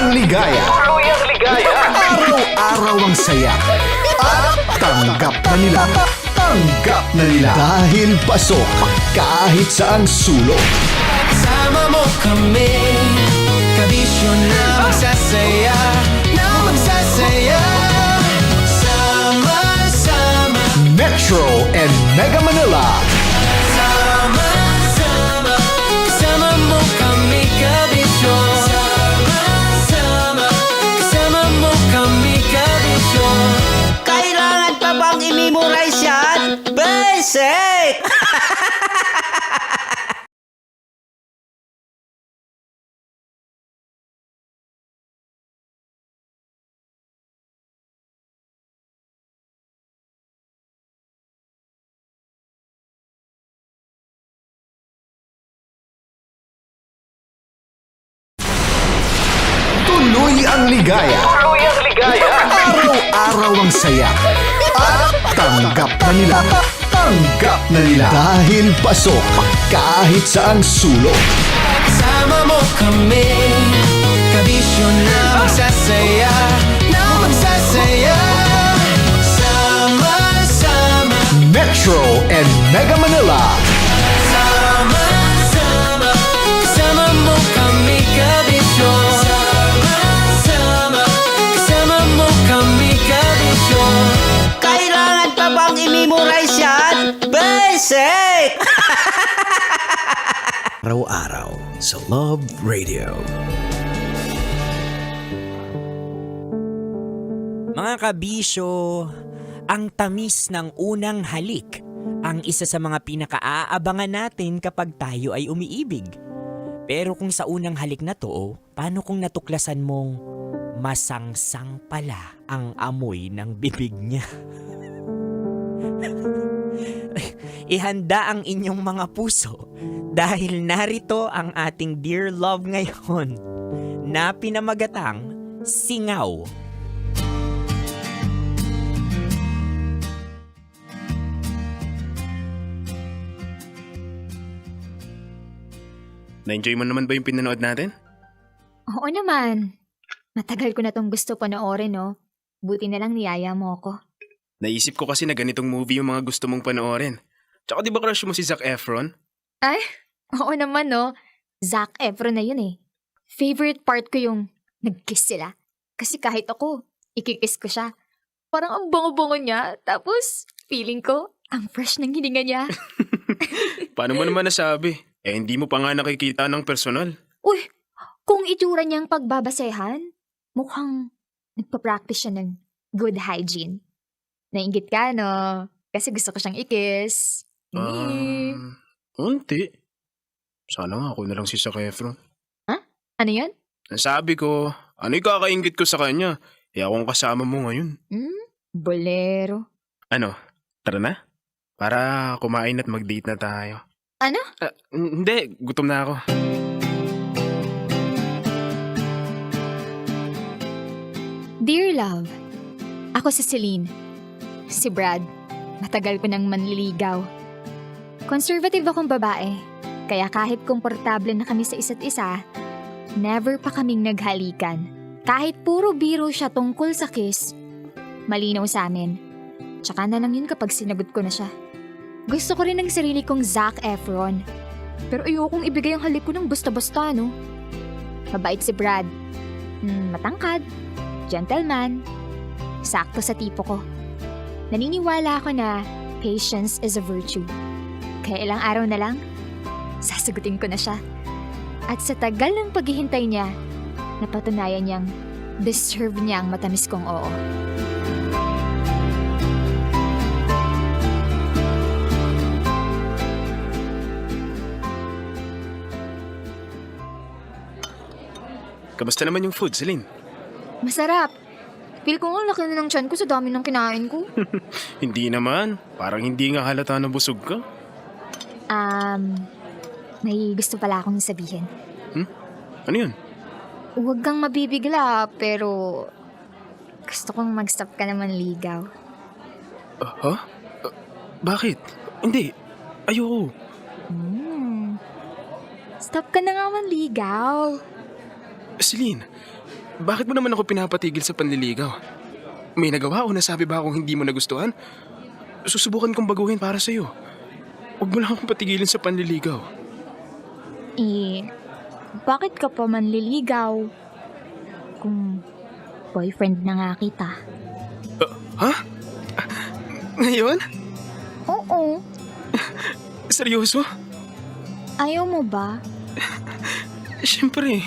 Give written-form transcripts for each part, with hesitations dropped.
Tuluyang ligaya. Araw-araw ang saya. At tanggap na nila. Dahil pasok kahit saan sulok. Sama mo kami, kabisyo na magsasaya, sama-sama. Metro and Mega Manila. Sama-sama, kasama mo kami, kabisyo. Sama-sama, kasama mo kami, kabisyo. Kailangan pa bang i-memorize yan? Basic! Tuloy ang ligaya. Araw-araw ang saya. At tanggap na nila. Dahil pasok kahit saan sulok. Sama mo kami, kabisyo na magsasaya, sama-sama. Metro and Mega Manila. Sama-sama, kasama mo kami, kabisyo. Sama-sama, kasama mo kami, kabisyo. Kailangan pa bang i-memorize yan? Basic! Araw-araw sa Love Radio. Mga kabisyo, ang tamis ng unang halik ang isa sa mga pinakaaabangan natin kapag tayo ay umiibig. Pero kung sa unang halik na to, paano kung natuklasan mong masangsang pala ang amoy ng bibig niya? Ihanda ang inyong mga puso dahil narito ang ating Dear Love ngayon na pinamagatang Singaw. Na-enjoy mo naman ba yung pinanood natin? Oo naman. Matagal ko na tong gusto panoorin, no? Buti na lang niyaya mo ako. Naisip ko kasi na ganitong movie yung mga gusto mong panoorin. Tsaka di ba crush mo si Zac Efron? Ay, oo naman, no? Zac Efron na yun eh. Favorite part ko yung nag-kiss sila. Kasi kahit ako, ikikiss ko siya. Parang ang bango-bango niya. Tapos, feeling ko, ang fresh ng hininga niya. Paano mo naman nasabi? Eh hindi mo pa nga nakikita ng personal. Uy, kung itsura niyang pagbabasehan, mukhang nagpa-practice siya ng good hygiene. Nainggit ka, no? Kasi gusto ko siyang i-kiss. Unti. Sana nga ako na lang si Zac Efron. Ano yun? Ang sabi ko, ano yung kakaingit ko sa kanya? Eh akong kasama mo ngayon. Bolero. Ano, tara na? Para kumain at mag-date na tayo. Ano? Hindi, gutom na ako. Dear Love, ako si Celine. Si Brad, matagal ko nang manliligaw. Conservative akong babae, kaya kahit komportable na kami sa isa't isa, never pa kaming naghalikan. Kahit puro biro siya tungkol sa kiss, malinaw sa amin. Tsaka na lang yun kapag sinagot ko na siya. Gusto ko rin ng sarili kong Zac Efron. Pero ayokong ibigay ang halik ko ng basta-basta, no? Mabait si Brad. Matangkad. Gentleman. Sakto sa tipo ko. Naniniwala ako na patience is a virtue. Kaya ilang araw na lang, sasagutin ko na siya. At sa tagal ng paghihintay niya, napatunayan niyang deserve niya ang matamis kong oo. Kamusta naman yung food, Celine? Masarap. Feel ko nga laki na ng tiyan ko sa dami ng kinain ko. Hindi naman. Parang hindi nga halata na busog ka. May gusto pala akong sabihin. Ano yun? Huwag kang mabibigla, pero gusto kong mag-stop ka naman ligaw. Bakit? Hindi. Ayoko. Stop ka na nga manligaw. Celine, bakit mo naman ako pinapatigil sa panliligaw? May nagawa o nasabi ba akong hindi mo nagustuhan? Susubukan kong baguhin para sa'yo. Huwag mo lang akong patigilin sa panliligaw. Bakit ka pa manliligaw? Kung boyfriend na nga kita. Ha? Ngayon? Oo. Seryoso? Ayaw mo ba? Siyempre.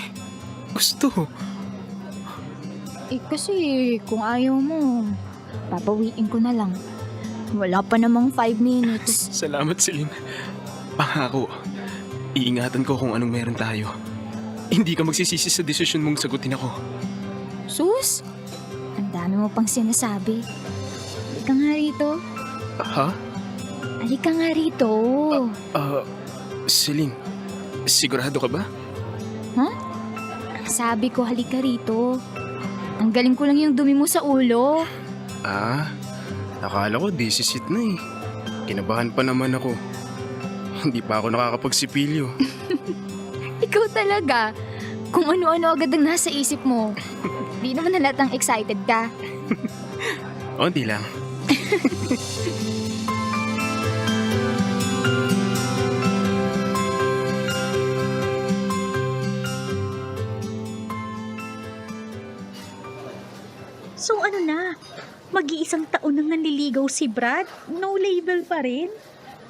Gusto. Kasi kung ayaw mo, papawiin ko na lang. Wala pa namang 5 minutes. Salamat, Celine. Pangako, iingatan ko kung anong meron tayo. Hindi ka magsisisi sa desisyon mong sagutin ako. Sus! Ang dami mo pang sinasabi. Halika nga rito. Ha? Halika nga rito. Celine, sigurado ka ba? Ang sabi ko, halika rito. Ang galing ko lang yung dumi mo sa ulo. Akala ko disisit na eh. Kinabahan pa naman ako. Hindi pa ako nakakapagsipilyo. Ikaw talaga. Kung ano-ano agad ang nasa isip mo. Di naman halatang excited ka. Onti lang. So ano na? Mag-iisang taon nang nanliligaw si Brad? No label pa rin?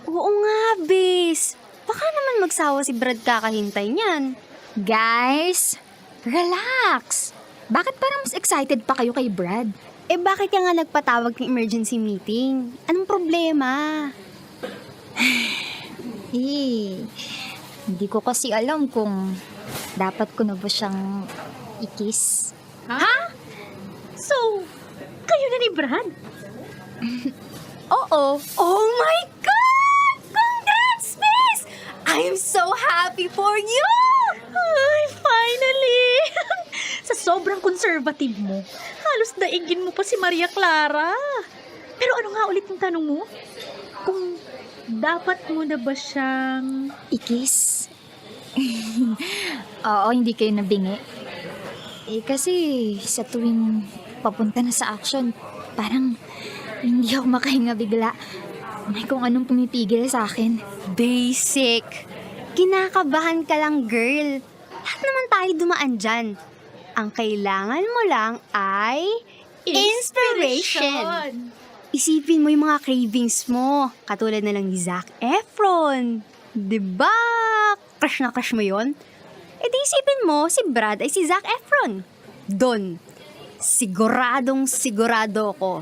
Oo nga, bes. Baka naman magsawa si Brad kakahintay niyan. Guys, relax. Bakit parang mas excited pa kayo kay Brad? Bakit ka nga nagpatawag ng emergency meeting? Anong problema? Hindi ko kasi alam kung dapat ko na ba siyang i-kiss. So, kayo na ni Brad? Oo. Oh my God! Congrats, bes! I'm so happy for you! Ay, finally! Sa sobrang conservative mo, halos daigin mo pa si Maria Clara. Pero ano nga ulit yung tanong mo? Kung dapat mo na ba siyang... I-kiss? Oo, hindi kayo nabingi. Kasi sa tuwing papunta na sa action, parang hindi ako makahinga bigla. May kung anong pumipigil sa akin. Basic. Kinakabahan ka lang, girl. Lahat naman tayo dumaan dyan. Ang kailangan mo lang ay inspiration. Isipin mo yung mga cravings mo. Katulad na lang ni Zac Efron. Diba? Crush na crush mo yon? Di isipin mo, si Brad ay si Zac Efron. Don, siguradong sigurado ko.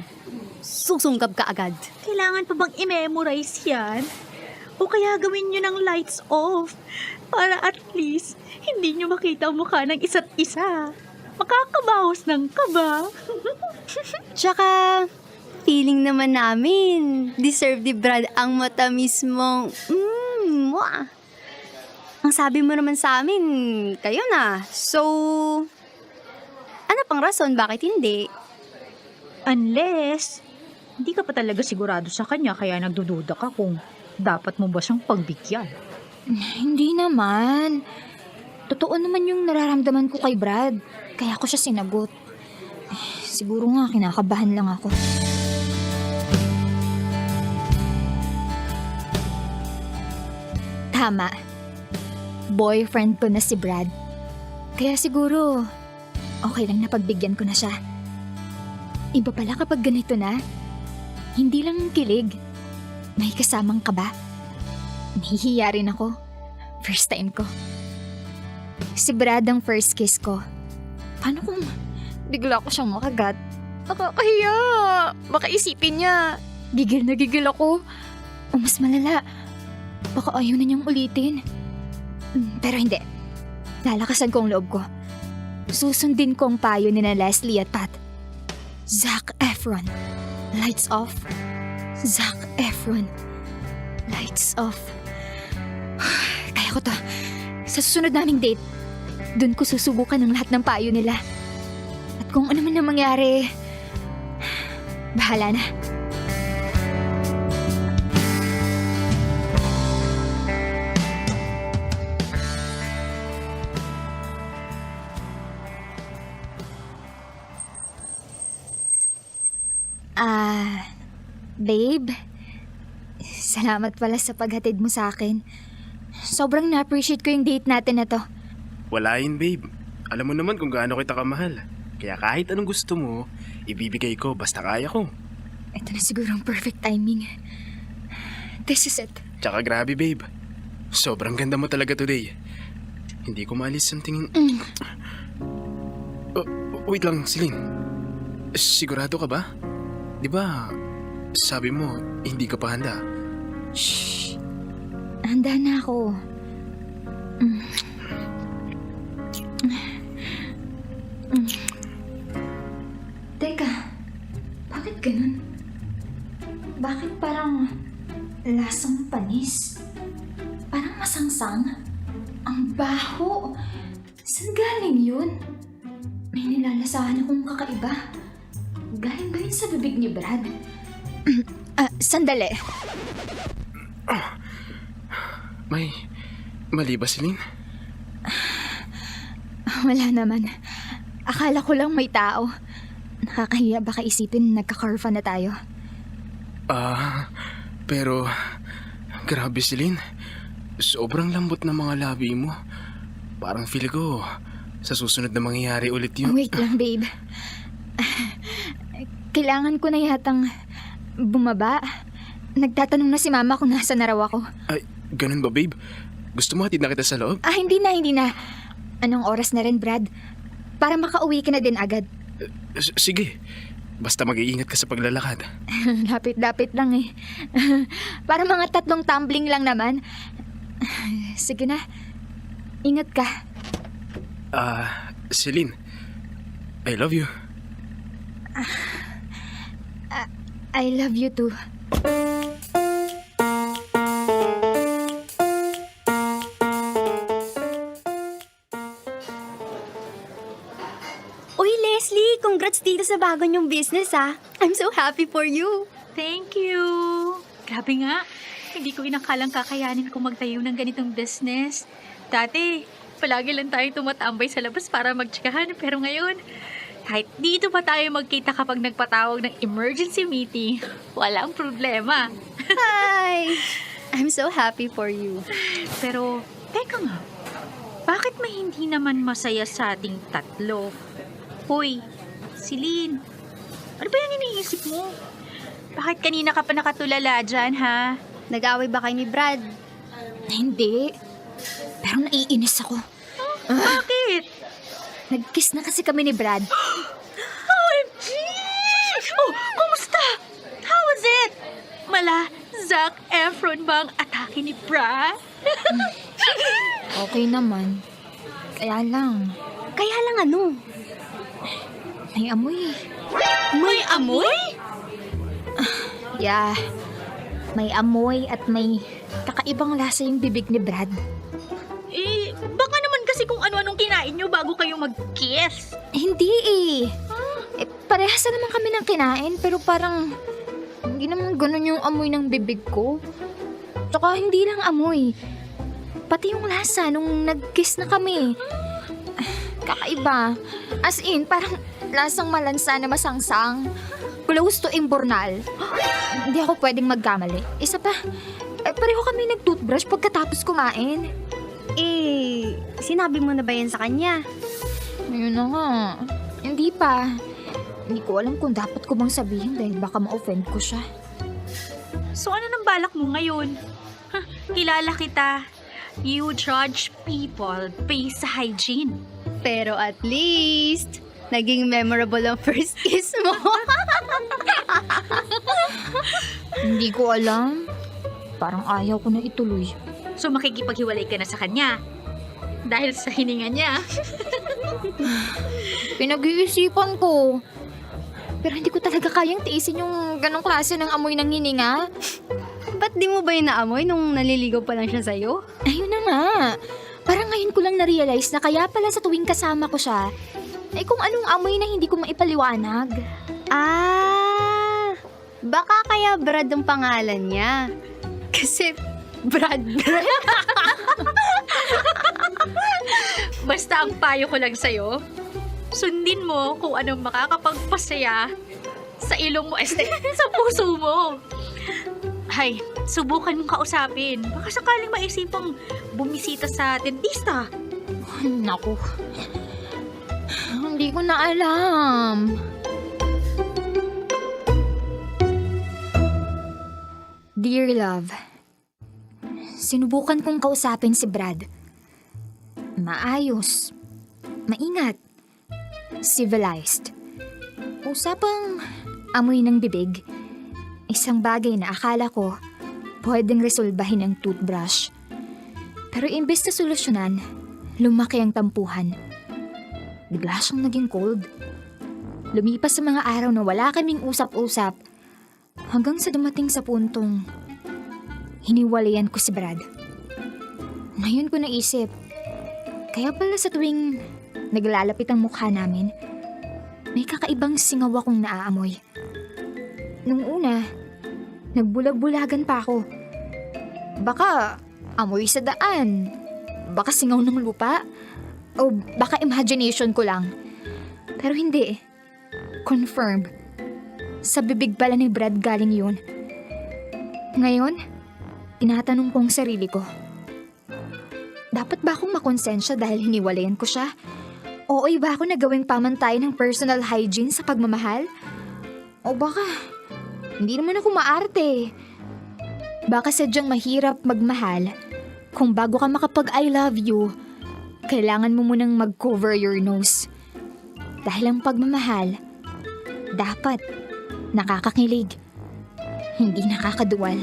Susungkab ka agad. Kailangan pa bang i-memorize yan? O kaya gawin nyo ng lights off para at least hindi nyo makita ang mukha ng isa't isa. Makakabawas ng kaba. Tsaka, feeling naman namin, deserve ni Brad ang matamis mong, mwah. Ang sabi mo naman sa amin, kayo na. So, ano pang rason bakit hindi? Unless, hindi ka pa talaga sigurado sa kanya kaya nagdududa ka kung dapat mo ba siyang pagbigyan. Hindi naman. Totoo naman yung nararamdaman ko kay Brad. Kaya ko siya sinagot. Siguro nga kinakabahan lang ako. Tama. Boyfriend ko na si Brad. Kaya siguro, okay lang na pagbigyan ko na siya. Iba pala kapag ganito na. Hindi lang kilig. May kasamang kaba. Nahihiya rin ako. First time ko. Si Brad ang first kiss ko. Paano kung bigla ko siyang makagat? Nakakahiya. Baka isipin niya. Gigil na gigil ako. O mas malala, baka ayaw na niyang ulitin. Pero hindi. Lalakasan ko ang loob ko. Susundin ko ang payo ni na Leslie at Pat. Zac Efron. Lights off. Zac Efron. Lights off. Kaya ko to. Sa susunod naming date, doon ko susubukan ang lahat ng payo nila. At kung ano man ang mangyari, bahala na. Babe, salamat pala sa paghatid mo sa akin. Sobrang na-appreciate ko yung date natin na to. Wala yun, babe. Alam mo naman kung gaano kita kamahal. Kaya kahit anong gusto mo, ibibigay ko basta kaya ko. Ito na siguro ang perfect timing. This is it. Tsaka grabe, babe. Sobrang ganda mo talaga today. Hindi ko maalis ang tingin. Oh, wait lang, Celine. Sigurado ka ba? Di ba, sabi mo, hindi ka pa handa? Shh. Handa na ako. Teka, bakit ganun? Bakit parang lasang panis? Parang masangsang? Ang baho! Saan galing yun? May nilalasahan akong kakaiba. Galing ba yun sa bibig ni Brad? Sandali. May mali ba, Celine? Wala naman. Akala ko lang may tao. Nakakahiya baka isipin nagka-carfa na tayo. Pero grabe, Celine. Sobrang lambot ng mga labi mo. Parang feel ko sa susunod na mangyayari ulit yun. Wait lang, babe. Kailangan ko na yatang bumaba. Nagtatanong na si mama kung nasa na raw ako. Ay, ganun ba, babe? Gusto mo hatid na kita sa loob? Hindi na. Anong oras na rin, Brad? Para makauwi ka na din agad. Sige. Basta mag-iingat ka sa paglalakad. Lapit-lapit lang eh. Para mga 3 tumbling lang naman. Sige na. Ingat ka. Celine. I love you. I love you too. Uy, Leslie, congrats dito sa bago niyong business ah. I'm so happy for you. Thank you. Grabe nga. Hindi ko inakalang kakayanin kung magtayo ng ganitong business. Dati, palagi lang tayo tumatambay sa labas para magtsikahan. Pero ngayon, kahit dito pa tayo magkita kapag nagpatawag ng emergency meeting, walang problema. Hi! I'm so happy for you. Pero, teka nga. Bakit may hindi naman masaya sa ating tatlo? Hoy, Celine, ano ba yung iniisip mo? Bakit kanina ka pa nakatulala dyan, ha? Nag-away ba kayo ni Brad? Hindi. Pero naiinis ako. Bakit? Nag-kiss na kasi kami ni Brad. OMG! Oh, kumusta? How was it? Mala, Zac Efron ba ang atake ni Brad? Okay naman. Kaya lang, Ano? may amoy. May amoy? Yeah. May amoy at may kakaibang lasa yung bibig ni Brad. Baka naman kasi kung ano-anong kinain nyo bago kayo mag-kiss. Hindi eh. Parehas na naman kami ng kinain pero parang hindi naman ganun yung amoy ng bibig ko. Tsaka hindi lang amoy. Pati yung lasa nung nag-kiss na kami. Kakaiba. As in, parang lasang malansa na masangsang. Close to imbornal. Hindi ako pwedeng magkamali. Isa pa, pareho kami nag-toothbrush pagkatapos kumain. Sinabi mo na ba yan sa kanya? Ayun na nga. Hindi pa. Hindi ko alam kung dapat ko bang sabihin dahil baka ma-offend ko siya. So ano nang balak mo ngayon? Kilala kita. You judge people based sa hygiene. Pero at least, naging memorable ang first kiss mo. Hindi ko alam. Parang ayaw ko na ituloy. So makikipaghiwalay ka na sa kanya. Dahil sa hininga niya. Pinag-iisipan ko. Pero hindi ko talaga kayang tiisin yung ganong klase ng amoy ng hininga. Ba't di mo ba yun naamoy nung naliligaw pa lang siya sa'yo? Ayun na nga. Parang ngayon ko lang na-realize na kaya pala sa tuwing kasama ko siya, ay kung anong amoy na hindi ko maipaliwanag. Baka kaya Brad ang pangalan niya. Kasi Brad. Basta ang payo ko lang sa'yo, sundin mo kung anong makakapagpasaya Sa ilong mo, sa puso mo. Hay, subukan mong kausapin. Baka sakaling maisipang bumisita sa dentista. Naku. Hindi ko na alam. Dear love, sinubukan kong kausapin si Brad. Maayos, maingat, civilized. Usapang amoy ng bibig, isang bagay na akala ko pwedeng resolbahin ng toothbrush. Pero imbes na solusyonan, lumaki ang tampuhan. Bigla siyang naging cold. Lumipas sa mga araw na wala kaming usap-usap hanggang sa dumating sa puntong hiniwalayan ko si Brad. Ngayon ko naisip, kaya pala sa tuwing naglalapit ang mukha namin, may kakaibang singaw akong naaamoy. Nung una, nagbulag-bulagan pa ako. Baka amoy sa daan, baka singaw ng lupa, o baka imagination ko lang. Pero hindi. Confirmed. Sa bibig pala ni Brad galing yun. Ngayon, tinatanong kong sarili ko, dapat ba akong makonsensya dahil hiniwalayan ko siya? O iba ako na gawing pamantay ng personal hygiene sa pagmamahal? O baka, hindi naman ako maarte. Baka sadyang mahirap magmahal kung bago ka makapag-I love you, kailangan mo munang mag-cover your nose. Dahil ang pagmamahal, dapat nakakakilig, hindi nakakaduwal.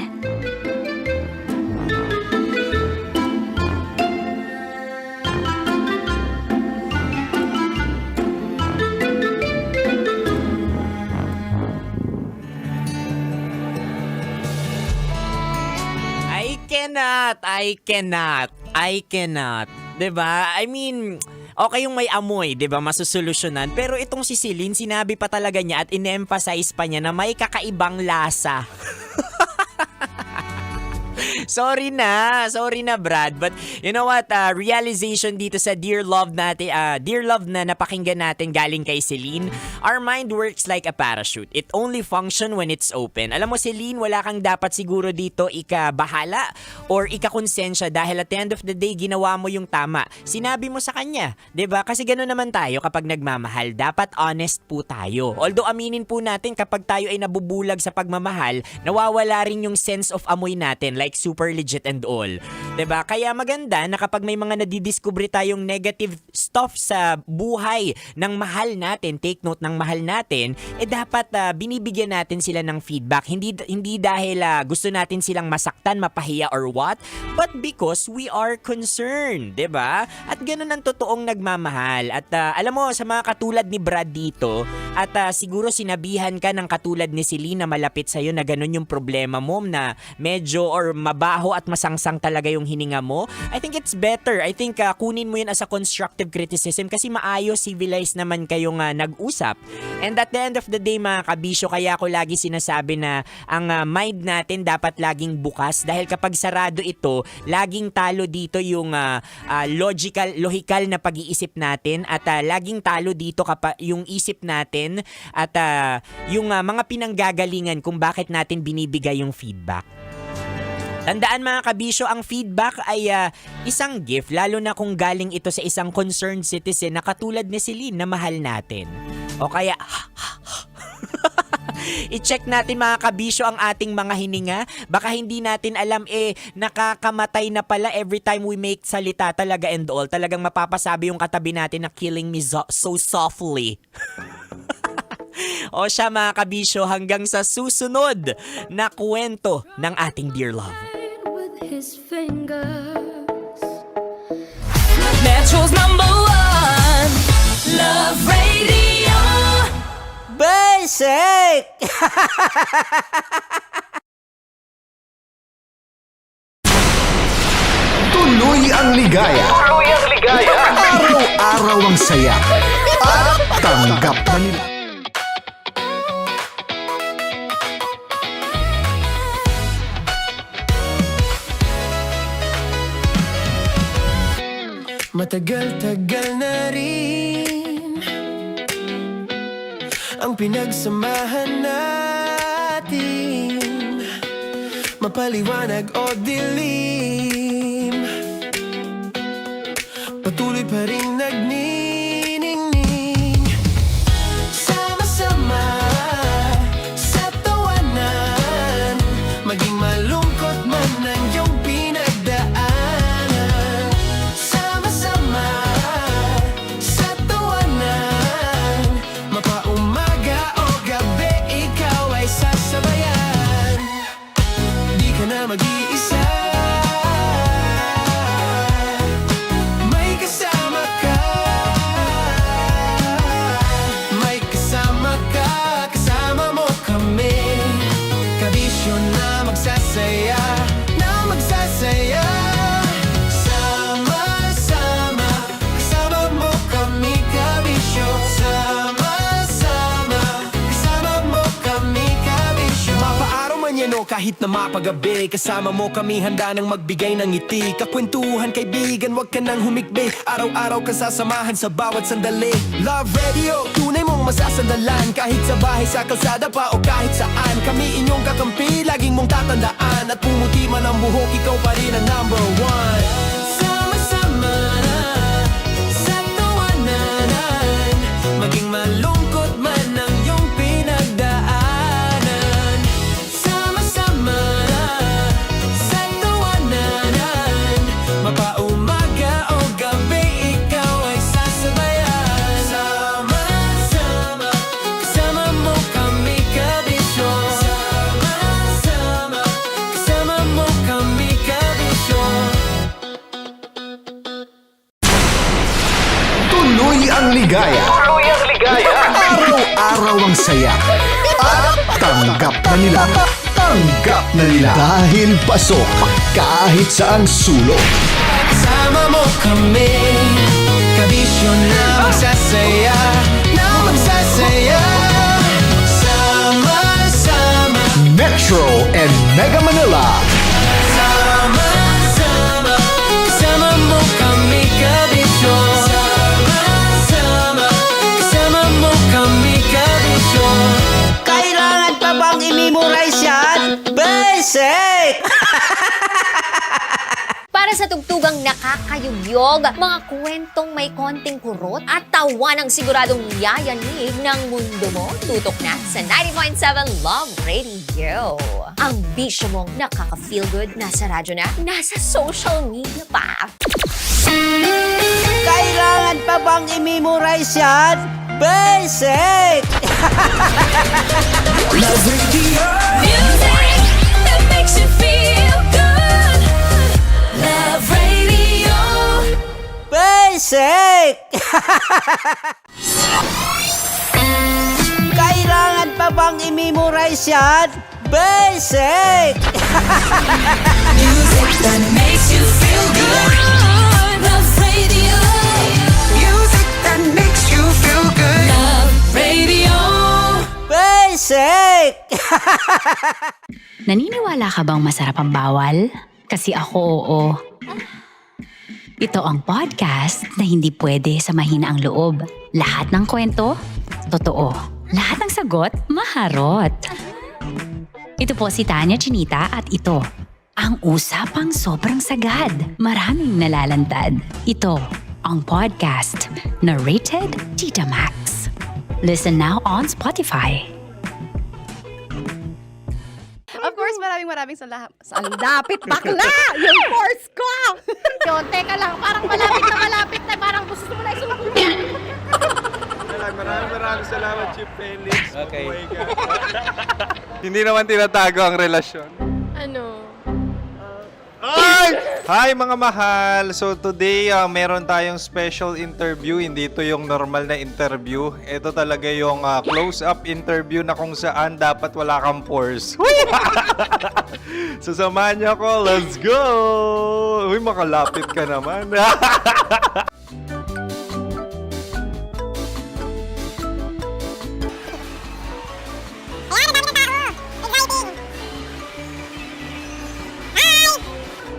I cannot. 'Di ba? I mean, okay yung may amoy, 'di ba? Masusolusyonan. Pero itong si Celine, sinabi pa talaga niya at in-emphasize pa niya na may kakaibang lasa. Sorry na Brad, but you know what, realization dito sa Dear Love natin, Dear Love na napakinggan natin galing kay Celine, our mind works like a parachute. It only function when it's open. Alam mo Celine, wala kang dapat siguro dito ikabahala or ikakonsensya dahil at the end of the day, ginawa mo yung tama. Sinabi mo sa kanya, 'di ba? Kasi gano'n naman tayo kapag nagmamahal, dapat honest po tayo. Although aminin po natin kapag tayo ay nabubulag sa pagmamahal, nawawala rin yung sense of amoy natin, like super legit and all. 'Di ba? Kaya maganda na kapag may mga nadidiscover tayong negative stuff sa buhay ng mahal natin, take note ng mahal natin, dapat binibigyan natin sila ng feedback. Hindi dahil gusto natin silang masaktan, mapahiya or what, but because we are concerned, 'di ba? At ganun ang totoong nagmamahal. At alam mo, sa mga katulad ni Brad dito, at siguro sinabihan ka ng katulad ni Celine na malapit sa'yo na ganun yung problema mo, na medyo or mabaho at masangsang talaga yung hininga mo, I think it's better. I think kunin mo yun as a constructive criticism kasi maayos, civilized naman kayong nag-usap. And at the end of the day mga kabisyo, kaya ako lagi sinasabi na ang mind natin dapat laging bukas dahil kapag sarado ito, laging talo dito yung logical na pag-iisip natin at laging talo dito kapag yung isip natin at yung mga pinanggagalingan kung bakit natin binibigay yung feedback. Tandaan mga kabisyo, ang feedback ay isang gift, lalo na kung galing ito sa isang concerned citizen na katulad ni Celine na mahal natin. O kaya, i-check natin mga kabisyo ang ating mga hininga. Baka hindi natin alam nakakamatay na pala every time we make salita talaga and all. Talagang mapapasabi yung katabi natin na killing me so softly. O siya mga kabisyo, hanggang sa susunod na kwento ng ating Dear Love. His fingers. Metro's #1 Love Radio. Basic! Tuloy ang ligaya. Araw-araw ang saya. At tanggap na nila. Matagal-tagal na rin ang pinagsamahan na mapaliwanag o dilim, patuloy pa rin nagniningning. Sama-sama sa tawanan, maging malungkot man ang iyong pinagdaanan. Sama-sama sa tawanan, mapaumaga o gabi, ikaw ay sasabayan. Di ka na mag-iisa, may kasama ka. May kasama ka, kasama mo kami. Kabisyo na magsasaya, na magsasaya. Sama-sama, kasama mo kami, kabisyo. Sama-sama, kasama mo kami, kabisyo. Mapaaraw man yan o kahit na mapagabi, kasama mo kami, handa nang magbigay ng ngiti. Kakwentuhan, kaibigan, wag ka nang humikbi. Araw-araw ka sasamahan sa bawat sandali. Love Radio, tunay mong masasandalan. Kahit sa bahay, sa kalsada pa o kahit saan, kami inyong kakampi, laging mong tatandaan. At pumuti man ang buhok, ikaw pa rin ang number one. Sama-sama sa tawanan, maging malungkot man ang iyong pinagdaanan. Sama-sama sa tawanan, mapaumaga o gabi, ikaw ay sasabayan. Sama-sama, kasama mo kami, kabisyo. Sama-sama, kasama mo kami, kabisyo. Tuloy ang ligaya. Araw-araw ang saya. At tanggap na nila. Tanggap na nila. Dahil pasok kahit saang sulok. Kasama mo kami, kabisyo na magsasaya, na magsasaya. Sama-sama, Metro and Mega Manila. sama-sama, kasama mo kami, kabisyo. Sama-sama, kasama mo kami, kabisyo. Kailangan pa bang i-memorize yan? Basic! Para sa tugtugang nakakayugyog, mga kwentong may konting kurot at tawa ng siguradong yayanig ng mundo mo, tutok na sa 90.7 Love Radio. Ang bisyo mong nakaka-feel good, nasa radyo na, nasa social media pa. Kailangan pa bang i-memorize yan? Basic! Music that makes you feel good. Love Radio. Basic! Kailangan pa bang i-memorize yan? Basic! Music that makes you feel good. Love Radio. Music that makes you feel good. Love Radio. Basic! Naniniwala ka bang masarap ang bawal? Kasi ako, oo. Ito ang podcast na hindi pwede sa mahina ang loob. Lahat ng kwento, totoo. Lahat ng sagot, maharot. Ito po si Tanya Chinita at ito, ang usapang sobrang sagad. Maraming nalalantad. Ito, ang podcast na rated Tita Max. Listen now on Spotify. Of course, maraming salamat. Ang lapit bakla! Yung course ko! Yun, teka lang, parang malapit na, parang gusto mo na isulat. Maraming salamat, Chief Felix. Okay. Oh my God. Hindi naman tinatago ang relasyon. Ano? Hi mga mahal! So today, meron tayong special interview. Hindi ito yung normal na interview. Ito talaga yung close-up interview na kung saan dapat wala kang pores. So samahan niyo ako. Let's go! Uy, makalapit ka naman.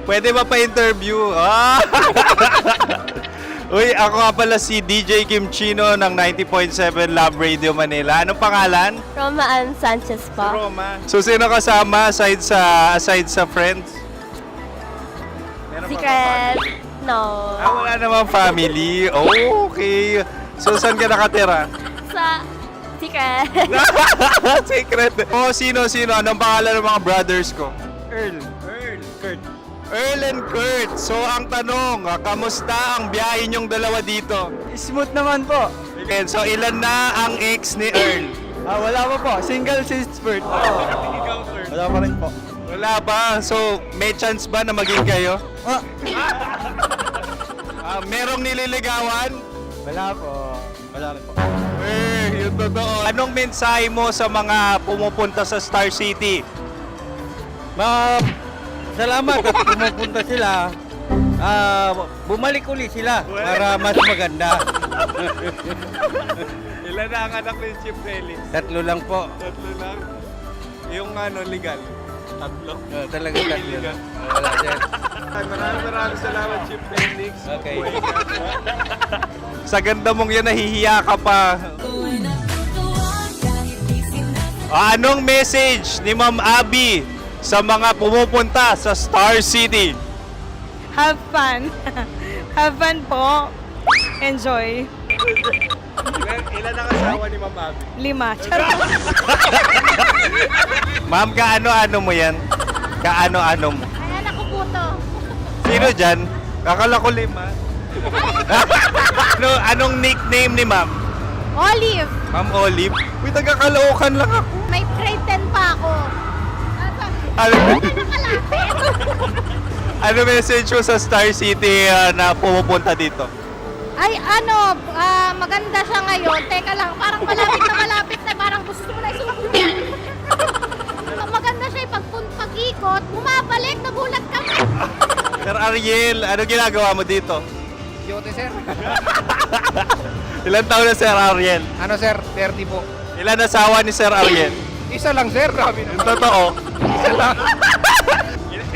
Pwede ba pa-interview? Uy, ako nga pala si DJ Kim Chino ng 90.7 Love Radio Manila. Anong pangalan? Roma Ann Sanchez po. Roma. So, sino kasama aside sa friends? Meron ba Secret. No. wala namang family. Oh, okay. So, saan ka nakatira? Sa Secret. Secret. Oh, sino? Anong pangalan ng mga brothers ko? Earl, Kurt. Earl and Kurt. So, ang tanong, kamusta ang biyahe niyong dalawa dito? Smooth naman po. Okay, so ilan na ang ex ni Earl? Wala pa po. Single since birth. Wala pa rin po. Wala ba? So, may chance ba na maging kayo? Merong nililigawan? Wala po. Wala rin po. Yung totoo. Anong mensahe mo sa mga pumupunta sa Star City? Salamat at pumupunta sila. Bumalik uli sila para mas maganda. Ilan na ang anak ni Chief Felix? 3 lang po. 3 lang. Yung legal? 3? Talaga 3 lang. Wala dyan. Maraming salamat, Chief Felix. Okay. Sa ganda mong yan, nahihiya ka pa. Anong message ni Ma'am Abby sa mga pumupunta sa Star City? Have fun. Have fun po. Enjoy. Ilan ang asawa ni Ma'am Abby? 5. Charot. Ma'am, kaano-ano mo yan? Kaano-ano mo? Ay, anak ko po to. Sino dyan? Kakala ko 5. Anong nickname ni Ma'am? Olive. Ma'am Olive? Uy, taga-Caloocan lang ako. May grade 10 pa ako. Ano message mo sa Star City na pumupunta dito? Ay, maganda siya ngayon. Teka lang, parang malapit na, parang gusto mo na isumakyan. Maganda siya pag-ikot, bumabalik, nagulat kami. Sir Ariel, ano ginagawa mo dito? Yote, sir. Ilan taon na Sir Ariel? Ano, sir? 30 po. Ilan asawa ni Sir Ariel? Isa lang, sir. Grabe Yung totoo. Isa lang.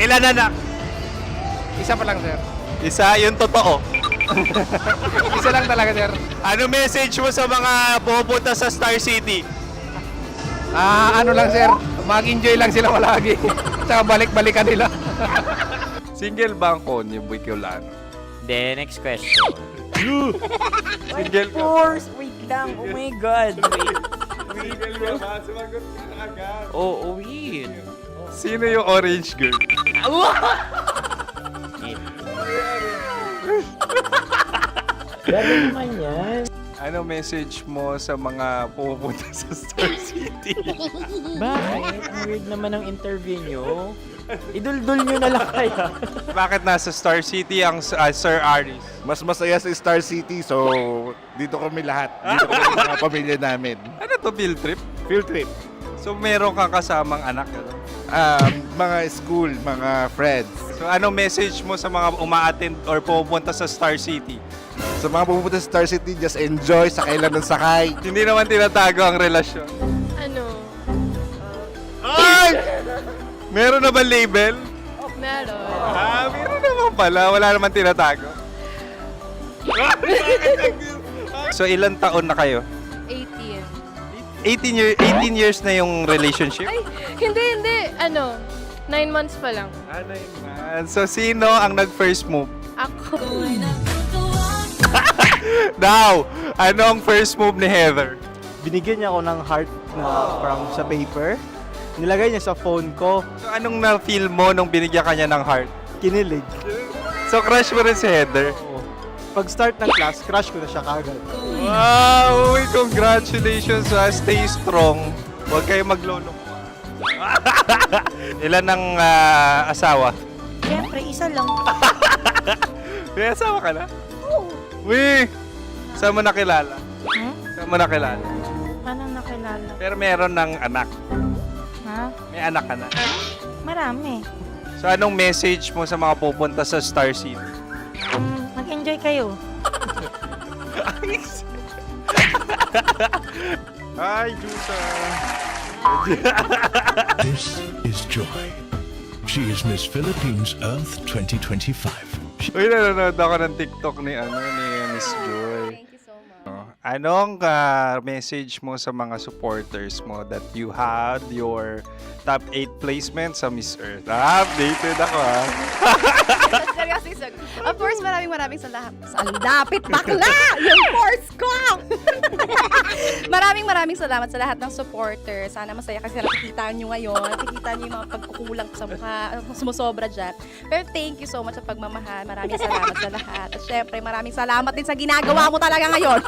Ilan anak? Isa pa lang, sir. Isa, yung totoo. Isa lang talaga, sir. Ano message mo sa mga pumupunta sa Star City? Ano lang, sir. Mag-enjoy lang sila palagi. Tsaka balik-balikan nila. Single ba ang Konyo Bicolano? Then, next question. Single ka? Wait lang. Oh my God. Single ka ba? Sumagot ka na agad. Oh, wait. Sino yung orange girl? Gano'n naman yan. Ano message mo sa mga pumupunta sa Star City? Bakit? Ang weird naman ang interview nyo. Iduldul nyo na lang kaya. Bakit nasa Star City ang Sir Aris? Mas masaya sa Star City, so dito kami lahat. Dito kami mga pamilya namin. Ano to, field trip? Field trip. So meron kang kasamang anak? Ano? Mga school, mga friends. So ano message mo sa mga uma-attend or pumupunta sa Star City? Sa mga pumunta sa Star City, just enjoy, sakay lang ng sakay. Hindi naman tinatago ang relasyon. Ano? Ay! Meron na ba label? Meron. Meron naman pala. Wala naman tinatago. So ilan taon na kayo? 18. 18 years na yung relationship? Ay, hindi. 9 months pa lang. So sino ang nag-first move? Ako. Now, ano ang first move ni Heather? Binigyan niya ako ng heart na from sa paper. Nilagay niya sa phone ko. So anong na-feel mo nung binigyan kanya ng heart? Kinilig. So crush mo rin si Heather? Pag-start ng class, crush ko na siya kagad. Wow! Uy, congratulations! Stay strong. Huwag kayo maglolo. Ilan ang asawa? Siyempre, isa lang. May asawa ka na? Oo. Uy! Saan mo nakilala? Saan mo nakilala? Paano nakilala? Pero meron ng anak. Ha? May anak ka na. Marami. So anong message mo sa mga pupunta sa Star City? Mag-enjoy kayo. Hi, Jusa! This is Joy. She is Miss Philippines Earth 2025. Uy, nanonood ako ng TikTok ni Miss Joy. Thank you so much. Anong message mo sa mga supporters mo that you had your top 8 placement sa Miss Earth? Updated ako Seryoso. Of course, maraming salamat. Ang dapit bakla! Yung force ko! maraming salamat sa lahat ng supporters. Sana masaya kasi nakikita nyo ngayon. Nakikita nyo yung mga pagkukulang sa mukha. Sumusobra dyan. Pero thank you so much sa pagmamahal. Maraming salamat sa lahat. At syempre, maraming salamat din sa ginagawa mo talaga ngayon.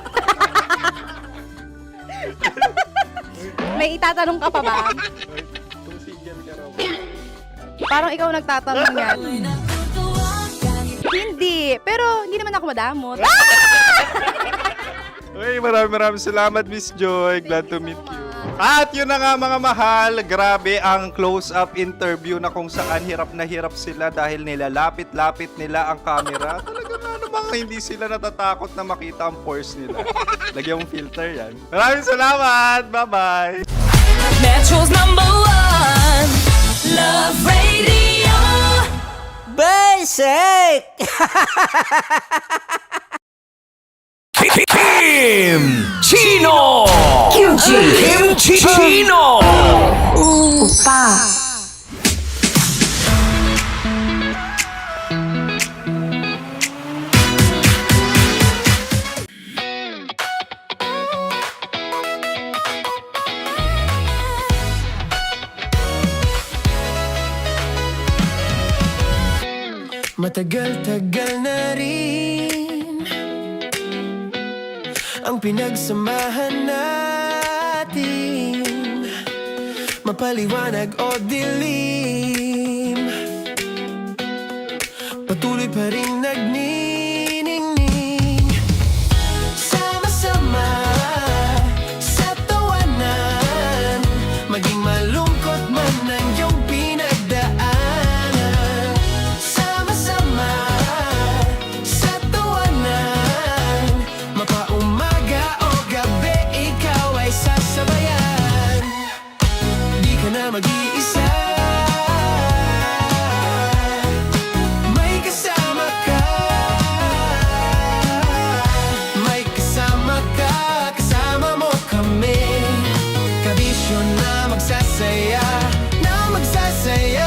May itatanong ka pa ba? Parang ikaw nagtatanong yan. Hindi. Pero hindi naman ako madamot. Uy, maraming salamat, Miss Joy. Glad to meet you. At yun na nga mga mahal, grabe ang close-up interview na kung saan hirap na hirap sila dahil nilalapit-lapit nila ang camera. Talaga na namang hindi sila natatakot na makita ang pores nila. Lagyan mong filter yan. Maraming salamat! Bye-bye! Metro's #1 Love Radio. Basic! Kim Chino! Kim Chino! Upa. Matagal-tagal na rin ang pinagsamahan natin, mapaliwanag o dilim, patuloy pa rin nagniningning, sama-sama sa tawanan, maging malungkot man ang iyong pinagdaanan. Sama-sama sa tawanan, mapaumaga o gabi, ikaw ay sasabayan. Di ka na mag-iisa, may kasama ka. May kasama ka, kasama mo kami. Kabisyo na magsasaya, na magsasaya.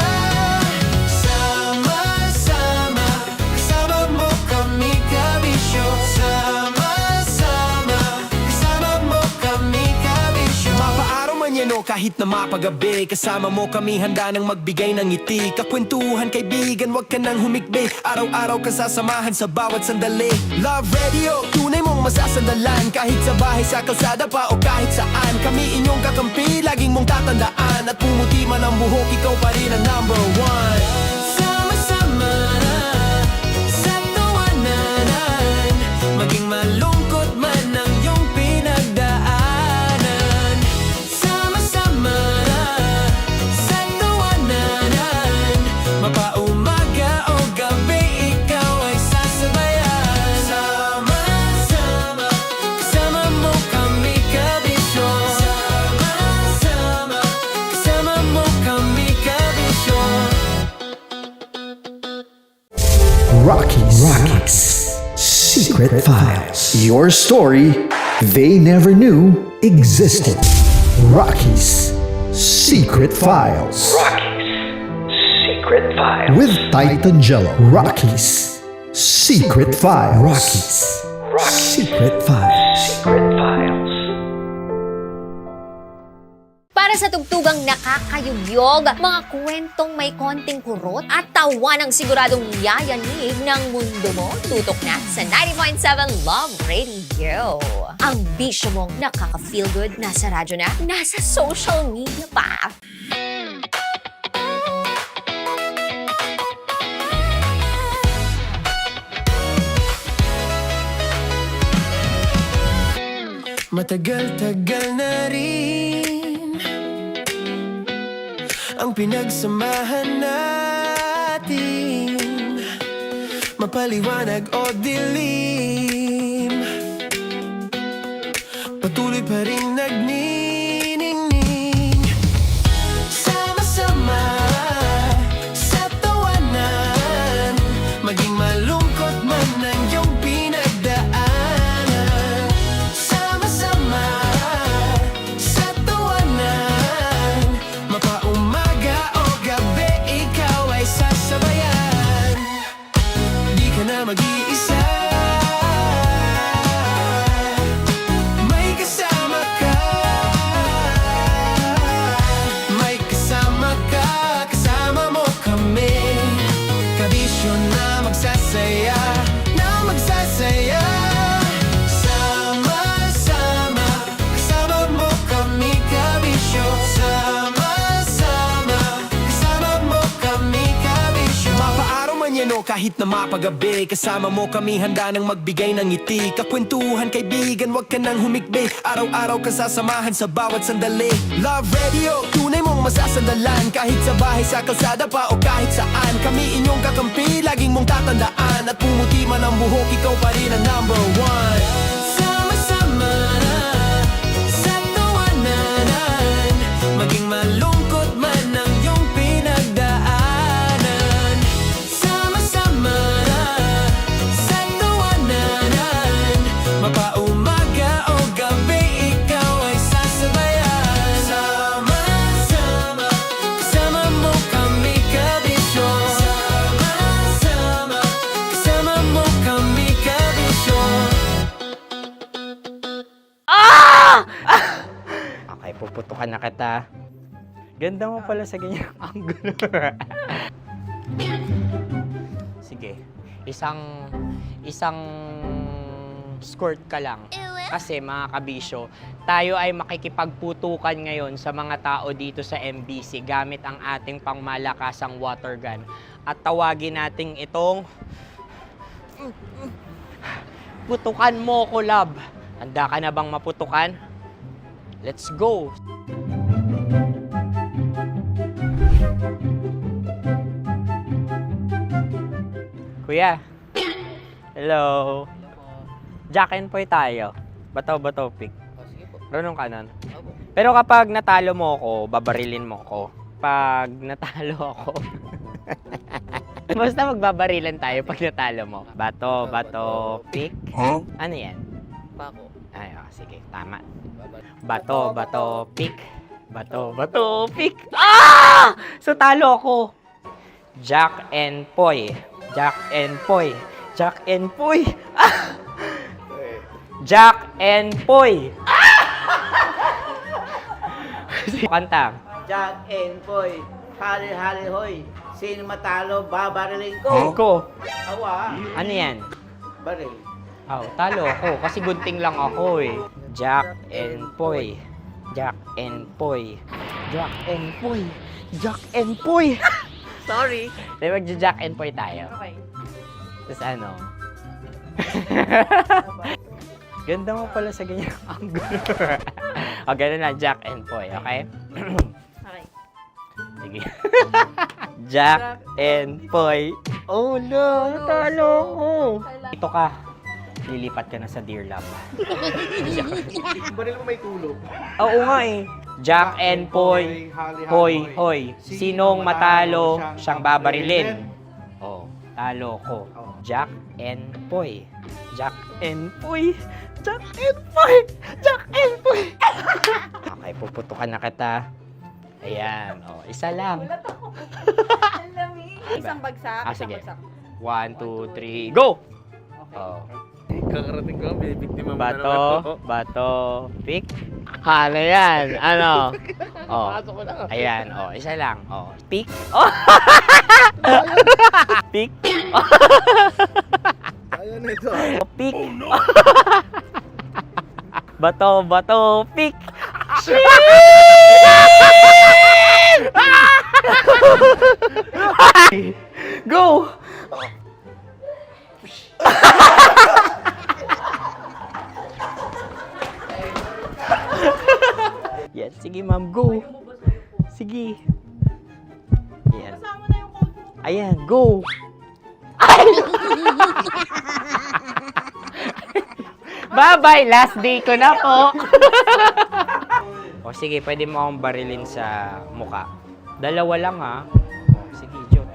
Sama-sama, kasama mo kami, kabisyo. Sama-sama, kasama mo kami, kabisyo. Mapaaraw man yan o kahit na mapagabi, kasama mo kami, handa nang magbigay ng ngiti. Kakwentuhan, kaibigan, wag ka nang humikbi. Araw-araw ka sasamahan sa bawat sandali. Love Radio, tunay mong masasandalan. Kahit sa bahay, sa kalsada pa o kahit saan, kami inyong kakampi, laging mong tatandaan. At pumuti man ang buhok, ikaw pa rin ang #1. Sama-sama sa tawanan, maging malungkot man ang iyong pinagdaanan. Sama-sama sa tawanan, mapaumaga o gabi, ikaw ay sasabayan. Sama-sama, kasama mo kami, kabisyo. Sama-sama, kasama mo kami, kabisyo. Rockies. Secret Files. Your story they never knew existed. Rockies. Secret Files. Secret Files. With Titan Jello. Rockies. Secret Files. Rockies. Secret Files. Secret Files. Para sa tugtugang nakakayugyog, mga kwentong may konting kurot at tawa ng siguradong yayanig ng mundo mo, tutok na sa 90.7 Love Radio. Ang bisyo mong nakaka-feel good, nasa radyo na, nasa social media pa. Matagal-tagal na rin ang pinagsamahan natin, mapaliwanag o dilim, patuloy pa rin nagniningning. Sama-sama sa tawanan, maging malungkot man ang iyong pinagdaan. nyo kahit na mapagabi. Kasama mo kami handa nang magbigay ng ngiti. Kakwentuhan kaibigan, wag ka nang humikbi. Araw-araw kasasamahan sa bawat sandali. Love Radio, tunay mong masasandalan. Kahit sa bahay, sa kalsada pa o kahit saan. Kami inyong kakampi, laging mong tatandaan. At pumuti man ang buhok, ikaw pa rin ang number one. Sama-sama na sa tawanan, maging malungkot man ang iyong pinagdaanan. Sama-sama na sa tawanan, mapaumaga o gabi, ikaw ay sasabayan. Sama-sama, kasama mo kami kabisyo. Sama-sama, kasama mo kami kabisyo. Okay, puputukan na kita. Ganda mo pala sa ganyang angulo. Sige, isang skirt ka lang. Kasi mga kabisyo, tayo ay makikipagputukan ngayon sa mga tao dito sa MBC gamit ang ating pangmalakasang water gun. At tawagin natin itong putukan mo ko, love. Handa ka na bang maputukan? Let's go! Kuya. Hello. Jack and Poy tayo. Bato-bato pick. Runong kanan. Pero kapag natalo mo ako, babarilin mo ako. Pag natalo ako, basta magbabarilan tayo pag natalo mo. Bato, pick. Huh? Ano yan? Pako. Ay, oh, sige, tama. Bato, pick. Bato, pick. Ah! So, talo ako. Jack and Poy. Jack and Poy. Jack and Poy. Ah! Jack and Poy. Kanta. Jack and Poy, hali-hali hoy. Sino matalo, babariling ko. Ko. Awa. Ano yan? Baril. Oh, talo ako kasi gunting lang ako eh. Jack and Poy. Jack and Poy. Jack and Poy. Jack and Poy. Sorry. Di ba Jack and Poy tayo? Okay. Tapos ano? Ganda mo pala sa ganyang angulo. O, ganun lang, Jack and Poy, okay? Okay. Sige. Jack and Poy. Oh no, natalo ko. Ito ka. Lilipat ka na sa Dear Love. Baril mo may tulog. Oo nga eh. Jack and Poy. Hoy, hoy. Sinong matalo, siyang babarilin. Oh, talo ko. Jack and Poy. Jack and Poy. Jack and Poy. Jack and Poy. Okay, puputukan na kita. Ayan. Oh, isa lang. Isang bagsak. Ah, sige. 1, 2, 3, go! Oh. Kakarating ko, bibiktima mo na naman ako. Bato, pick. Ano yan? Ano? Oh. Pasok ko na. Ayan, oh, isa lang. Oh, pick. Oh. Pick. Ayaw na ito. Oh, pick. Bato, pick. Go! Yan, sige ma'am, go. Sige. Ayan. Ayan, go. Bye-bye, last day ko na po. O sige, pwede mo akong barilin sa muka. Dalawa lang ha. O, sige, Jot.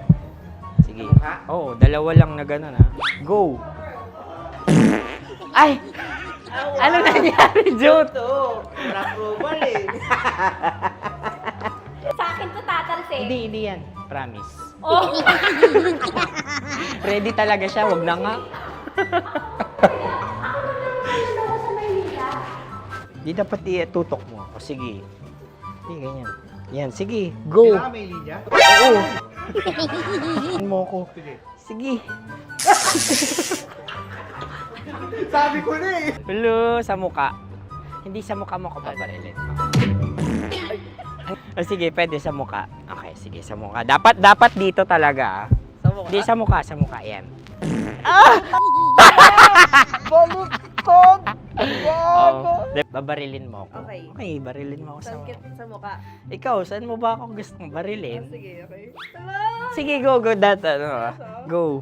Sige. Oo, dalawa lang na gano'n ha. Go. Ay! Ano nangyari, Jot? Approval eh. Sa akin to tatalsik. Hindi yan. Promise. Oh. Ready talaga siya, wag na nga. Di dapat itutok mo. O sige. Sige, ganyan. Yan, sige. Go. Kailangan may linya? Oo. Mo ko. Sige. Sabi ko na eh. Hello, sa muka. Hindi sa muka mo ko paparilin. O sige, pwede sa muka. Okay, sige, sa muka. Dapat dito talaga. Sa mukha. Di, sa mukha, yan. Baluktot! Babarilin mo ako. Okay. Okay, barilin mo ako sa mukha. Sa mukha. Ikaw, saan mo ba ako gustong barilin? Sige, okay. Sige, go, that, go.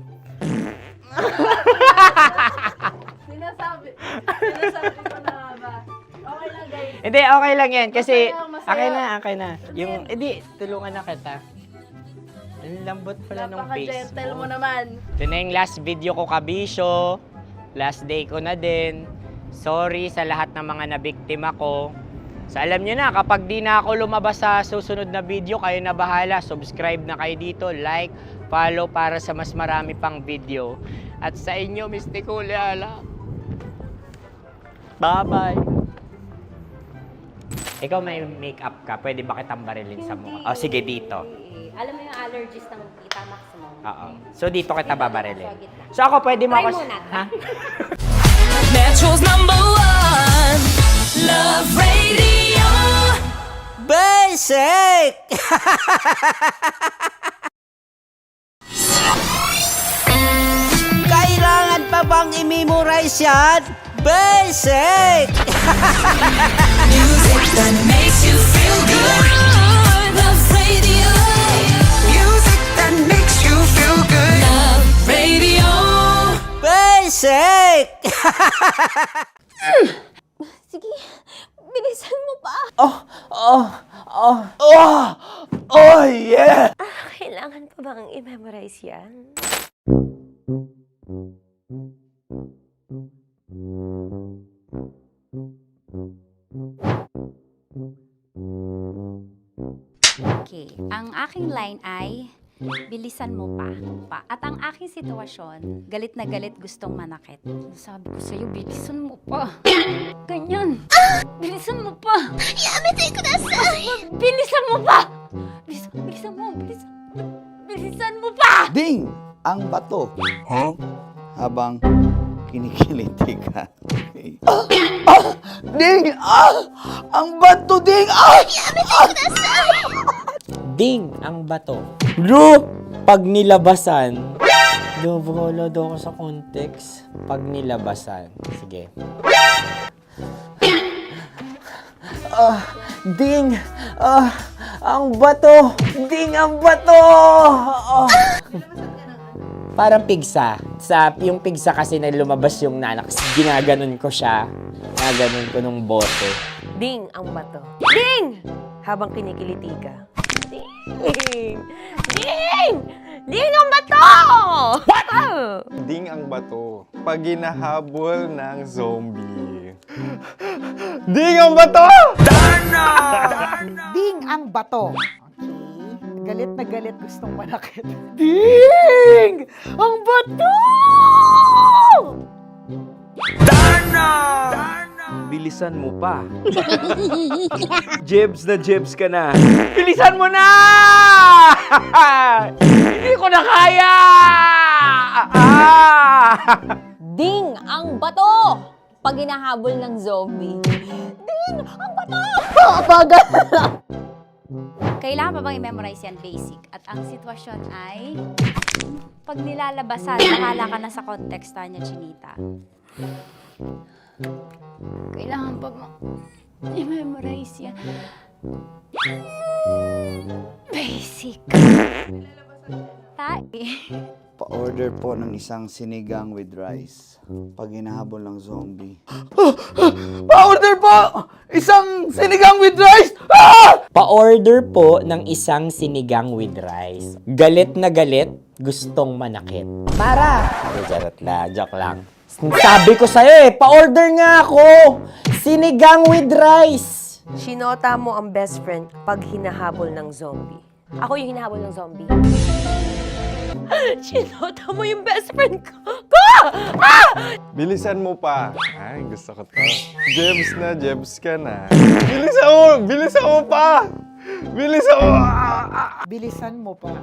Sinasabi ko na ba? Okay lang, guys. Hindi, okay lang yan, kasi, Masaya. okay na. Yung, hindi, tulungan na kita. Ang lambot pala ng face Napaka-gentle mo. mo naman. Ito na yung last video ko, kabisyo. Last day ko na din. Sorry sa lahat ng mga nabiktima ko. So alam nyo na, kapag di na ako lumabas sa susunod na video, kayo na bahala. Subscribe na kayo dito, like, follow para sa mas marami pang video. At sa inyo, Mistiko Leala. Bye-bye. Ikaw may makeup ka, pwede ba kitang barilin sa mukha? Oh, sige, dito. Alam mo yung allergies ng Tita Max mo? Oo. So dito kita babarilin. So ako pwede mo Try ako... muna. Ha? Metro's #1 Love Radio. Basic! Kailangan pa bang i-memorize yan? Basic! Music that makes you feel good. Love Radio. Music that makes you feel good. Love Radio. Basic! Sige, bilisan mo pa. Oh, yeah! Kailangan pa bang i-memorize yan? Okay, ang aking line ay, bilisan mo pa. At ang aking sitwasyon, galit na galit gustong manakit. Sabi ko sa'yo, bilisan mo pa. Ganyan. Bilisan mo pa. Yamitay ko na sa... Bilisan mo pa. Bilisan mo pa. Ding! Ang bato. Habang kinikiliti ka. Okay. Ding! Ang bato, Ding! Ding ang bato. Bro, pag nilabasan. Wala daw ako sa context. Pag nilabasan. Sige. Ding! Ang bato! Ding ang bato! Parang pigsa. Yung pigsa kasi na lumabas yung nanak. Ginaganon ko siya. Ginaganon ko nung bote. Ding ang bato. Ding! Habang kinikiliti ka. Ding! Ding! Ding ang bato! What? Ding ang bato. Pag hinahabol ng zombie. Ding ang bato! Ding ang bato. Okay. Galit na galit gustong manakit. Ding! Ang bato! Bilisan mo pa. Jebs ka na. Bilisan mo na! Hindi ko na kaya! Ding ang bato! Pag hinahabol ng zombie. Ding ang bato! Bagal! Kailangan pa bang i-memorize yan basic? At ang sitwasyon ay, pag nilalabasan, nakala ka na sa konteksta niya, Chinita. Kailangan pa bang i-memorize yan? Basic. Pa-order po ng isang sinigang with rice. Pag hinahabol ng zombie. Pa-order po! Isang sinigang with rice! Pa-order po ng isang sinigang with rice. Galit na galit, gustong manakit. Para! Charot na, joke lang. Sabi ko sa'yo pa-order nga ako! Sinigang with rice! Sinota mo ang best friend pag hinahabol ng zombie. Ako yung hinahabol ng zombie. Sinota mo yung best friend ko! Bilisan mo pa. Ay, gusto ko to. Jebs ka na. Bilisan mo pa! Bilisan mo pa.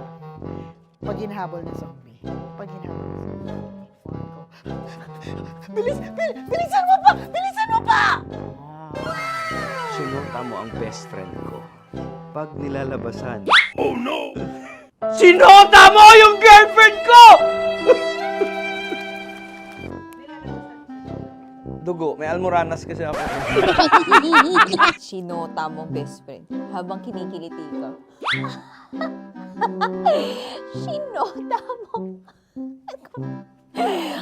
Pag hinahabol ng zombie. Pag hinahabol ng zombie. Bilisan mo pa! Bilisan mo pa! Sinota mo ang best friend ko. Pag nilalabasan. Sinota mo yung girlfriend ko! ko! Dugo, may almoranas kasi ako. Sinota mong best friend habang kinikiliti ka. Sinota mo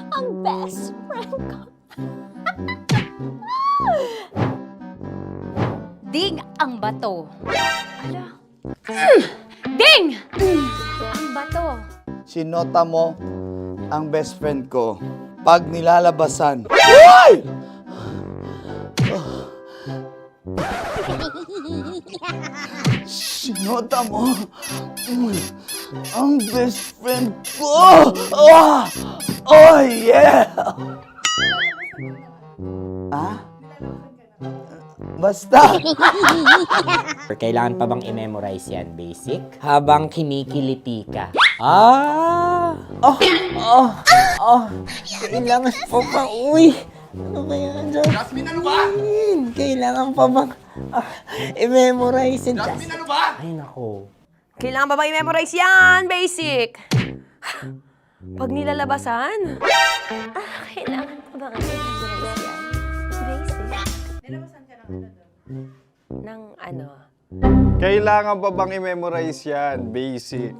ang best friend ko. Ding ang bato. Ala. Ding! Ang bato. Sinota mo ang best friend ko pag nilalabasan. Uy! Sinota mo ang best friend ko. Oh yeah! Ah? Basta. Kailangan pa bang i-memorize yan, basic? Habang kinikiliti ka. Kailangan pa ba? Uy! Ano ba yan, Jasmine? Jasmine, ano ba? Kailangan pa bang i-memorize yan, Jasmine, ano ba? Ay, nako. Kailangan ba i-memorize yan, basic? Pag nilalabasan? Kailangan pa ba i-memorize yan, basic? Nilabasan ka ng ano? Kailangan pa bang i-memorize yan? Basic.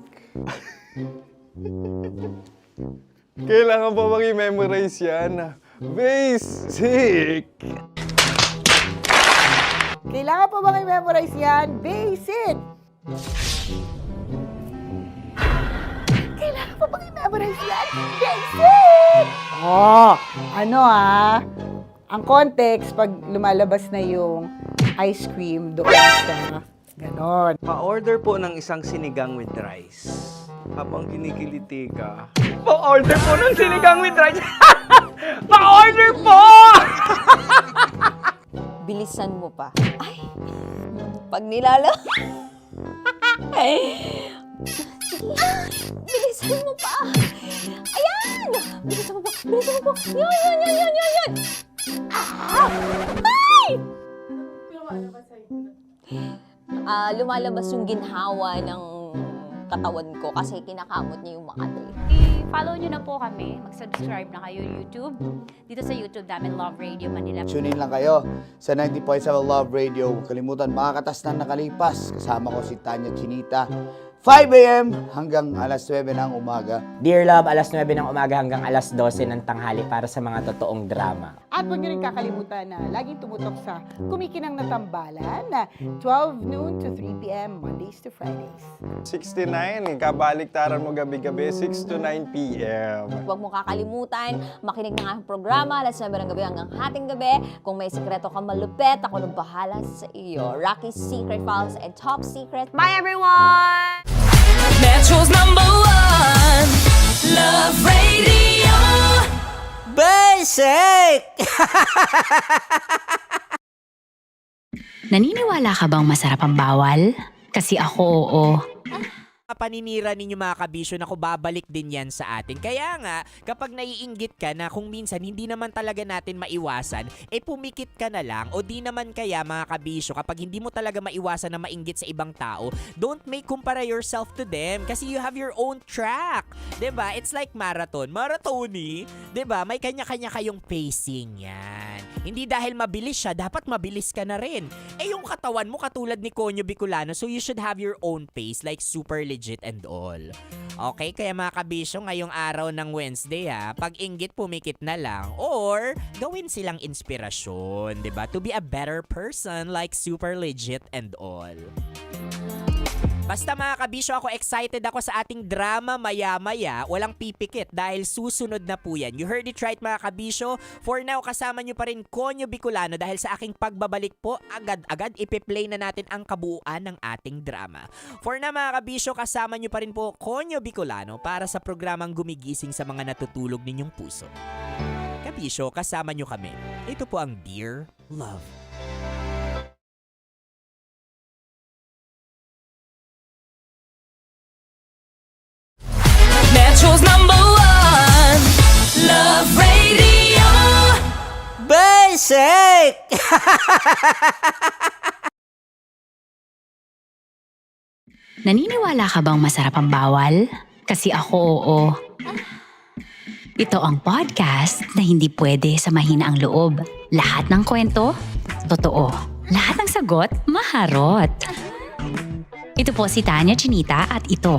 Kailangan pa bang i-memorize yan? Basic. Kailangan pa bang i-memorize yan? Basic! Kailangan pa bang i-memorize yan? Basic! Oh, ano ang context pag lumalabas na yung ice cream doon sa ganon. Pa-order po ng isang sinigang with rice. Habang kinikiliti ka. Pa-order po ng sinigang with rice! Pa-order po! Bilisan mo pa. Ay! Pag nilala... Bilisan mo pa! Ayan! Bilisan mo pa! Bilisan mo pa! Yan! Ay! Lumalabas yung ginhawa ng katawan ko kasi kinakamot niya yung Makati. I-follow nyo na po kami. Mag-subscribe na kayo YouTube. Dito sa YouTube namin, Love Radio Manila. Tune in lang kayo sa 90.7 Love Radio. Huwag kalimutan, makakatas na nakalipas. Kasama ko si Tanya Chinita. 5 a.m. hanggang alas 9 ng umaga. Dear Love, alas 9 ng umaga hanggang alas 12 ng tanghali para sa mga totoong drama. At huwag niyo rin kakalimutan na laging tumutok sa Kumikinang na Tambalan na 12 noon to 3 p.m. Mondays to Fridays. 69, kabaliktaran mo gabi-gabi, 6 to 9 p.m. Huwag mo kakalimutan, makinig ng aking programa, alas 9 ng gabi hanggang hating gabi. Kung may sikreto kang malupet, ako nang bahala sa iyo. Rocky's Secret Files and Top Secret. Bye everyone! Metro's #1 Love Radio. Basic! Naniniwala ka bang masarap ang bawal? Kasi ako, oo. Paninira ninyo mga kabisyo na babalik din yan sa atin. Kaya nga, kapag naiinggit ka na kung minsan hindi naman talaga natin maiwasan, pumikit ka na lang. O di naman kaya mga kabisyo, kapag hindi mo talaga maiwasan na mainggit sa ibang tao, don't compare yourself to them kasi you have your own track. 'Di ba? It's like marathon. Maratoni, 'di ba? May kanya-kanya kayong pacing yan. Hindi dahil mabilis siya, dapat mabilis ka na rin. Yung katawan mo katulad ni Konyo Bicolano, so you should have your own pace like super legit and all. Okay, kaya mga kabisyo, ngayong araw ng Wednesday pag inggit pumikit na lang or gawin silang inspirasyon, 'di ba? To be a better person like super legit and all. Basta mga kabisyo, ako excited ako sa ating drama maya-maya. Walang pipikit dahil susunod na po yan. You heard it right mga kabisyo. For now, kasama nyo pa rin Konyo Bicolano dahil sa aking pagbabalik po, agad-agad ipi-play na natin ang kabuuan ng ating drama. For now mga kabisyo, kasama nyo pa rin po Konyo Bicolano para sa programang gumigising sa mga natutulog ninyong puso. Kabisyo, kasama nyo kami. Ito po ang Dear Love. Metro's #1 Love Radio. Basic! Naniniwala ka bang masarap ang bawal? Kasi ako, oo. Ito ang podcast na hindi pwede sa mahina ang loob. Lahat ng kwento, totoo. Lahat ng sagot, maharot. Ito po si Tanya Chinita at ito,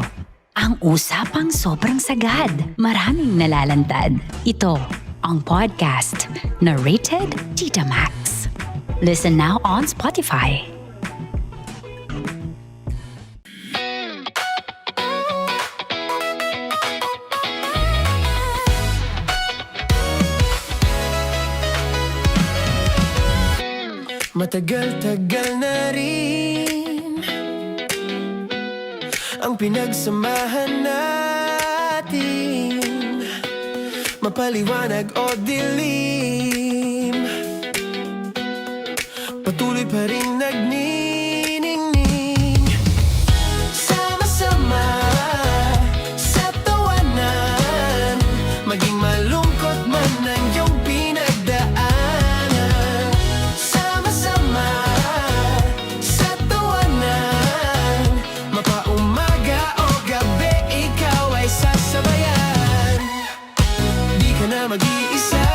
ang usapang sobrang sagad. Maraming nalalantad. Ito, ang podcast na rated Tita Max. Listen now on Spotify. Matagal-tagal na rin ang pinagsamahan natin, mapaliwanag o dilim, patuloy pa rin nagniningning. Sama-sama sa tawanan, maging malungkot man ang iyong pinagdaanan. Sama-sama sa tawanan, mapaumaga o gabi, ikaw ay sasabayan. Di ka na mag-iisa,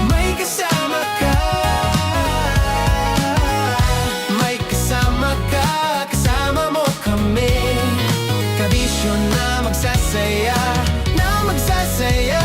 may kasama ka. May kasama ka, kasama mo kami. Kabisyo na magsasaya, na magsasaya.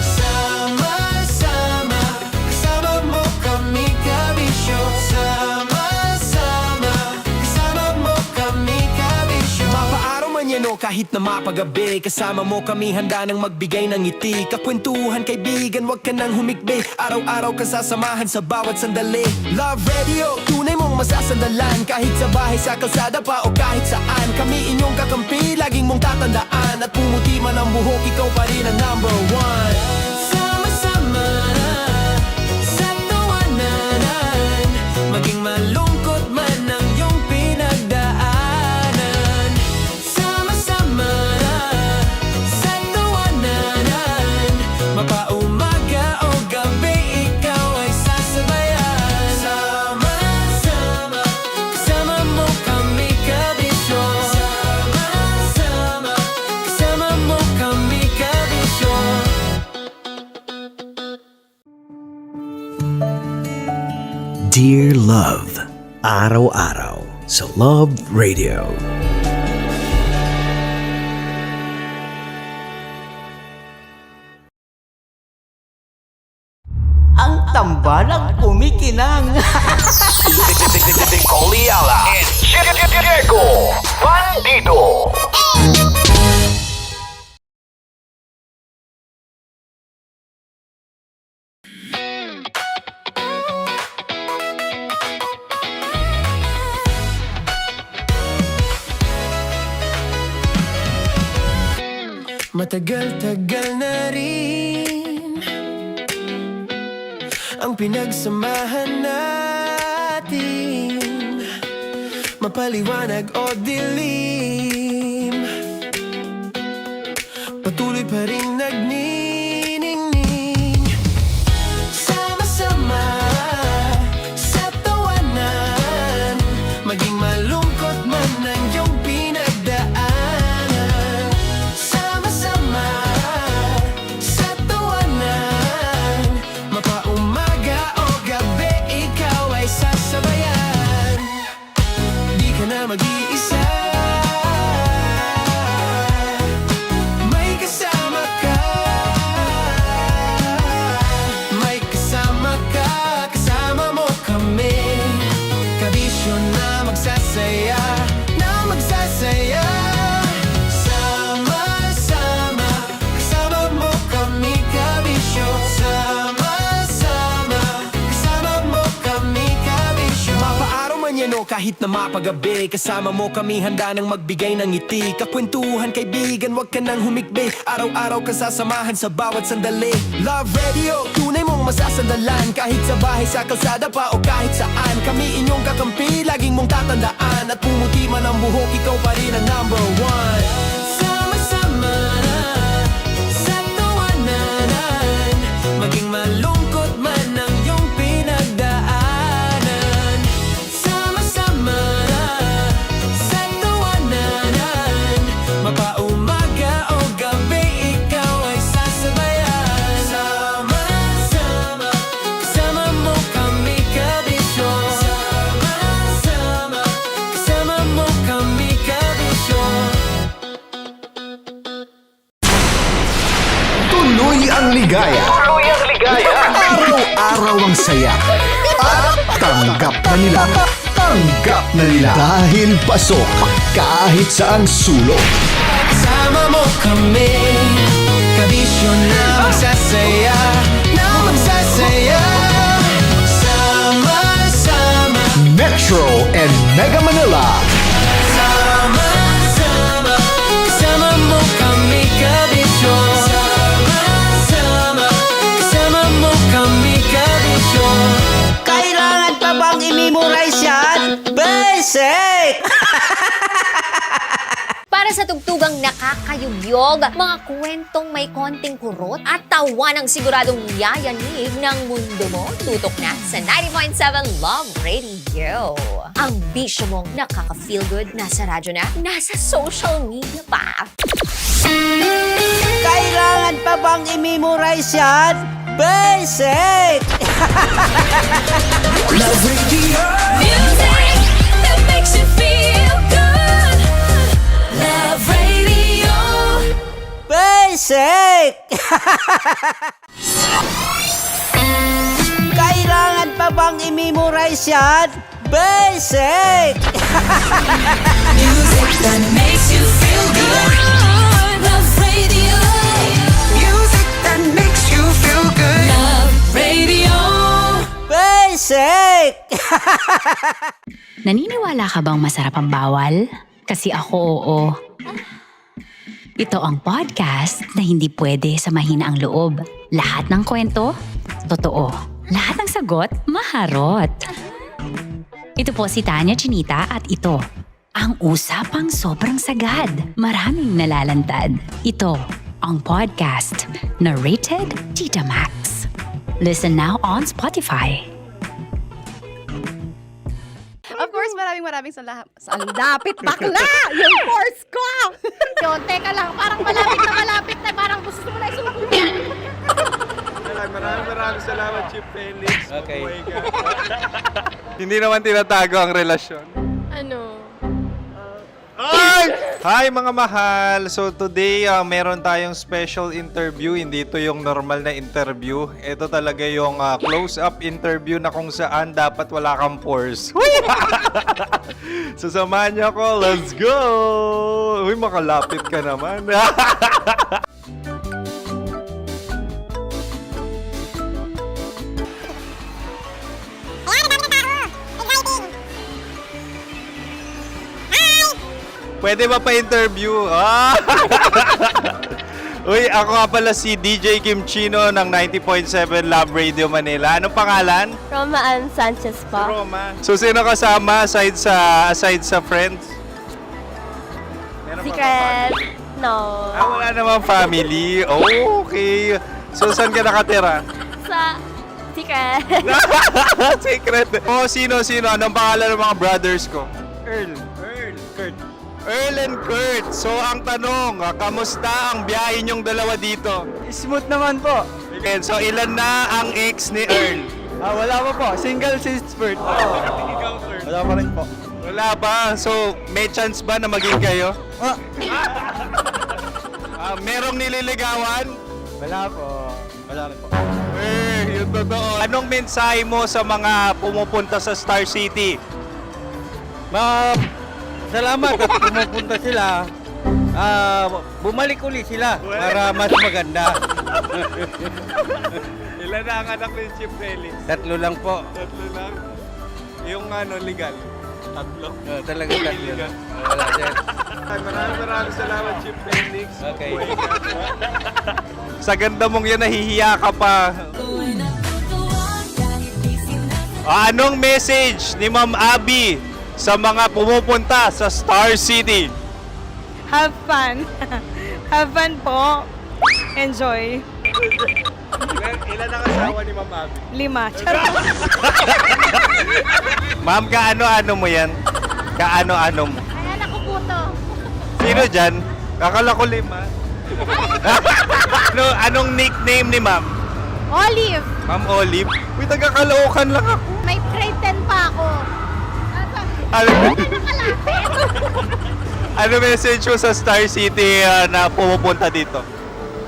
Sama-sama, kasama mo kami, kabisyo. Sama-sama, kasama mo kami, kabisyo. Mapaaraw man yan o kahit na mapagabi, kasama mo kami, handa nang magbigay ng ngiti. Kakwentuhan, kaibigan, wag ka nang humikbi. Araw-araw ka sasamahan sa bawat sandali. Love Radio, tunay mong masasandalan. Kahit sa bahay, sa kalsada pa o kahit saan, kami inyong kakampi, laging mong tatandaan. At pumuti man ang buhok, ikaw pa rin ang number one. Sama-sama sa tawanan, maging malungkot man ang iyong pinagdaanan. Sama-sama sa tawanan, mapaumaga o gabi, ikaw ay sasabayan. Sama-sama, kasama mo kami, kabisyo. Sama-sama, kasama mo kami, kabisyo. Dear Love, araw-araw sa Love Radio. Ang tambalang kumikinang. Coliala and Diego Bandido. Matagal-tagal na rin ang pinagsamahan natin, mapaliwanag o dilim, patuloy pa rin nagniningning. Sama-sama sa tawanan, maging malungkot man ang iyong pinagdaanan. Sama-sama sa tawanan, mapaumaga o gabi, ikaw ay sasabayan. Di ka na mag-iisa, may kasama ka. May kasama ka, kasama mo kami. Kabisyo na magsasaya, na magsasaya. Sama-sama, kasama mo kami, kabisyo. Sama-sama, kasama mo kami, kabisyo. Mapaaraw man yan o kahit na mapagabi, kasama mo kami, handa nang magbigay ng ngiti. Kakwentuhan, kaibigan, wag ka nang humikbi. Araw-araw ka sasamahan sa bawat sandali. Love Radio, tunay mong masasandalan. Kahit sa bahay, sa kalsada pa o kahit saan, kami inyong kakampi, laging mong tatandaan. At pumuti man ang buhok, ikaw pa rin ang number one. Sama-sama sa tawanan, maging malungkot man ang iyong pinagdaanan. Sama-sama sa tawanan, mapaumaga araw-araw ang saya. At tanggap na nila. Dahil pasok kahit saang sulok. Sama mo kami, kabisyo na magsasaya, sama-sama. Metro and Mega Manila. Sama-sama, kasama mo kami, kabisyo. Sama-sama, kasama mo kami, kabisyo. Kailangan pa bang i-memorize yan? Basic! Para sa tugtugang nakakayugyog, mga kwentong may konting kurot at tawa ng siguradong yayanig ng mundo mo, tutok na sa 90.7 Love Radio. Ang bisyo mong nakaka-feel good, nasa radyo na, nasa social media pa. Kailangan pa bang i-memorize yan? Basic! Love Radio. Music that makes you feel good. Love Radio. Basic! Kailangan pa bang i-memorize yan? Basic! Music that makes you feel good. Love Radio. Music that makes you feel good. Love Radio. Basic! Naniniwala ka bang masarap ang bawal? Kasi ako oo. Ito ang podcast na hindi pwede samahin ang loob. Lahat ng kwento, totoo. Lahat ng sagot, maharot. Ito po si Tanya Chinita at ito, ang usapang sobrang sagad. Maraming nalalantad. Ito, ang podcast na rated Tita Max. Listen now on Spotify. Of course, maraming salamat. Ang lapit bakla! Yung course ko! Yun, teka lang, parang malapit na, parang gusto mo na isulat. Maraming salamat, Chief Felix. Okay. Hindi naman tinatago ang relasyon. Ano? Hi mga mahal! So today, meron tayong special interview. Hindi ito yung normal na interview. Ito talaga yung close-up interview na kung saan dapat wala kang pores. So samahan niyo ako. Let's go! Uy, makalapit ka naman. Pwede ba pa-interview? Uy, ako nga pala si DJ Kim Chino ng 90.7 Love Radio Manila. Anong pangalan? Roma Ann Sanchez po. Roma. So, sino kasama aside sa friends? Meron ba Secret. No. wala namang family. Oh, okay. So, saan ka nakatira? Sa Secret. Secret. Oh, sino? Anong pangalan ng mga brothers ko? Earl, Kurt. Earl and Kurt. So, ang tanong, kamusta ang biyahe niyong dalawa dito? Smooth naman po. Okay, so, ilan na ang ex ni Earl? Wala pa po. Single since birth. Wala pa rin po. Wala pa. So, may chance ba na maging kayo? Merong nililigawan? Wala po. Wala rin po. Yung totoo. Anong mensahe mo sa mga pumupunta sa Star City? Salamat at pumupunta sila. Bumalik uli sila para mas maganda. Ilan na ang anak ni Chief Felix? 3 lang po. 3 lang? Yung legal? 3? Talaga 3. Wala siya. Maraming salamat, Chief Felix. Okay. Sa ganda mong yan, nahihiya ka pa. Anong message ni Ma'am Abby sa mga pumupunta sa Star City? Have fun. Have fun po. Enjoy. Ilan ang asawa ni Ma'am Abby? 5. Charot. Ma'am, kaano-ano mo yan? Kaano-ano mo? Ay, anak ko po to. Sino dyan? Kakala ko 5. Anong nickname ni Ma'am? Olive. Ma'am Olive? Uy, taga-Caloocan lang ako. May grade 10 pa ako. Ano message mo sa Star City na pumupunta dito?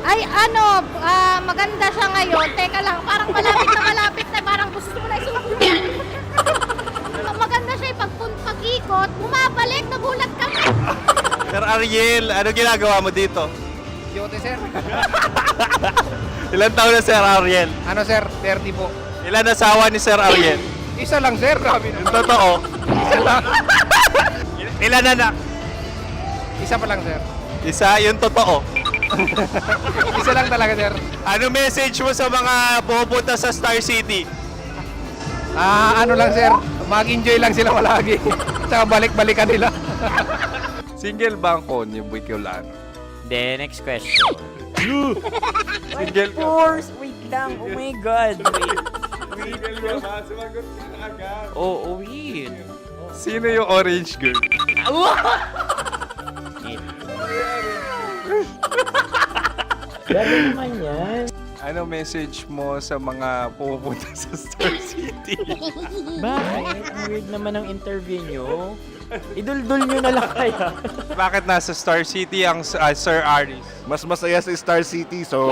Ay, ano, maganda siya ngayon. Teka lang, parang malapit na, parang gusto mo na isulat yun. Maganda siya pag-ikot, bumabalik, nagulat ka. Sir Ariel, ano ginagawa mo dito? Yote, sir. Ilan taon na Sir Ariel? Ano, sir? 30 po. Ilan asawa ni Sir Ariel? Isa lang, sir. Grabe Yung totoo. Isa lang. Ilan anak? Isa pa lang, sir. Isa, yung totoo. Isa lang talaga, sir. Ano message mo sa mga pupunta sa Star City? Ano lang, sir. Mag-enjoy lang sila palagi. Tsaka balik-balikan nila. Single ba ang Connie Bicolano? Then, next question. Single ka? course! Wait lang. Oh my God. Wait. Single ka ba? Sumagot ka na agad. Oo, wait. Sino yung orange girl? Gano'n naman yan. Ano message mo sa mga pupunta sa Star City? Bakit? Ang weird naman ang interview nyo. Idul-dul nyo na lang kaya. Bakit nasa Star City ang Sir Aris? Mas masaya sa Star City, so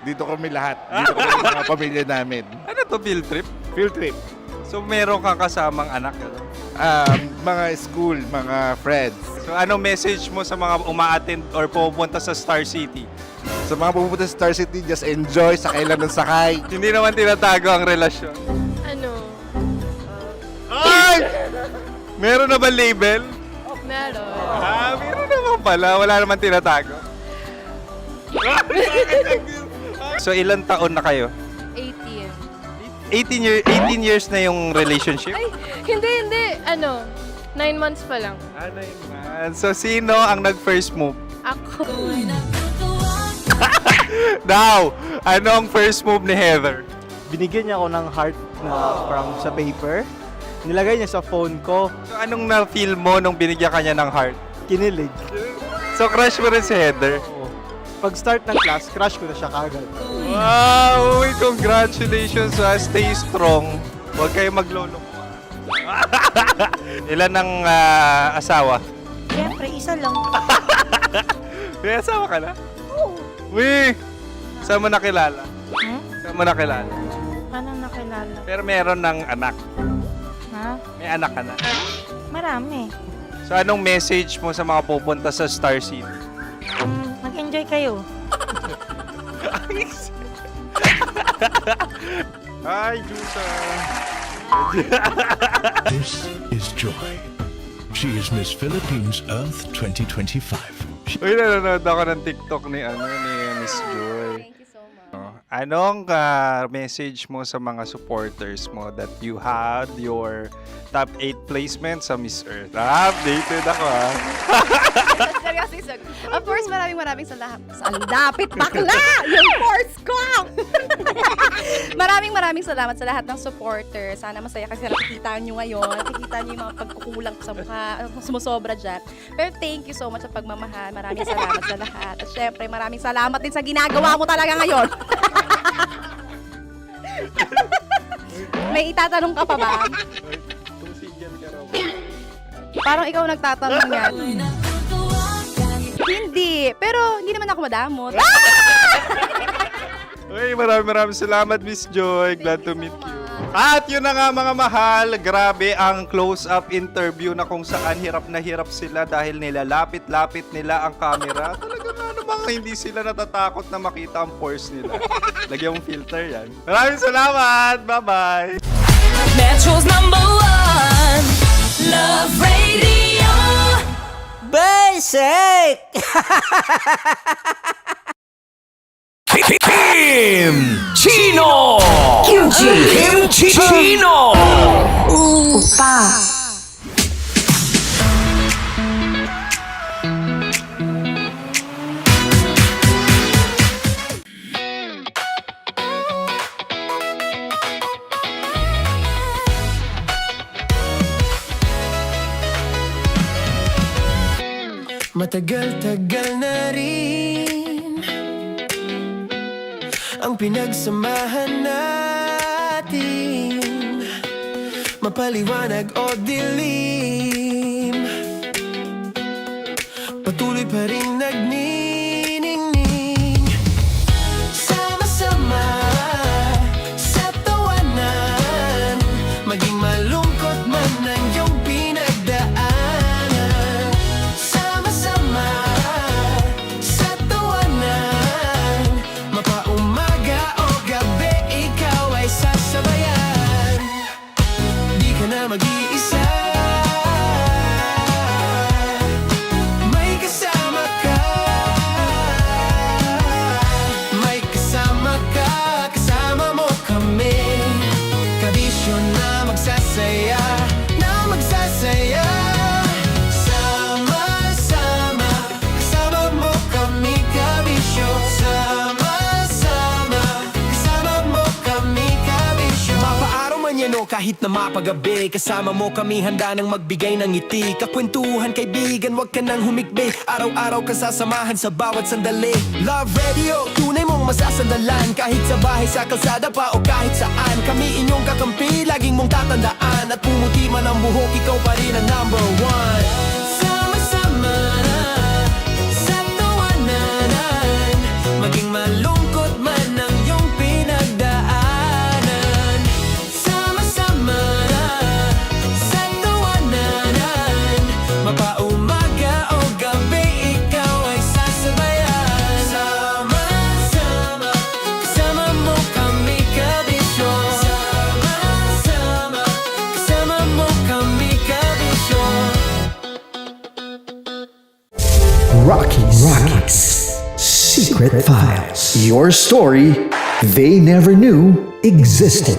dito kami lahat. Dito kami mga pamilya namin. Ano to, field trip? Field trip. So meron kang kasamang anak? Ano? Mga school, mga friends. So ano message mo sa mga uma-attend or pupunta sa Star City? Sa mga pupunta sa Star City, just enjoy, sakay lang ng sakay. Hindi naman tinatago ang relasyon. Ano? Ay! Meron na ba label? Meron. Meron naman pala. Wala naman tinatago. So ilan taon na kayo? 18. 18 years na yung relationship? Ay, hindi. Ano, 9 months pa lang. Ano yun? So sino ang nag-first move? Ako. Now, ano ang first move ni Heather? Binigyan niya ako ng heart na from sa paper. Nilagay niya sa phone ko. So anong na-feel mo nung binigyan ka niya ng heart? Kinilig. So crush mo rin si Heather? Pag start ng class, crush ko na siya kagad. Wow! Uy, congratulations! Stay strong. Huwag kayo maglolo. Ilan ang asawa? Siyempre, isa lang. May asawa ka na? Uy! Saan mo nakilala? Saan mo nakilala? Paano nakilala? Pero meron ng anak. Ha? May anak ka na. Marami. So anong message mo sa mga pupunta sa Star City? Mag-enjoy kayo. Hi, Jusa! This is Joy. She is Miss Philippines Earth 2025. Uy, nanonood ako ng TikTok ni Miss Joy. Thank you so much. Anong message mo sa mga supporters mo that you had your top 8 placement sa Miss Earth? Updated ako Seryoso, of course, maraming salamat. Sa lapit bakla! Yung course ko! maraming salamat sa lahat ng supporter. Sana masaya kasi nakikita nyo ngayon. Nakikita nyo yung mga pagkukulang ko sa mukha, sumusobra dyan. Pero thank you so much sa pagmamahal. Maraming salamat sa lahat. At syempre, maraming salamat din sa ginagawa mo talaga ngayon. May itatanong ka pa ba? Parang ikaw nagtatanong yan. Hindi. Pero hindi naman ako madamot. Uy, maraming salamat, Miss Joy. Glad to meet you. At yun na nga mga mahal, grabe ang close-up interview na kung saan hirap na hirap sila dahil nilalapit-lapit nila ang camera. Talaga nga namang hindi sila natatakot na makita ang pores nila. Lagyan mong filter yan. Maraming salamat! Bye-bye! Metro's #1 Love Radio. Basic! Kim Chino! Kim Chino! Matagal-tagal na rin ang pinagsamahan natin, mapaliwanag o dilim, patuloy pa rin nagniningning. kahit na mapagabi. Kasama mo kami handa nang magbigay ng ngiti. Kakwentuhan kaibigan, wag ka nang humikbi. Araw-araw ka sasamahan sa bawat sandali. Love Radio, tunay mong masasandalan. Kahit sa bahay, sa kalsada pa o kahit saan. Kami inyong kakampi, laging mong tatandaan. At pumuti man ang buhok, ikaw pa rin ang number one. Sama-sama na sa tawanan, maging malungkot man ang iyong pinagdaanan. Sama-sama na sa tawanan, mapaumaga o gabi, ikaw ay sasabayan. Sama-sama, kasama mo kami kabisyo. Sama-sama, kasama mo kami kabisyo. Rockies. Secret Files. Your story they never knew existed.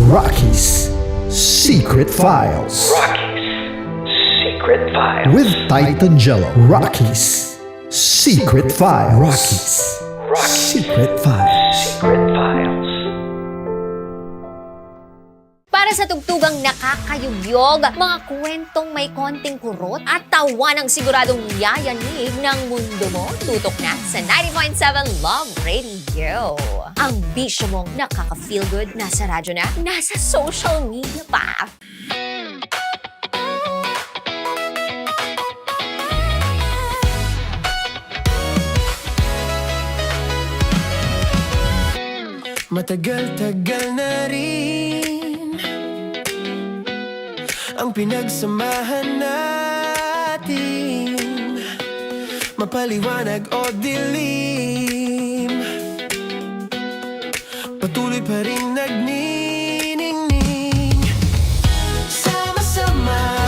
Rockies. Secret Files. Secret Files. With Titan Jello. Rockies. Secret Files. Secret Files. Para sa tugtugang nakakayugyog, mga kwentong may konting kurot at tawa ng siguradong yayanig ng mundo mo, tutok na sa 90.7 Love Radio. Ang bisyo mong nakaka-feel good, nasa radyo na, nasa social media pa. Matagal-tagal na rin ang pinagsamahan natin, mapaliwanag o dilim, patuloy pa rin nagniningning. Sama-sama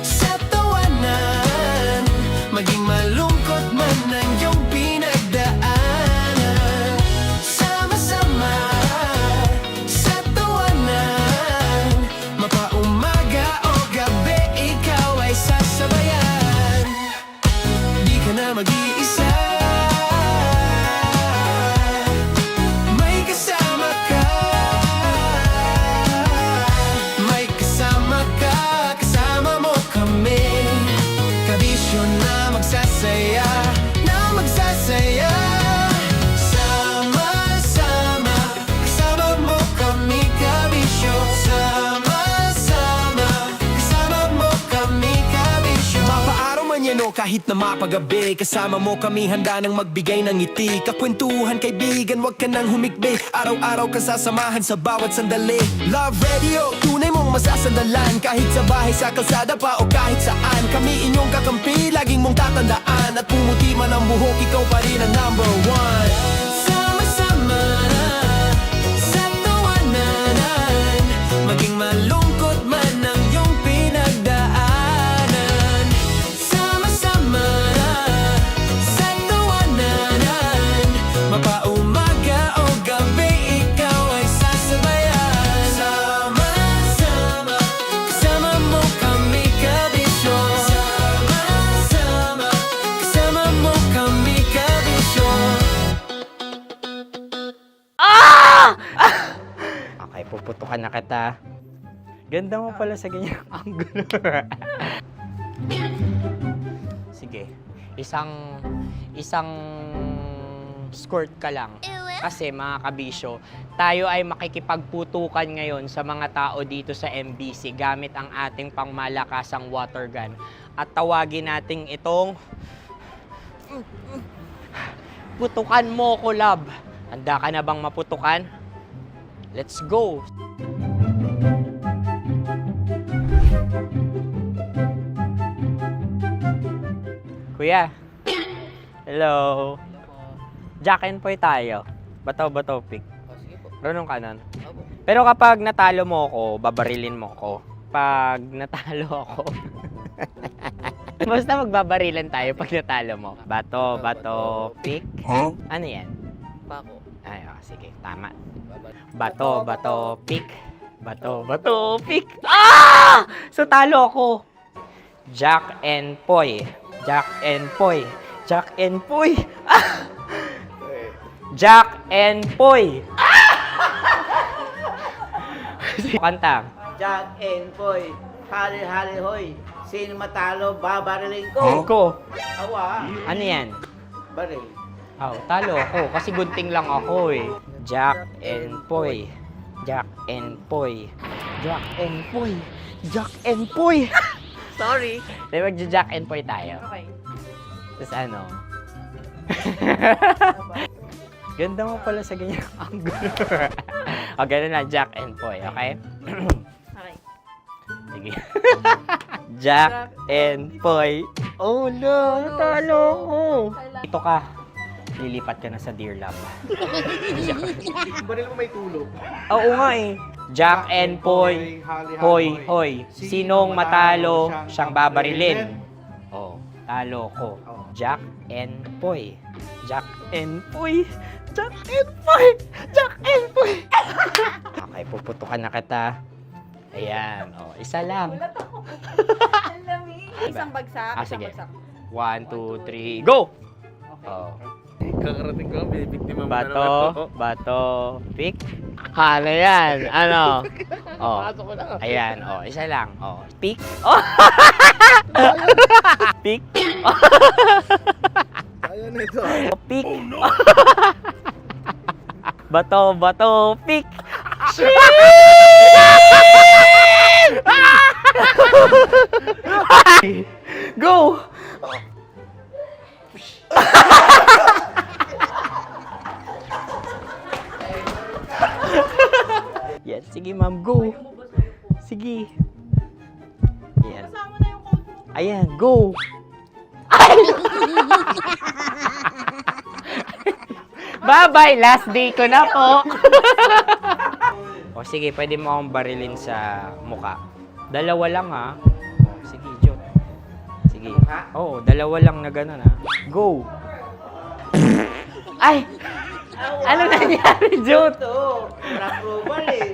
sa tawanan, maging malungkot man ang iyong pinagdaanan. Sama-sama sa tawanan, mapaumaga o gabi, ikaw ay sasabayan. Di ka na mag-iisa, may kasama ka. May kasama ka, kasama mo kami. Kabisyo na magsasaya, na magsasaya. Sama-sama, kasama mo kami, kabisyo. Sama-sama, kasama mo kami, kabisyo. Mapaaraw man yan o kahit na mapagabi, kasama mo kami handa nang magbigay ng ngiti. Kakwentuhan kaibigan, wag ka nang humikbi. Araw-araw ka sasamahan sa bawat sandali. Love Radio, tunay mong masasandalan. Kahit sa bahay, sa kalsada pa o kahit saan. Kami inyong kakampi, laging mong tatandaan. At pumuti man ang buhok, ikaw pa rin ang number one. Sama-sama na sa tawanan, maging malungkot man ang iyong pinagdaanan. Sama-sama na sa tawanan, mapaumaga o gabi, ikaw ay sasabayan. Sama-sama, kasama mo kami kabisyo. Sama-sama, kasama mo kami kabisyo. Okay, puputukan na kita. Ganda mo pala sa ganyang angulo. Sige, isang skirt ka lang. Kasi mga kabisyo, tayo ay makikipagputukan ngayon sa mga tao dito sa MBC gamit ang ating pangmalakasang water gun. At tawagin natin itong putukan mo ko, love. Handa ka na bang maputukan? Let's go! Kuya. Hello. Jack and Poy tayo. Bato-bato pick. Runong ka nun. Pero kapag natalo mo ako, babarilin mo ako. Pag natalo ako, basta magbabarilan tayo pag natalo mo. Bato, pick. Huh? Ano yan? Bako. Ay, sige, tama. Bato, pick. Bato, pick. Ah! So talo ako. Jack and Poy. Jack and Poy. Jack and Poy. Ah! Jack and Poy. Ah! Kanta. Jack and Poy, hali-hali hoy. Sino matalo, babariling ko. Ko. Awa, Ano yan? baril. Oh, talo ako kasi gunting lang ako eh. Jack and Poy. Jack and Poy. Jack and Poy. Jack and Poy. Sorry. Di ba Jack and Poy tayo? Okay. Tapos ano? Ganda mo pala sa ganyan angulo. O, ganun na, Jack and Poy, okay? Okay. Sige. Jack and Poy. Oh no, talo ko. Ito ka. Lilipat ka na sa Dear Love. Baril mo may tulog. Oo nga eh. Jack and Poy. Hoy, hoy. Sinong matalo, siyang babarilin. Oh, talo ko. Jack and Poy. Jack and Poy. Jack and Poy. Jack and Poy. Okay, puputukan na kita. Ayan. Oh, isa lang. Isang bagsak. Sige. 1, 2, 3, go! Oh. Kakarating ko, binibiktima mo Bato, pick. Ano yan? Ano? Oh. Ayan, oh, isa lang. Oh, pick. Oh. Pick. Ayaw na ito. Oh, pick. Bato, pick. Go! Yan, sige ma'am, go. Sige. Ayan. Ayan, go. Bye-bye, last day ko na po. O sige, pwede mo akong barilin sa muka. Dalawa lang ha. O, sige, Jot. Sige. Oo, dalawa lang na gano'n ha. Go. Ay! Ano nangyari, Jot? Approval eh.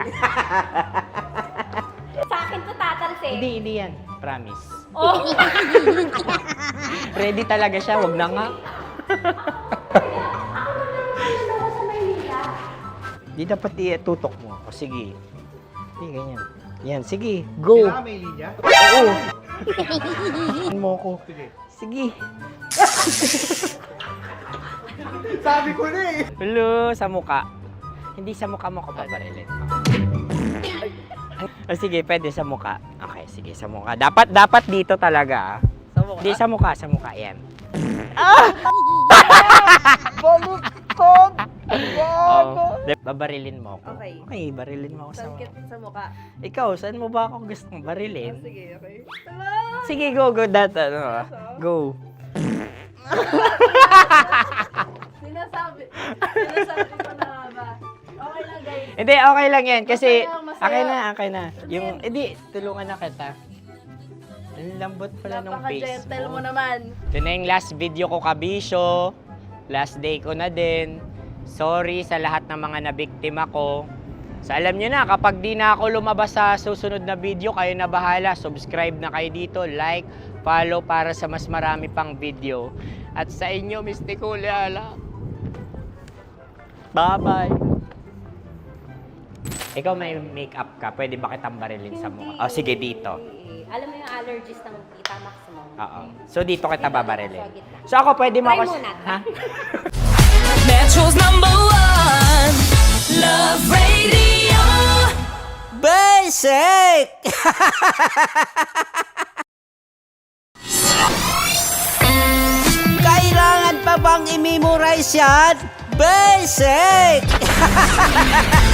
Sa akin to tatalsik. Hindi yan. Promise. Oh. Ready talaga siya, wag na nga. Di dapat tutok mo. O sige. Sige, ganyan. Yan, sige. Go. Kailangan may linya? Oo. Mo ko. Sige. Sabi ko na eh. Hello, sa muka. Hindi sa muka mo ko paparilin. O sige, pwede sa muka. Okay, sige, sa muka. Dapat dito talaga. Sa mukha? Hindi, sa muka, yan. Baluktot! Oh, babarilin mo ako. Okay. Okay, barilin mo ako sa muka. Sa mukha. Ikaw, saan mo ba ako gustong barilin? Sige, okay. Sige, go, go. Sinasabi ko na ba? Okay lang, guys. Hindi, okay lang yan. Kasi, Okay lang, masaya. okay na. Yung, hindi, tulungan na kita. Ang lambot pala nung face Napaka-gentle mo. mo naman. Ito na yung last video ko, kabisyo. Last day ko na din. Sorry sa lahat ng mga nabiktima ko. So alam nyo na, kapag di na ako lumabas sa susunod na video, kayo na bahala. Subscribe na kayo dito, like, follow para sa mas marami pang video. At sa inyo, Mistiko Leala. Bye-bye. Ikaw may makeup ka, pwede ba kitang barilin sa mukha? O sige, dito. Alam mo yung allergies ng Tita Max mo? Oo. So dito kita babarilin. So ako pwede mo Try ako... muna. Ha? Metro's #1 Love Radio. Basic! Kailangan pa bang i-memorize yan? Basic!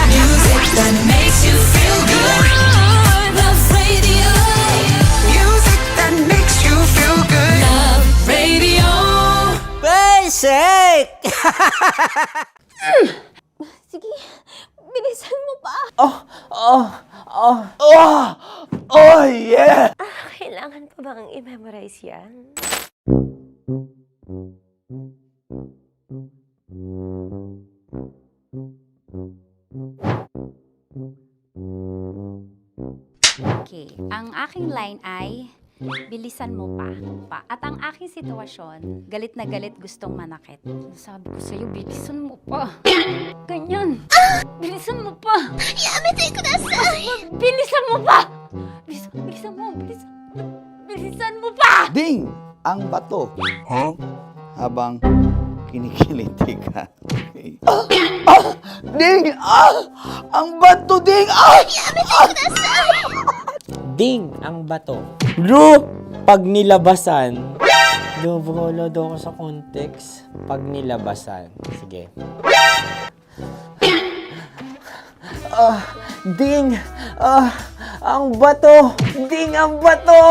Music that makes you feel good. Love Radio. Music that makes you feel good. Love Radio. Basic! Sige, bilisan mo pa. Oh yeah! Kailangan pa bang i-memorize yan? Okay, ang aking line ay, Bilisan mo pa. At ang aking sitwasyon, galit na galit gustong manakit. Sabi ko sa'yo, bilisan mo pa. Ganyan. Bilisan mo pa. Yamitay ko na sa... Bilisan mo pa! Bilisan mo pa! Ding! Ang bato. Habang kinikiliti ka. Ding! Ang bato, Ding! Ding ang bato. Bro, pag nilabasan. Wala daw ako sa context. Pag nilabasan. Sige. Ding! Ang bato! Ding ang bato!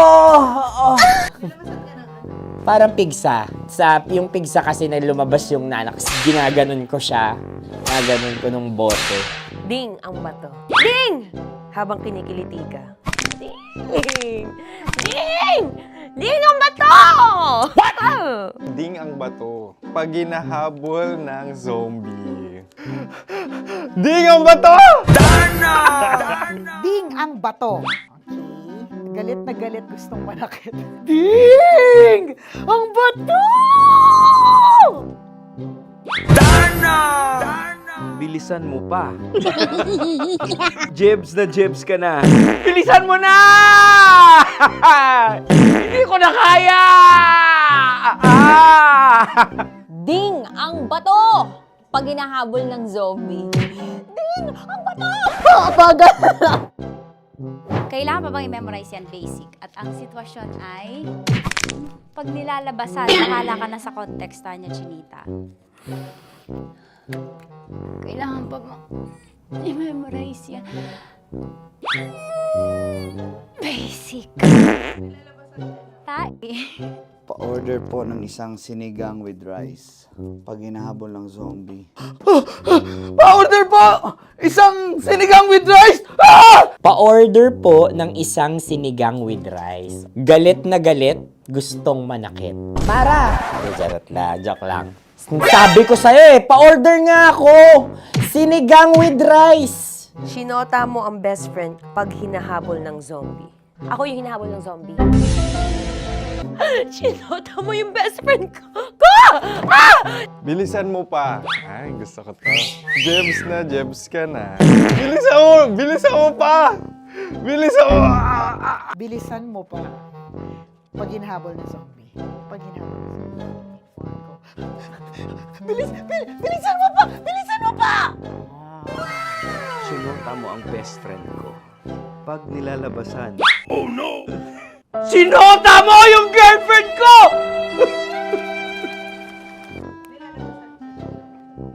Parang pigsa. Yung pigsa kasi na lumabas yung nanak. Ginaganon ko siya. Ginaganon ko nung bote. Ding ang bato. Ding! Habang kinikiliti ka. Ding! Ding! Ding ang bato! What? Ding ang bato. Pag hinahabol ng zombie. Ding ang bato! Ding ang bato. Okay. Galit na galit gustong manakit. Ding! Ang bato! Bilisan mo pa. Jebs ka na. Bilisan mo na! Hindi ko na kaya! Ding ang bato! Pag hinahabol ng zombie. Ding ang bato! Kailangan pa bang i-memorize yan basic? At ang sitwasyon ay, pag nilalabasan, nakala ka na sa context niya, Chinita. Kailangan pa bang i-memorize yan? Basic. Pa-order po ng isang sinigang with rice. Pag hinahabol ng zombie. Pa-order po! Isang sinigang with rice! Pa-order po ng isang sinigang with rice. Galit na galit, gustong manakit. Para! Joke lang. Sabi ko sa'yo pa-order nga ako! Sinigang with rice! Sinota mo ang best friend pag hinahabol ng zombie. Ako yung hinahabol ng zombie. Sinota mo yung best friend ko! Bilisan mo pa. Ay, gusto ko to. Jebs ka na. Bilisan mo pa! Bilisan mo pa. Pag hinahabol ng zombie. Pag hinahabol ng zombie. Bilisan mo pa! Bilisan mo pa! Sinota mo ang best friend ko. Pag nilalabasan. Oh no! Sinota mo yung girlfriend ko!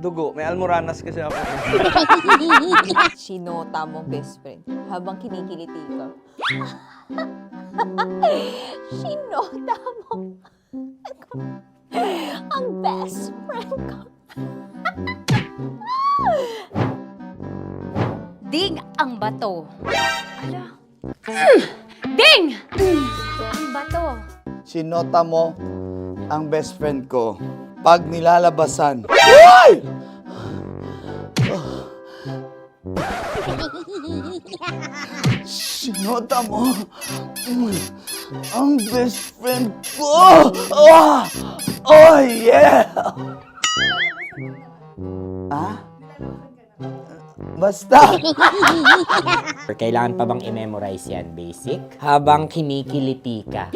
Dugo, may almoranas kasi ako. Sinota mo best friend habang kinikiliti ka. Sinota mo ang best friend ko. Ding ang bato. Ala. Ding! Ang bato. Sinota mo ang best friend ko. Pag nilalabasan. Uy! Sinota mo ang best friend ko. Oh yeah! Basta! Kailangan pa bang i-memorize yan, basic? Habang kinikiliti ka.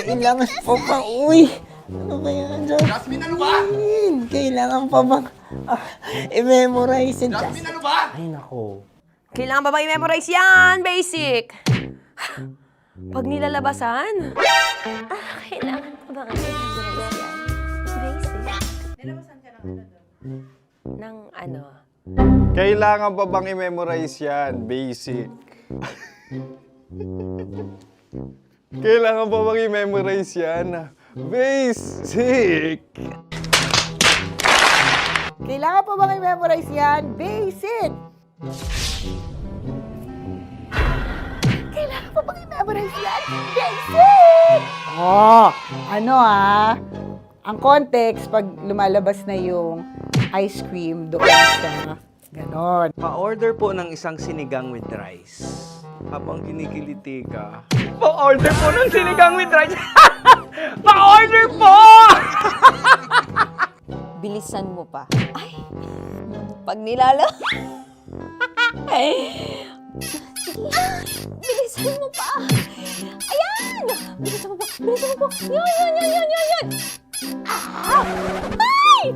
Kailangan pa bang, ano ba yan, Jasmine, ano ba? Kailangan pa bang i-memorize yan, Jasmine, ano ba? Ay, nako. Kailangan ba i-memorize yan? Basic! Pag nilalabasan? Kailangan pa ba i-memorize yan? Basic. Nilalabasan ka ng ano? Kailangan pa bang i-memorize yan? Basic. Kailangan pa bang i-memorize yan? Basic. Kailangan pa bang i-memorize yan? Basic! Kailangan pa bang i-memorize yan? Basic! Ang context, pag lumalabas na yung ice cream doon sa ganon. Pa-order po ng isang sinigang with rice. Habang kinikiliti ka. Pa-order po ng sinigang with rice. Pa-order po! Bilisan mo pa. Ay, pag nilala... Bilisan mo pa. Ayan! Bilisan mo pa. Bilisan mo pa. Yan. Ay!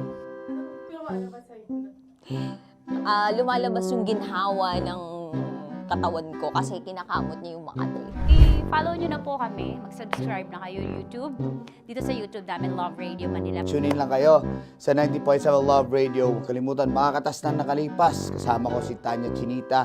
Lumalabas yung ginhawa ng katawan ko kasi kinakamot niya yung Makati. I-follow nyo na po kami. Mag-subscribe na kayo YouTube. Dito sa YouTube namin, Love Radio Manila. Tune in lang kayo sa 90.7 Love Radio. Huwag kalimutan, makakatas na nakalipas. Kasama ko si Tanya Chinita.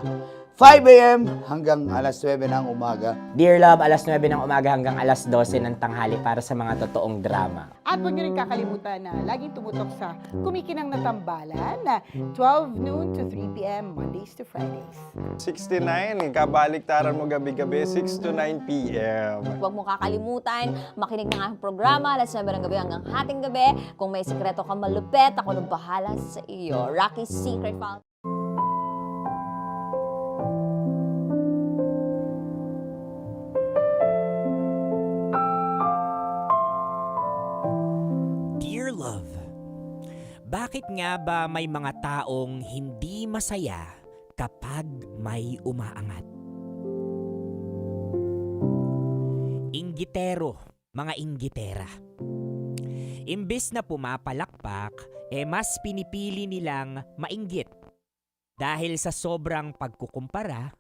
5 a.m. hanggang alas 9 ng umaga. Dear Love, alas 9 ng umaga hanggang alas 12 ng tanghali para sa mga totoong drama. At huwag nyo rin kakalimutan na laging tumutok sa Kumikinang na Tambalan na 12 noon to 3 p.m. Mondays to Fridays. 69, kabaliktaran mo gabi-gabi, 6 to 9 p.m. Huwag mo kakalimutan, makinig ng aking programa, alas 9 ng gabi hanggang hating gabi. Kung may sikreto kang malupet, ako nang bahala sa iyo. Rocky's Secret Found. Dear Love, bakit nga ba may mga taong hindi masaya kapag may umaangat? Inggitero, mga inggitera. Imbes na pumapalakpak, mas pinipili nilang mainggit. Dahil sa sobrang pagkukumpara,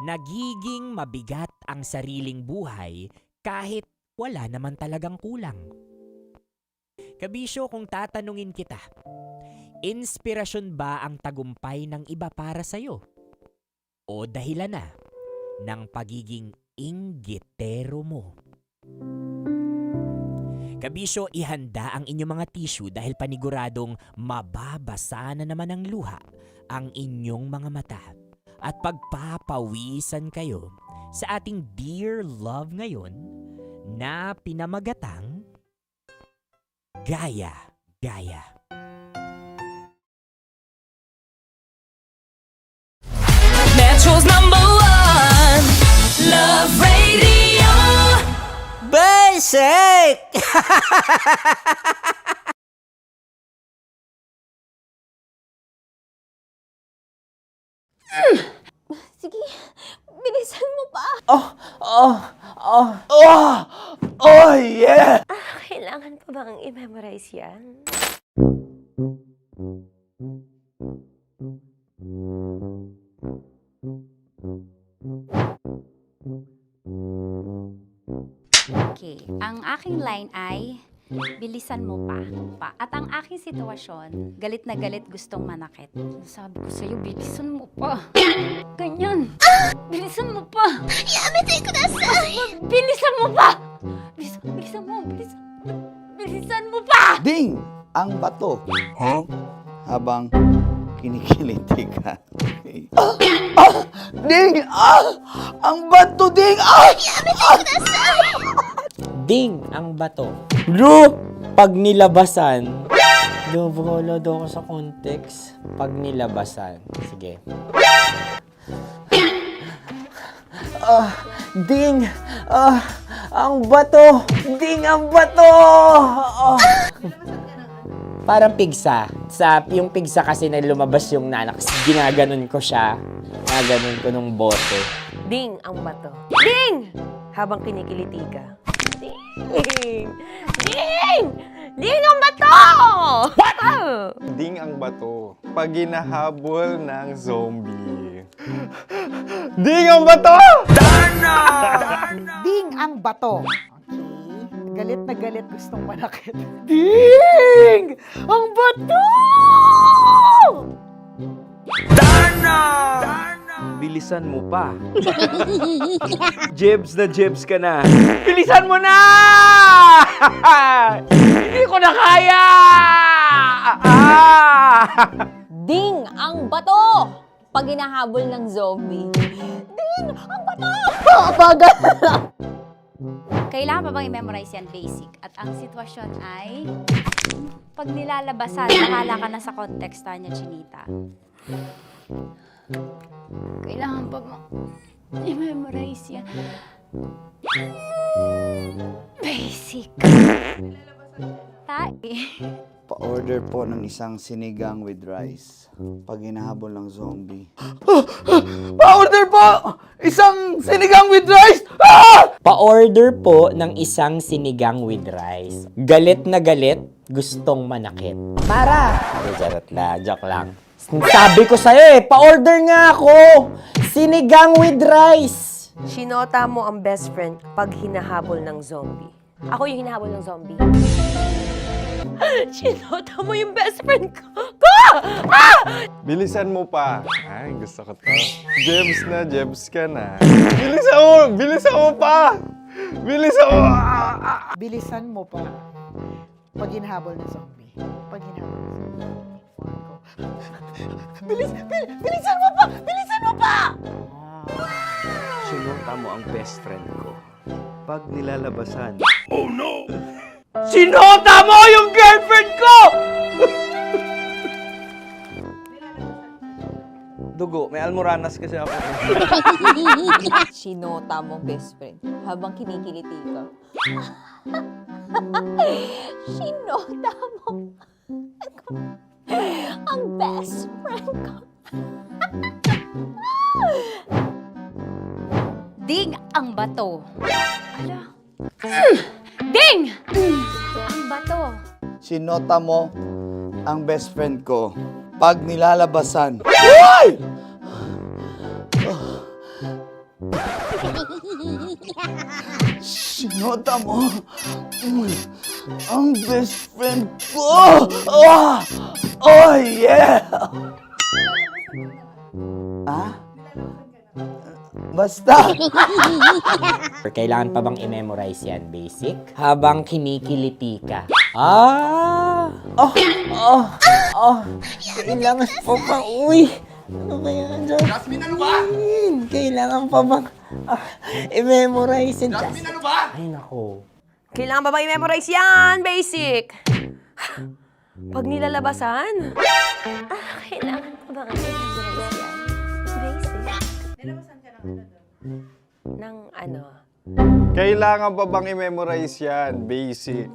nagiging mabigat ang sariling buhay kahit wala naman talagang kulang. Kabisyo, kung tatanungin kita, inspirasyon ba ang tagumpay ng iba para sa'yo? O dahilan na ng pagiging inggitero mo? Kabisyo, ihanda ang inyong mga tissue dahil paniguradong mababasa na naman ng luha ang inyong mga mata at pagpapawisan kayo sa ating Dear Love ngayon na pinamagatang Gaya-Gaya. Metro's #1 Love Radio. Basic! Sige, bilisan mo pa. Oh, yeah! Kailangan pa bang i-memorize yan? Okay, ang aking line ay, bilisan mo pa. At ang aking sitwasyon, galit na galit gustong manakit. Sabi ko sa'yo, bilisan mo pa. Ganyan. Bilisan mo pa. Yamitay ko na sa... Bilisan mo pa! Bilisan mo pa! Ding! Ang bato. Habang kinikiliti ka. Okay. Ding! Ang bato, Ding! Ding ang bato. Bro, pag nilabasan. Wala daw ako sa context. Pag nilabasan. Sige. Ding! Ang bato! Ding ang bato! Parang pigsa. Yung pigsa kasi na lumabas yung nanak. Ginaganon ko siya. Ginaganon ko nung bote. Ding ang bato. Ding! Habang kinikiliti ka. Ding! Ding! Ding ang bato! What? Ding ang bato. Pag hinahabol ng zombie. Ding ang bato! Darna! Ding ang bato. Okay. Galit na galit gustong manakit. Ding! Ang bato! Darna! Bilisan mo pa. Jebs na jebs ka na. Bilisan mo na! Hindi ko na kaya! Ding ang bato! Pag hinahabol ng zombie. Ding ang bato! Kailangan pa bang i-memorize yan basic? At ang sitwasyon ay, pag nilalabasan, nakala ka na sa context, Tanya Chinita. Kailangan pa bang I-memorize yan. Basic. Pa-order po ng isang sinigang with rice. Pag hinahabol ng zombie. Pa-order po! Isang sinigang with rice! Pa-order po ng isang sinigang with rice. Galit na galit, gustong manakit. Mara! Joke lang. Sabi ko sa'yo pa-order nga ako! Sinigang with rice! Sinota mo ang best friend pag hinahabol ng zombie. Ako yung hinahabol ng zombie. Sinota mo yung best friend ko! Bilisan mo pa. Ay, gusto ko to. Jebs ka na. Bilisan mo pa! Bilisan mo pa. Pag hinahabol ng zombie. Pag hinahabol ng zombie. Bilisan mo pa! Bilisan mo pa! Sinota mo ang best friend ko. Pag nilalabasan. Oh no! Sinota mo yung girlfriend ko! Dugo, may almoranas kasi ako. Sinota mong best friend habang kinikiliti ka. Sinota mo ang best friend ko. Ding ang bato. Ding! Ang bato. Sinota mo ang best friend ko pag nilalabasan. Uy! Sinota mo ang best friend ko. Oh yeah! Basta. Kailangan pa bang i-memorize yan, basic? Habang kinikiliti ka. Kailangan pa ba? Uy! Ano ba yan, Jasmine, ano ba? Kailangan pa bang i-memorize yan, Jasmine, ano ba? Ay, nako. Kailangan ba bang i-memorize yan? Basic! Pag nilalabasan? Kailangan pa bang i-memorize yan? Basic. Nilalabasan ka ng ano? Kailangan pa bang i-memorize yan? Basic.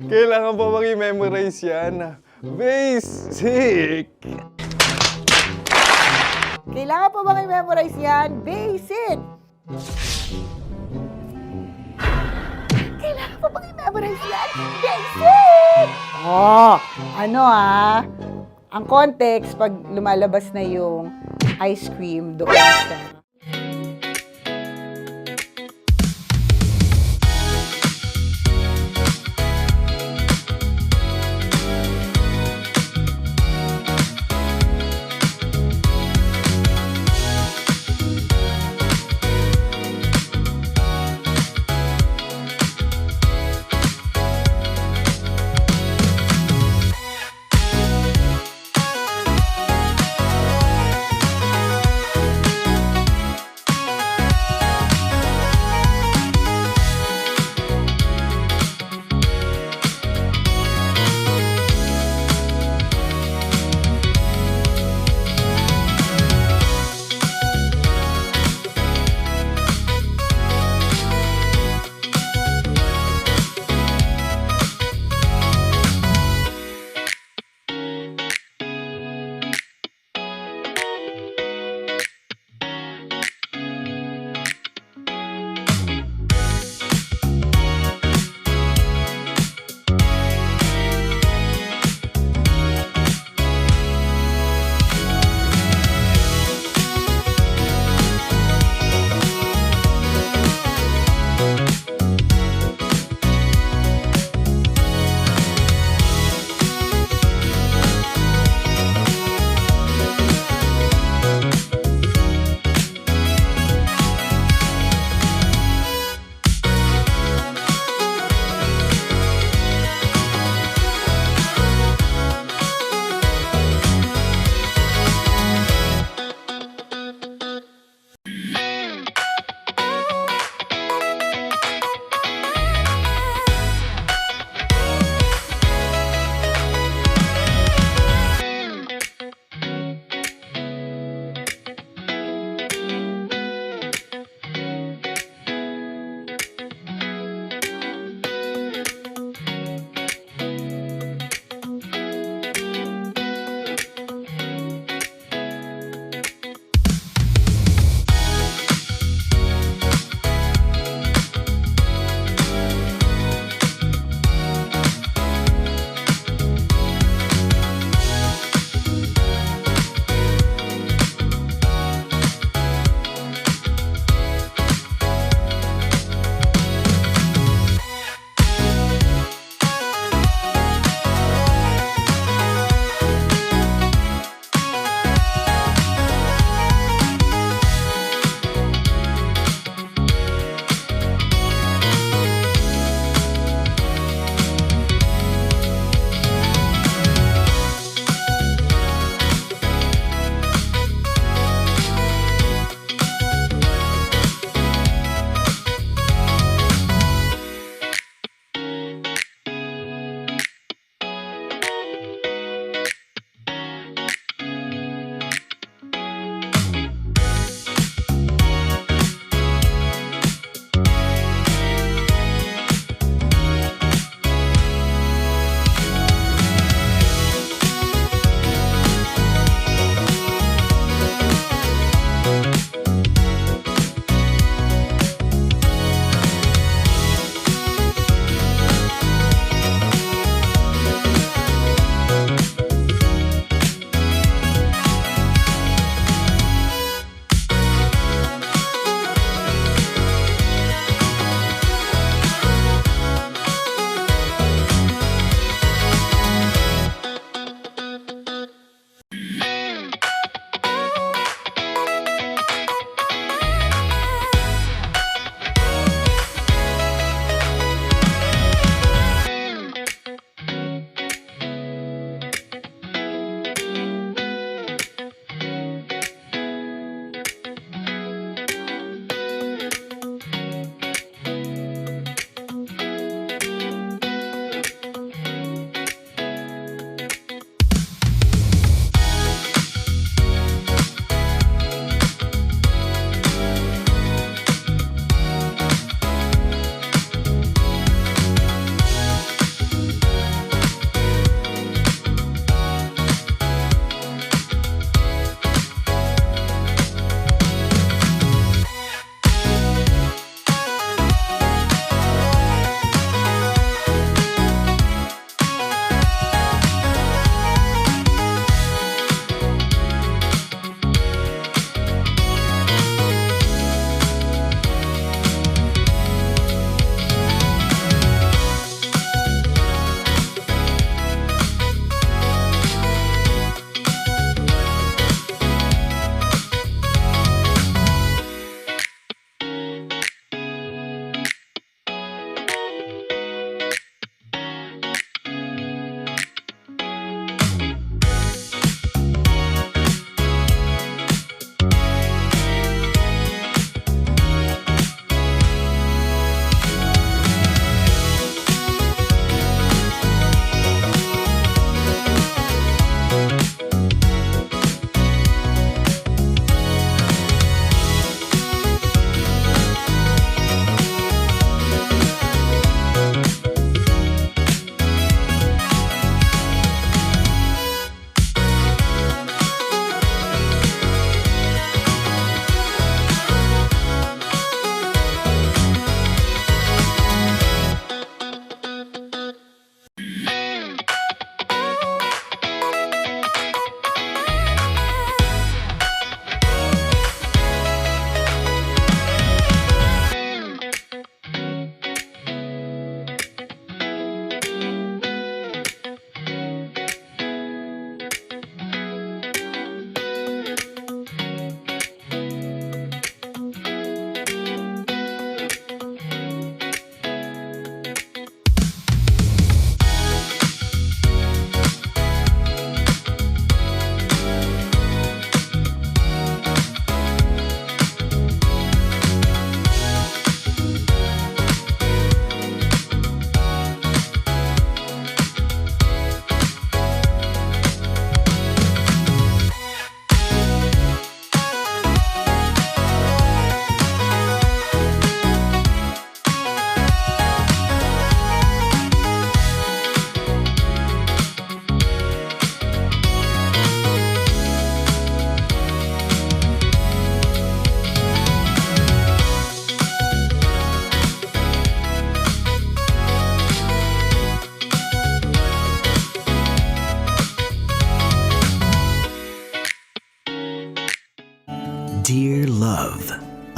Kailangan pa bang i-memorize yan? Basic. Kailangan pa bang i-memorize yan? Basic! Kailangan pa bang i-memorize yan? Basic! Ang context, pag lumalabas na yung ice cream doon sa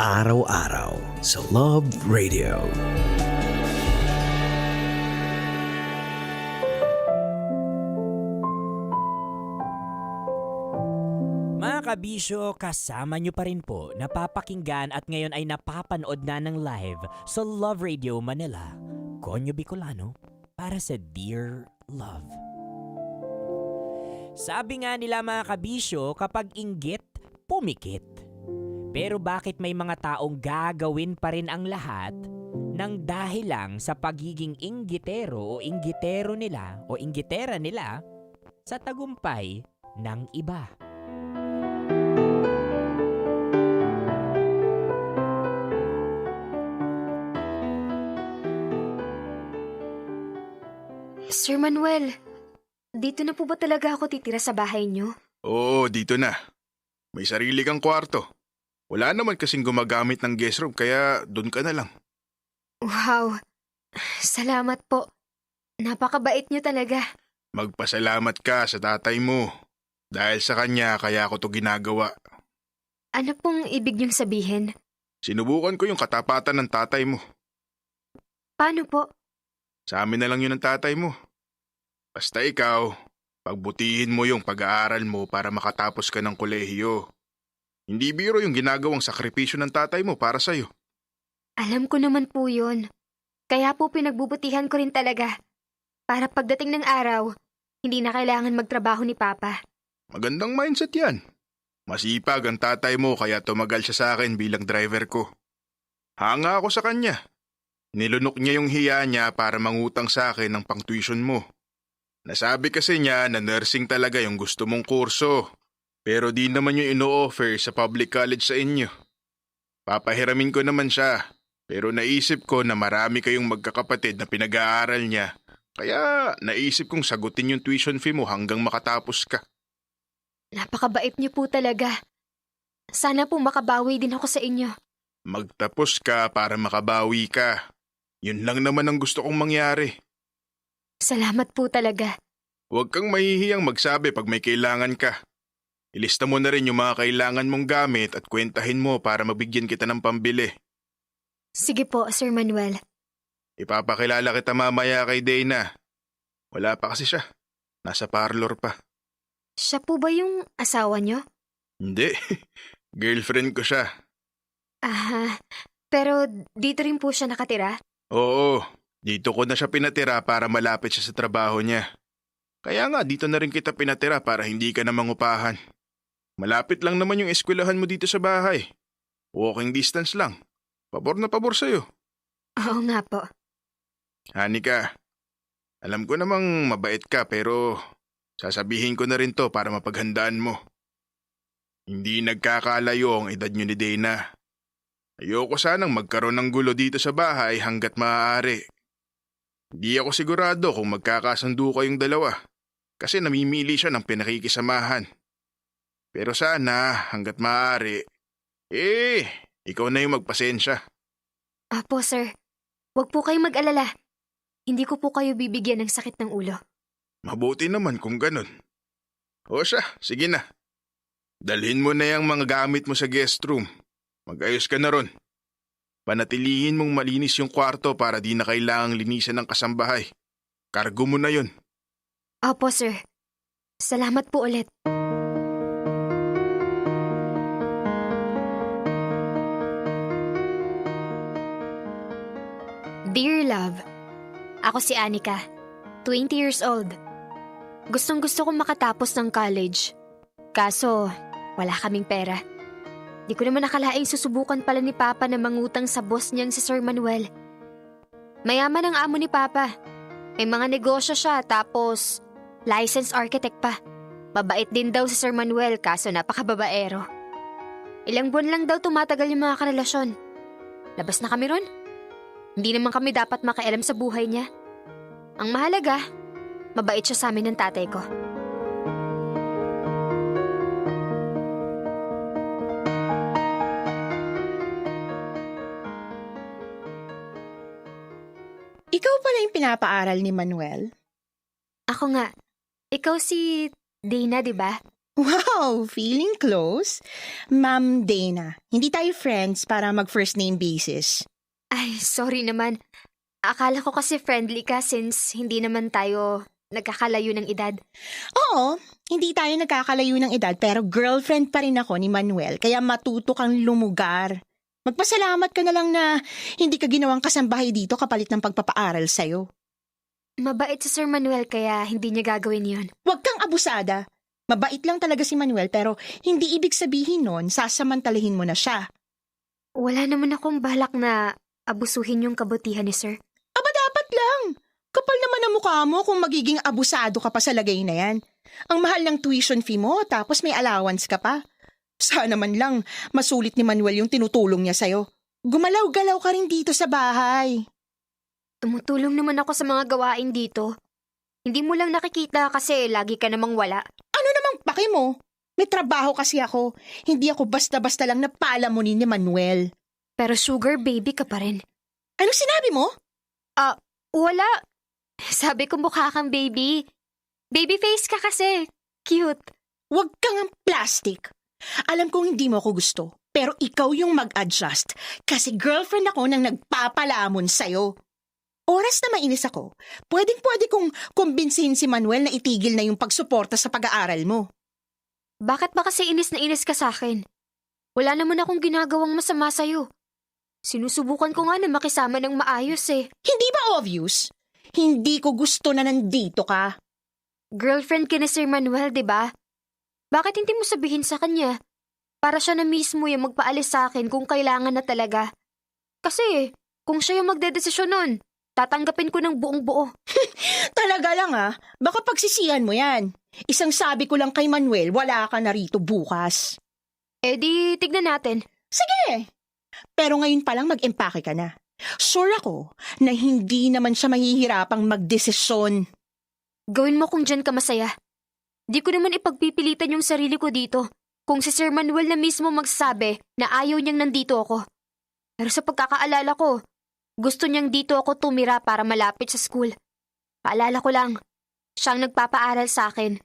araw-araw sa Love Radio. Mga kabisyo, kasama nyo pa rin po napapakinggan at ngayon ay napapanood na ng live sa Love Radio Manila. Konyo Bicolano para sa Dear Love. Sabi nga nila mga kabisyo, kapag inggit, pumikit. Pero bakit may mga taong gagawin pa rin ang lahat nang dahil lang sa pagiging inggitero o inggitero nila o inggitera nila sa tagumpay ng iba? Sir Manuel, dito na po ba talaga ako titira sa bahay niyo? Oo, dito na. May sarili kang kwarto. Wala naman kasing gumagamit ng guest room kaya doon ka na lang. Wow, salamat po. Napakabait niyo talaga. Magpasalamat ka sa tatay mo. Dahil sa kanya kaya ako to ginagawa. Ano pong ibig niyong sabihin? Sinubukan ko yung katapatan ng tatay mo. Paano po? Sa amin na lang yun ng tatay mo. Basta ikaw, pagbutihin mo yung pag-aaral mo para makatapos ka ng kolehiyo. Hindi biro yung ginagawang sakripisyo ng tatay mo para sa'yo. Alam ko naman po yun. Kaya po pinagbubutihan ko rin talaga. Para pagdating ng araw, hindi na kailangan magtrabaho ni Papa. Magandang mindset yan. Masipag ang tatay mo kaya tumagal siya sa akin bilang driver ko. Hanga ako sa kanya. Nilunok niya yung hiya niya para mangutang sa akin ng pang-tuition mo. Nasabi kasi niya na nursing talaga yung gusto mong kurso. Pero di naman yung ino-offer sa public college sa inyo. Papahiramin ko naman siya. Pero naisip ko na marami kayong magkakapatid na pinag-aaral niya. Kaya naisip kong sagutin yung tuition fee mo hanggang makatapos ka. Napakabait niyo po talaga. Sana po makabawi din ako sa inyo. Magtapos ka para makabawi ka. Yun lang naman ang gusto kong mangyari. Salamat po talaga. Huwag kang mahihiyang magsabi pag may kailangan ka. Ilista mo na rin yung mga kailangan mong gamit at kwentahin mo para mabigyan kita ng pambili. Sige po, Sir Manuel. Ipapakilala kita mamaya kay Dana. Wala pa kasi siya. Nasa parlor pa. Siya po ba yung asawa niyo? Hindi. Girlfriend ko siya. Pero dito rin po siya nakatira? Oo. Dito ko na siya pinatira para malapit siya sa trabaho niya. Kaya nga dito na rin kita pinatira para hindi ka na mangupahan. Malapit lang naman yung eskwelahan mo dito sa bahay. Walking distance lang. Pabor na pabor sa'yo. Oo nga po. Hanika, alam ko namang mabait ka pero sasabihin ko na rin to para mapaghandaan mo. Hindi nagkakalayo ang edad nyo ni Dana. Ayoko sanang magkaroon ng gulo dito sa bahay hanggat maaari. Hindi ako sigurado kung magkakasundo kayong dalawa kasi namimili siya ng pinakikisamahan. Pero sana hanggat maaari, ikaw na yung magpasensya. Apo, sir. Huwag po kayong mag-alala. Hindi ko po kayo bibigyan ng sakit ng ulo. Mabuti naman kung ganun. O siya, sige na. Dalhin mo na yung mga gamit mo sa guest room. Mag-ayos ka na ron. Panatilihin mong malinis yung kwarto para di na kailangang linisan ng kasambahay. Kargo mo na yun. Opo, sir. Salamat po ulit. Dear Love, ako si Anika, 20 years old. Gustong-gusto kong makatapos ng college. Kaso, wala kaming pera. Di ko naman nakalaing susubukan pala ni Papa na mangutang sa boss niyang si Sir Manuel. Mayaman ang amo ni Papa. May mga negosyo siya tapos licensed architect pa. Mabait din daw si Sir Manuel kaso napakababaero. Ilang buwan lang daw tumatagal yung mga karelasyon. Labas na kami ron. Hindi naman kami dapat makialam sa buhay niya. Ang mahalaga, mabait siya sa amin ng tatay ko. Ikaw pala yung pinapaaral ni Manuel? Ako nga. Ikaw si Dana, di ba? Wow, feeling close? Ma'am Dana, hindi tayo friends para mag-first name basis. Ay, sorry naman. Akala ko kasi friendly ka since hindi naman tayo nagkakalayo ng edad. Oo, hindi tayo nagkakalayo ng edad pero girlfriend pa rin ako ni Manuel kaya matuto kang lumugar. Magpasalamat ka na lang na hindi ka ginawang kasambahay dito kapalit ng pagpapaaral sa'yo. Mabait si Sir Manuel kaya hindi niya gagawin yun. Huwag kang abusada. Mabait lang talaga si Manuel pero hindi ibig sabihin nun sasamantalahin mo na siya. Wala naman akong balak na abusuhin yung kabutihan ni Sir. Aba dapat lang. Kapal naman ang mukha mo kung magiging abusado ka pa sa lagay na yan. Ang mahal ng tuition fee mo tapos may allowance ka pa. Sana man lang masulit ni Manuel yung tinutulong niya sa'yo. Gumalaw-galaw ka rin dito sa bahay. Tumutulong naman ako sa mga gawain dito. Hindi mo lang nakikita kasi lagi ka namang wala. Ano namang pake mo? May trabaho kasi ako. Hindi ako basta-basta lang napalamunin ni Manuel. Pero sugar baby ka pa rin. Anong sinabi mo? Wala. Sabi ko mukha kang baby. Baby face ka kasi. Cute. Huwag kang ang plastic. Alam kong hindi mo ako gusto. Pero ikaw yung mag-adjust. Kasi girlfriend ako nang nagpapalamon sa'yo. Oras na mainis ako, pwede kong kumbinsihin si Manuel na itigil na yung pagsuporta sa pag-aaral mo. Bakit ba kasi inis na inis ka sa akin? Wala naman akong ginagawang masama sa'yo. Sinusubukan ko nga na makisama ng maayos eh. Hindi ba obvious? Hindi ko gusto na nandito ka. Girlfriend ka ni Sir Manuel, di ba? Bakit hindi mo sabihin sa kanya? Para siya na mismo yung magpaalis sa akin kung kailangan na talaga. Kasi kung siya yung magdedesisyon nun, tatanggapin ko ng buong buo. Talaga lang baka pagsisihan mo yan. Isang sabi ko lang kay Manuel, wala ka na rito bukas. Eh di, tignan natin. Sige. Pero ngayon pa lang mag-empake ka na. Sure ako na hindi naman siya mahihirapang magdesisyon. Gawin mo kung dyan ka masaya. Di ko naman ipagpipilitan yung sarili ko dito kung si Sir Manuel na mismo magsasabi na ayaw niyang nandito ako. Pero sa pagkakaalala ko, gusto niyang dito ako tumira para malapit sa school. Paalala ko lang, siyang nagpapaaral sa akin.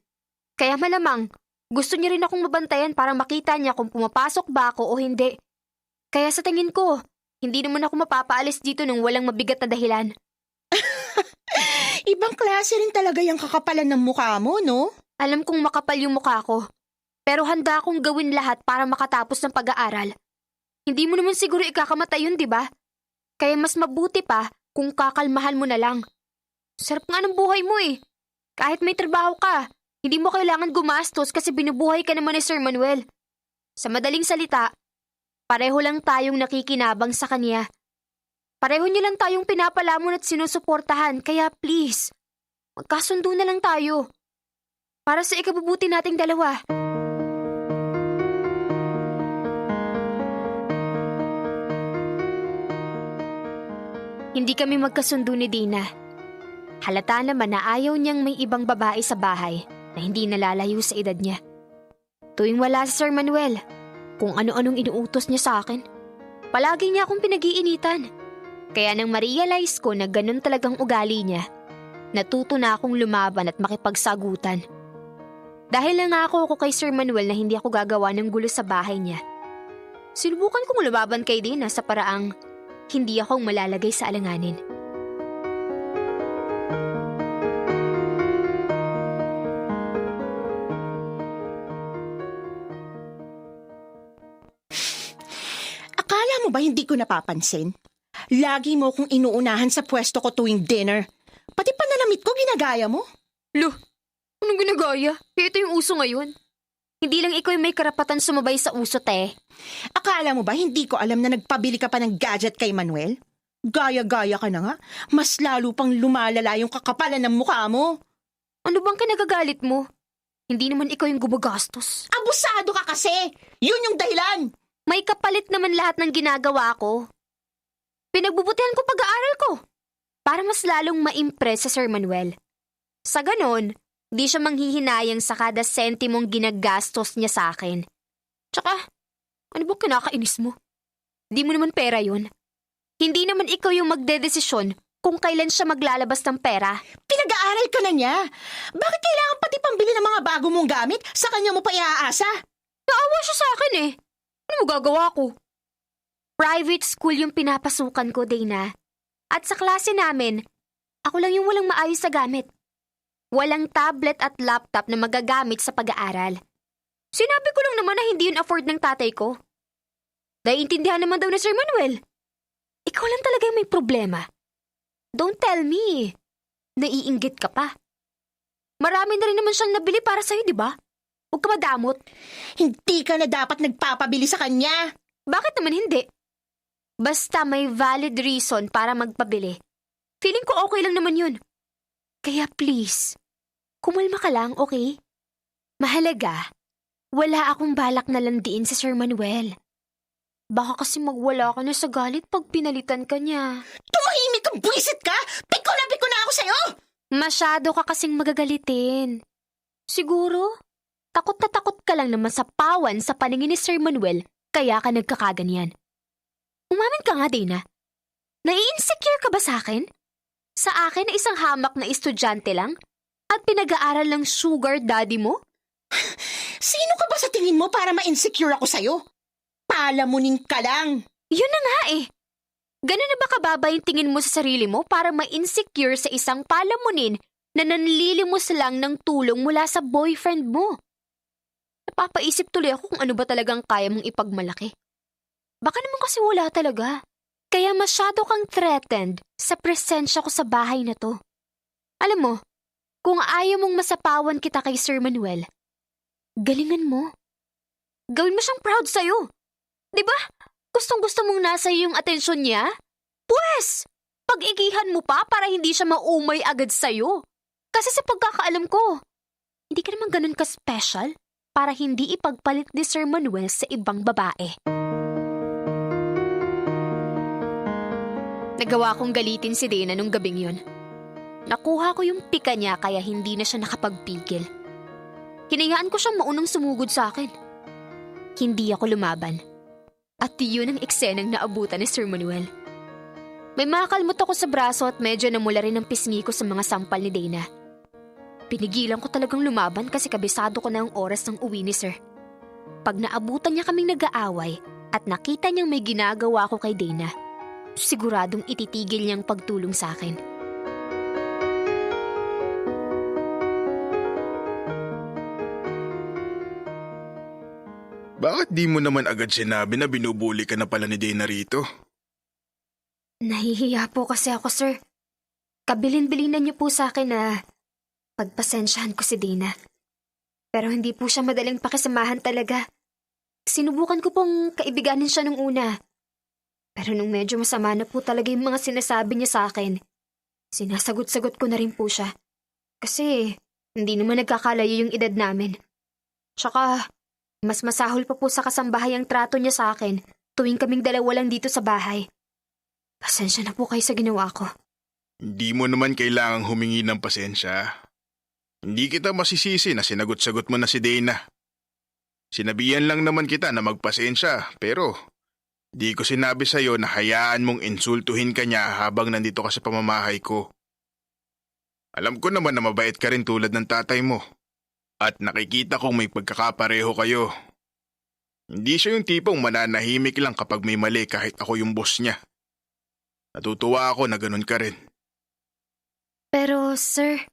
Kaya malamang, gusto niya rin akong mabantayan para makita niya kung pumapasok ba ako o hindi. Kaya sa tingin ko, hindi naman ako mapapaalis dito nang walang mabigat na dahilan. Ibang klase rin talaga yung kakapalan ng mukha mo, no? Alam kong makapal yung mukha ko, pero handa akong gawin lahat para makatapos ng pag-aaral. Hindi mo naman siguro ikakamatay yun, di ba? Kaya mas mabuti pa kung kakalmahan mo na lang. Sarap nga ng buhay mo eh. Kahit may trabaho ka, hindi mo kailangan gumastos kasi binubuhay ka naman ni Sir Manuel. Sa madaling salita, pareho lang tayong nakikinabang sa kanya. Pareho niyo lang tayong pinapalamon at sinusuportahan, kaya please, magkasundo na lang tayo. Para sa ikabubuti nating dalawa. Hindi kami magkasundo ni Dina. Halata naman na ayaw niyang may ibang babae sa bahay na hindi nalalayo sa edad niya. Tuwing wala si Sir Manuel, kung ano-anong inuutos niya sa akin, palagi niya akong pinag-iinitan. Kaya nang ma-realize ko na ganun talagang ugali niya, natuto na akong lumaban at makipagsagutan. Dahil nangako ako kay Sir Manuel na hindi ako gagawa ng gulo sa bahay niya. Sinubukan kong lumaban kay Dina sa paraang hindi akong malalagay sa alanganin. Akala mo ba hindi ko napapansin? Lagi mo kong inuunahan sa pwesto ko tuwing dinner. Pati pananamit ko ginagaya mo. Lo, anong ginagaya? Ito yung uso ngayon. Hindi lang ikaw yung may karapatan sumabay sa uso, te. Akala mo ba hindi ko alam na nagpabili ka pa ng gadget kay Manuel? Gaya-gaya ka na nga. Mas lalo pang lumalala yung kakapalan ng mukha mo. Ano bang kinagagalit mo? Hindi naman ikaw yung gumagastos. Abusado ka kasi! Yun yung dahilan! May kapalit naman lahat ng ginagawa ko. Pinagbubutihan ko pag-aaral ko para mas lalong ma-impress sa Sir Manuel. Sa ganon, di siya manghihinayang sa kada sentimong ginagastos niya sa akin. Tsaka, ano bang kinakainis mo? Di mo naman pera yun. Hindi naman ikaw yung magdedesisyon kung kailan siya maglalabas ng pera. Pinag-aaral Pag-aaral ka na niya. Bakit kailangan pati pambili ng mga bago mong gamit sa kanya mo pa iaasa? Naawa siya sa akin eh. Ano magagawa ko? Private school yung pinapasukan ko, Dana. At sa klase namin, ako lang yung walang maayos sa gamit. Walang tablet at laptop na magagamit sa pag-aaral. Sinabi ko lang naman na hindi yun afford ng tatay ko. Naiintindihan naman daw ni Sir Manuel. Ikaw lang talaga yung may problema. Don't tell me. Naiinggit ka pa. Marami na rin naman siyang nabili para sa'yo, di ba? Huwag ka madamot. Hindi ka na dapat nagpapabili sa kanya. Bakit naman hindi? Basta may valid reason para magpabili. Feeling ko okay lang naman yun. Kaya please, kumalma ka lang, okay? Mahalaga, wala akong balak na landiin si Sir Manuel. Baka kasi magwala ka na sa galit pag pinalitan ka niya. Tumahimik kang buwisit ka! Piko na ako sa'yo! Masyado ka kasing magagalitin. Siguro, takot na takot ka lang naman sa pawan sa paningin ni Sir Manuel, kaya ka nagkakaganyan. Umamin ka nga, Dana. Nai-insecure ka ba sa akin? Sa akin na isang hamak na estudyante lang? At pinag-aaral ng sugar daddy mo? Sino ka ba sa tingin mo para ma-insecure ako sa'yo? Palamunin ka lang. Yun na nga eh. Ganun na ba kababa yung tingin mo sa sarili mo para ma-insecure sa isang palamunin na nanlilimos lang ng tulong mula sa boyfriend mo? Napapaisip tuloy ako kung ano ba talagang kaya mong ipagmalaki. Baka naman kasi wala talaga. Kaya masyado kang threatened sa presensya ko sa bahay na to. Alam mo, kung ayaw mong masapawan kita kay Sir Manuel, galingan mo. Gawin mo siyang proud sa'yo. Diba? Gustong-gusto mong nasa yung atensyon niya? Pwes! Pag-igihan mo pa para hindi siya maumay agad sa'yo. Kasi sa pagkakaalam ko, hindi ka naman ganun ka-special para hindi ipagpalit ni Sir Manuel sa ibang babae. Nagawa kong galitin si Dana nung gabing yun. Nakuha ko yung pika niya kaya hindi na siya nakapagpigil. Hinayaan ko siyang maunang sumugod sa akin. Hindi ako lumaban. At yun ang eksenang naabutan ni Sir Manuel. May makakalmot ako sa braso at medyo namula rin ang pisngi ko sa mga sampal ni Dana. Pinigilan ko talagang lumaban kasi kabisado ko na ang oras ng uwi ni Sir. Pag naabutan niya kaming nag-aaway at nakita niyang may ginagawa ko kay Dana, siguradong ititigil niyang pagtulong sa akin. Bakit di mo naman agad sinabi na binubuli ka na pala ni Dana rito? Nahihiya po kasi ako, sir. Kabilin-bilinan niyo po sa akin na pagpasensyahan ko si Dana. Pero hindi po siya madaling pakisamahan talaga. Sinubukan ko pong kaibiganin siya nung una. Pero nung medyo masama na po talaga yung mga sinasabi niya sa akin, sinasagot-sagot ko na rin po siya. Kasi hindi naman nagkakalayo yung edad namin. Tsaka, mas masahol pa po sa kasambahay ang trato niya sa akin tuwing kaming dalawa lang dito sa bahay. Pasensya na po kayo sa ginawa ko. Hindi mo naman kailangang humingi ng pasensya. Hindi kita masisisi na sinagot-sagot mo na si Dana. Sinabihan lang naman kita na magpasensya, pero di ko sinabi sa'yo na hayaan mong insultuhin ka niya habang nandito ka sa pamamahay ko. Alam ko naman na mabait ka rin tulad ng tatay mo. At nakikita kong may pagkakapareho kayo. Hindi siya yung tipong mananahimik lang kapag may mali kahit ako yung boss niya. Natutuwa ako na ganun ka rin. Pero, sir,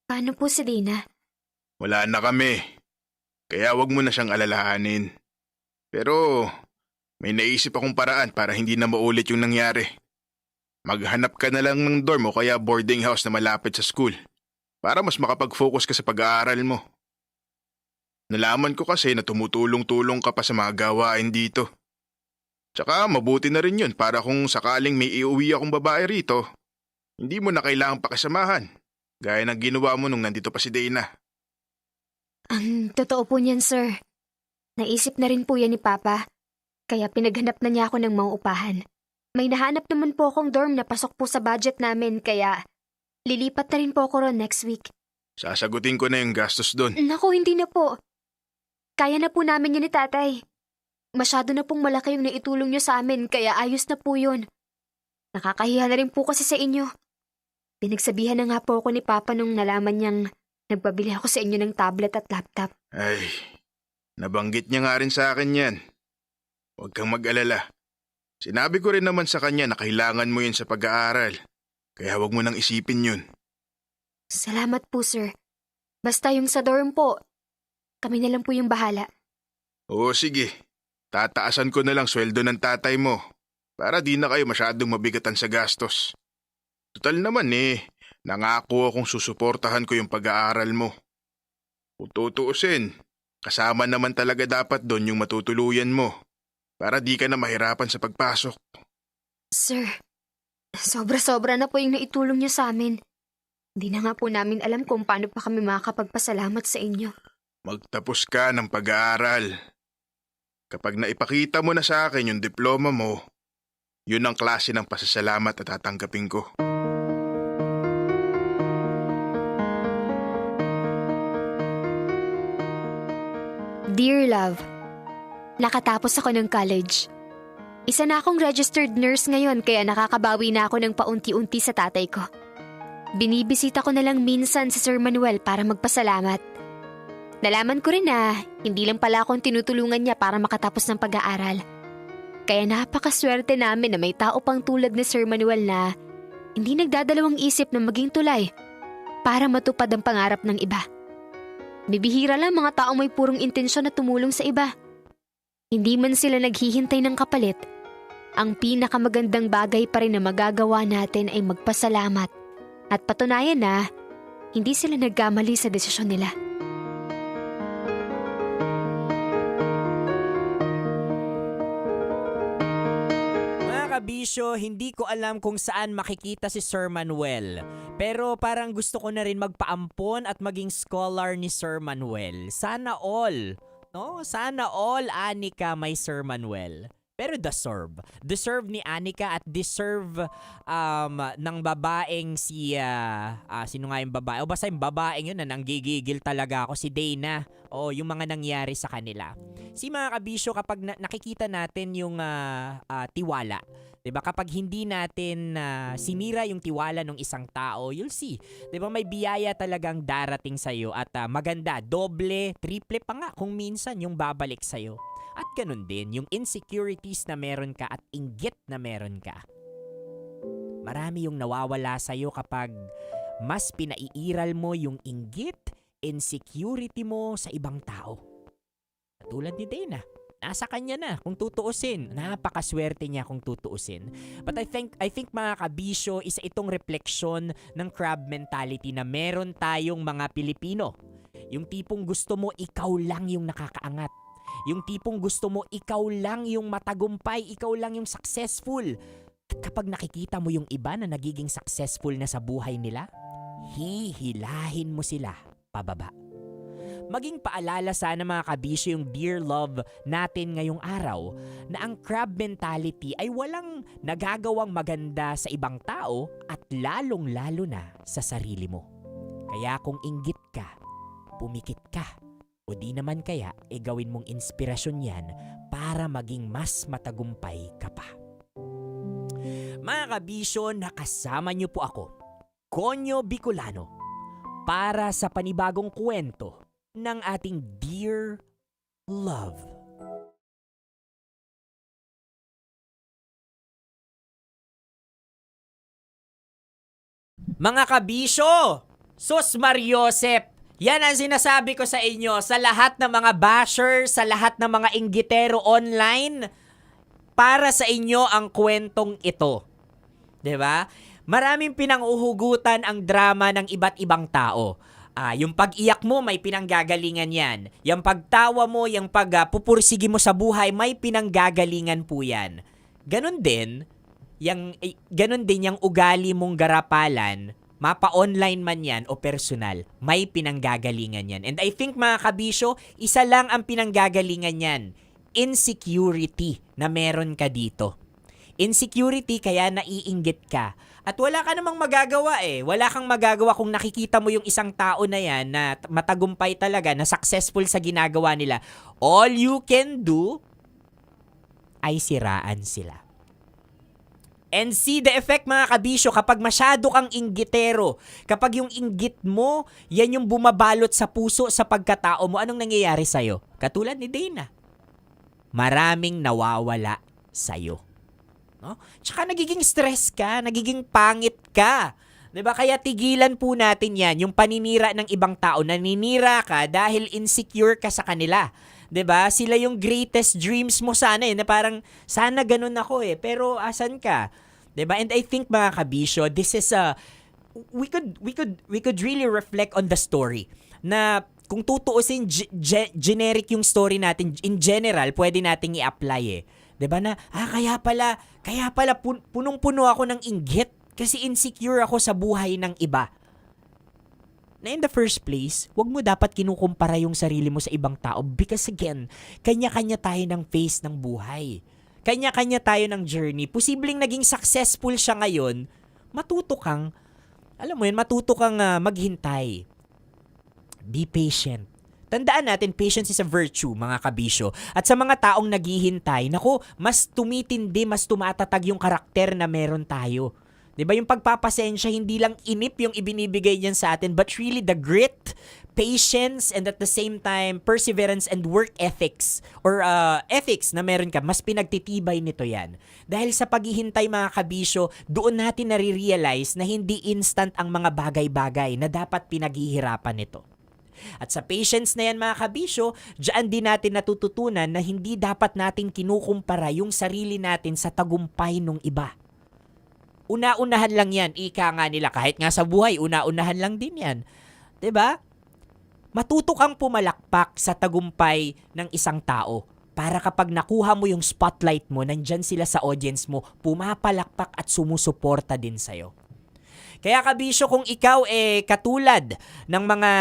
paano po si Dana? Wala na kami. Kaya wag mo na siyang alalahanin. Pero may naisip akong paraan para hindi na maulit yung nangyari. Maghanap ka na lang ng dorm o kaya boarding house na malapit sa school. Para mas makapag-focus ka sa pag-aaral mo. Nalaman ko kasi na tumutulong-tulong ka pa sa mga gawain dito. Tsaka mabuti na rin yun para kung sakaling may iuwi akong babae rito, hindi mo na kailangang pakisamahan, gaya ng ginawa mo nung nandito pa si Dana. Ang totoo po niyan, sir. Naisip na rin po yan ni Papa, kaya pinaghanap na niya ako ng mauupahan. May nahanap naman po akong dorm na pasok po sa budget namin, kaya lilipat na rin po ako ron next week. Sasagutin ko na yung gastos doon. Naku, hindi na po. Kaya na po namin yun ni tatay. Masyado na pong malaki yung naitulong niyo sa amin, kaya ayos na po yun. Nakakahiya na rin po kasi sa inyo. Pinagsabihan na nga po ako ni Papa nung nalaman niyang nagpabili ako sa inyo ng tablet at laptop. Ay, nabanggit niya nga rin sa akin yan. Huwag kang mag-alala. Sinabi ko rin naman sa kanya na kailangan mo yun sa pag-aaral. Kaya huwag mo nang isipin yun. Salamat po, sir. Basta yung sa dorm po, kami na lang po yung bahala. Oo, sige. Tataasan ko na lang sweldo ng tatay mo para di na kayo masyadong mabigatan sa gastos. Total naman nangako akong susuportahan ko yung pag-aaral mo. Kung tutuusin, kasama naman talaga dapat doon yung matutuluyan mo para di ka na mahirapan sa pagpasok. Sir, sobra-sobra na po yung naitulong niyo sa amin. Hindi na nga po namin alam kung paano pa kami makakapagpasalamat sa inyo. Magtapos ka ng pag-aaral. Kapag naipakita mo na sa akin yung diploma mo, yun ang klase ng pasasalamat na tatanggapin ko. Dear Love, nakatapos ako ng college. Isa na akong registered nurse ngayon kaya nakakabawi na ako ng paunti-unti sa tatay ko. Binibisita ko na lang minsan si Sir Manuel para magpasalamat. Nalaman ko rin na hindi lang pala akong tinutulungan niya para makatapos ng pag-aaral. Kaya napakaswerte namin na may tao pang tulad ni Sir Manuel na hindi nagdadalawang isip na maging tulay para matupad ang pangarap ng iba. Bibihira lang mga taong may purong intensyon na tumulong sa iba. Hindi man sila naghihintay ng kapalit, ang pinakamagandang bagay pa rin na magagawa natin ay magpasalamat at patunayan na hindi sila nagkamali sa desisyon nila. Bisyo, hindi ko alam kung saan makikita si Sir Manuel. Pero parang gusto ko na rin magpaampon at maging scholar ni Sir Manuel. Sana all, no? Sana all, Anika, may Sir Manuel. Pero deserve ni Anika at deserve ng babaeng si, sino nga yung babae? O basta yung babaeng yun na nanggigigil talaga ako, si Dana. O yung mga nangyari sa kanila. Si mga kabisyo, kapag nakikita natin yung tiwala, diba? Kapag hindi natin sinira yung tiwala ng isang tao, you'll see. Diba? May biyaya talagang darating sa'yo at maganda, doble, triple pa nga kung minsan yung babalik sa'yo. At ganun din, yung insecurities na meron ka at inggit na meron ka. Marami yung nawawala sa'yo kapag mas pinaiiral mo yung inggit, insecurity mo sa ibang tao. Tulad ni Dana. Nasa kanya na kung tutuusin. Napakaswerte niya kung tutuusin. But I think mga kabisyo, isa itong refleksyon ng crab mentality na meron tayong mga Pilipino. Yung tipong gusto mo ikaw lang yung nakakaangat. Yung tipong gusto mo ikaw lang yung matagumpay, ikaw lang yung successful. At kapag nakikita mo yung iba na nagiging successful na sa buhay nila, hihilahin mo sila pababa. Maging paalala sana mga kabisyo yung dear love natin ngayong araw na ang crab mentality ay walang nagagawang maganda sa ibang tao at lalong-lalo na sa sarili mo. Kaya kung inggit ka, pumikit ka, o di naman kaya gawin mong inspirasyon yan para maging mas matagumpay ka pa. Mga kabisyo, nakasama niyo po ako, Konyo Bicolano, para sa panibagong kwento ng ating Dear Love. Mga kabisyo, sus Mariosep, yan ang sinasabi ko sa inyo, sa lahat ng mga basher, sa lahat ng mga inggitero online, para sa inyo ang kwentong ito. 'Di ba? Maraming pinanguhugutan ang drama ng iba't ibang tao. Yung pag-iyak mo, may pinanggagalingan yan. Yung pagtawa mo, yung pagpupursige mo sa buhay, may pinanggagalingan po yan. Ganon din yung ugali mong garapalan, mapa-online man yan o personal, may pinanggagalingan yan. And I think mga kabisyo, isa lang ang pinanggagalingan yan. Insecurity na meron ka dito. Insecurity kaya naiinggit ka. At wala ka namang magagawa Wala kang magagawa kung nakikita mo yung isang tao na yan na matagumpay talaga, na successful sa ginagawa nila. All you can do ay siraan sila. And see the effect mga kabisyo kapag masyado kang inggitero. Kapag yung inggit mo, yan yung bumabalot sa puso sa pagkatao mo. Anong nangyayari sa'yo? Katulad ni Dana. Maraming nawawala sa'yo. No? Tsaka nagiging stress ka, nagiging pangit ka. 'Di ba? Kaya tigilan po natin yan, yung paninira ng ibang tao. Naninira ka dahil insecure ka sa kanila. 'Di ba? Sila yung greatest dreams mo sana na parang sana ganun ako pero asan ka? 'Di ba? And I think mga kabisyo, this is we could really reflect on the story na kung tutuusin generic yung story natin in general, pwede nating i-apply 'Di ba na kaya pala punong-puno ako ng inggit kasi insecure ako sa buhay ng iba. Na in the first place, wag mo dapat kinukumpara yung sarili mo sa ibang tao because again, kanya-kanya tayo ng phase ng buhay. Kanya-kanya tayo ng journey. Posibleng naging successful siya ngayon, matuto kang maghintay. Be patient. Tandaan natin, patience is a virtue, mga kabisyo. At sa mga taong naghihintay, mas tumitindi, mas tumatatag yung karakter na meron tayo. 'Di ba yung pagpapasensya, hindi lang inip yung ibinibigay niyan sa atin, but really the grit, patience, and at the same time, perseverance and work ethics or ethics na meron ka, mas pinagtitibay nito yan. Dahil sa paghihintay mga kabisyo, doon natin nare-realize na hindi instant ang mga bagay-bagay na dapat pinaghihirapan nito. At sa patience na yan mga kabisyo, diyan din natin natututunan na hindi dapat natin kinukumpara yung sarili natin sa tagumpay ng iba. Una-unahan lang yan, ika nga nila, kahit nga sa buhay, una-unahan lang din yan. 'Di ba? Matuto kang pumalakpak sa tagumpay ng isang tao para kapag nakuha mo yung spotlight mo, nandyan sila sa audience mo, pumapalakpak at sumusuporta din sa'yo. Kaya kabisyo, kung ikaw katulad ng mga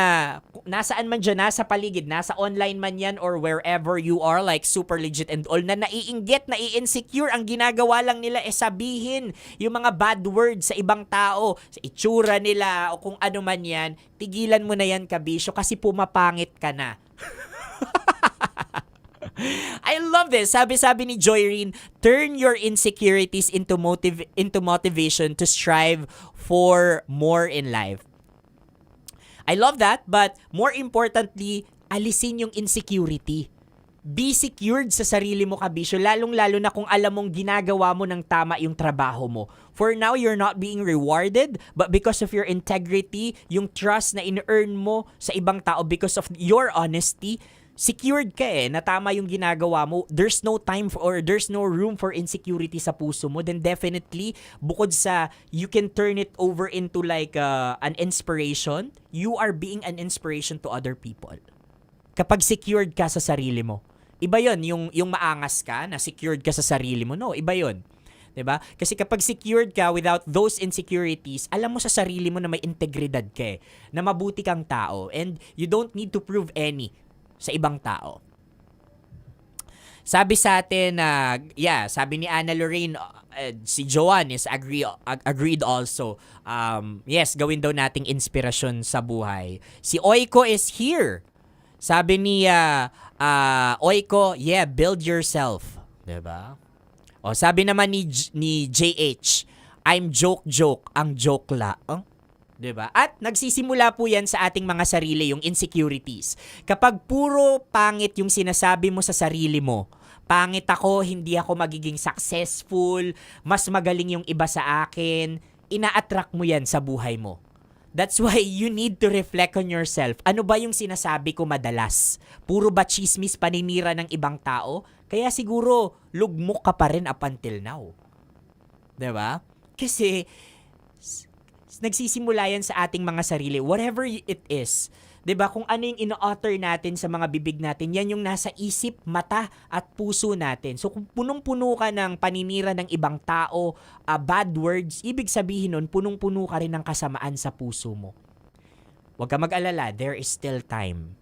nasaan man dyan, nasa paligid, nasa online man yan or wherever you are, like super legit and all, na naiinggit, nai-insecure, ang ginagawa lang nila sabihin yung mga bad words sa ibang tao, sa itsura nila o kung ano man yan, tigilan mo na yan kabisyo kasi pumapangit ka na. I love this. Sabi ni Joyrene, turn your insecurities into motivation to strive for more in life. I love that, but more importantly, alisin yung insecurity. Be secured sa sarili mo, kabisyo, lalong-lalo na kung alam mong ginagawa mo ng tama yung trabaho mo. For now, you're not being rewarded, but because of your integrity, yung trust na in-earn mo sa ibang tao because of your honesty, secured ka na tama yung ginagawa mo, there's no time or there's no room for insecurity sa puso mo, then definitely, bukod sa you can turn it over into like an inspiration, you are being an inspiration to other people. Kapag secured ka sa sarili mo, iba yon yung maangas ka, na secured ka sa sarili mo, no, iba yon. 'Di ba? Kasi kapag secured ka without those insecurities, alam mo sa sarili mo na may integridad ka na mabuti kang tao, and you don't need to prove any sa ibang tao. Sabi sa atin, sabi ni Ana Lorraine, si Joanne is agreed also. Yes, gawin daw nating inspirasyon sa buhay. Si Oiko is here. Sabi ni Oiko, build yourself. Diba? O, sabi naman ni JH, I'm joke, ang joke la. Diba? At nagsisimula po yan sa ating mga sarili, yung insecurities. Kapag puro pangit yung sinasabi mo sa sarili mo, pangit ako, hindi ako magiging successful, mas magaling yung iba sa akin, ina-attract mo yan sa buhay mo. That's why you need to reflect on yourself. Ano ba yung sinasabi ko madalas? Puro ba chismis, paninira ng ibang tao? Kaya siguro, lugmok ka pa rin up until now. Diba? Kasi nagsisimula yan sa ating mga sarili, whatever it is. 'Di ba? Kung ano yung ino-utter natin sa mga bibig natin, yan yung nasa isip, mata at puso natin. So kung punong-puno ka ng paninira ng ibang tao, bad words, ibig sabihin nun, punong-puno ka rin ng kasamaan sa puso mo. Huwag ka mag-alala, there is still time.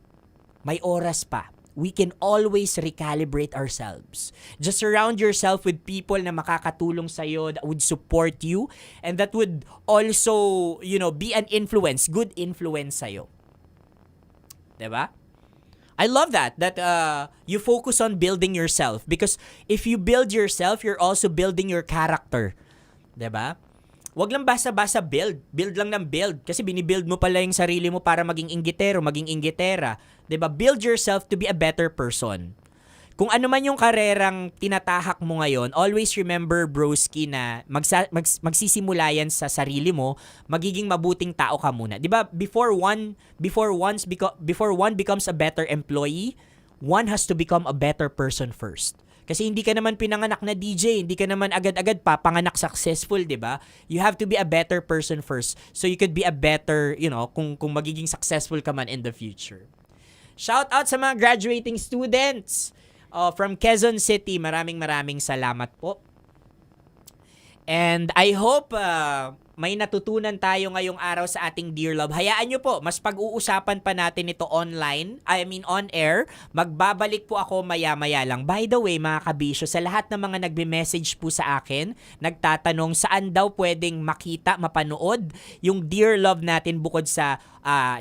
May oras pa. We can always recalibrate ourselves. Just surround yourself with people na makakatulong sa'yo, that would support you, and that would also, be an influence, good influence sa'yo. Diba? I love that you focus on building yourself, because if you build yourself, you're also building your character. 'Diba? Wag lang basta-basta build. Build lang ng build. Kasi binibuild mo pala yung sarili mo para maging inggitero, maging inggitera. 'Di ba? Build yourself to be a better person. Kung ano man yung karerang tinatahak mo ngayon, always remember, broski, na magsisimula yan sa sarili mo, magiging mabuting tao ka muna. 'Di ba? Before one becomes a better employee, one has to become a better person first. Kasi hindi ka naman pinanganak na DJ, hindi ka naman agad-agad papanganak successful, 'di ba? You have to be a better person first so you could be a better, kung magiging successful ka man in the future. Shout out sa mga graduating students from Quezon City. Maraming salamat po. And I hope may natutunan tayo ngayong araw sa ating Dear Love. Hayaan nyo po, mas pag-uusapan pa natin ito on air. Magbabalik po ako maya-maya lang. By the way, mga kabisyo, sa lahat ng mga nagbe-message po sa akin, nagtatanong saan daw pwedeng makita, mapanood yung Dear Love natin bukod sa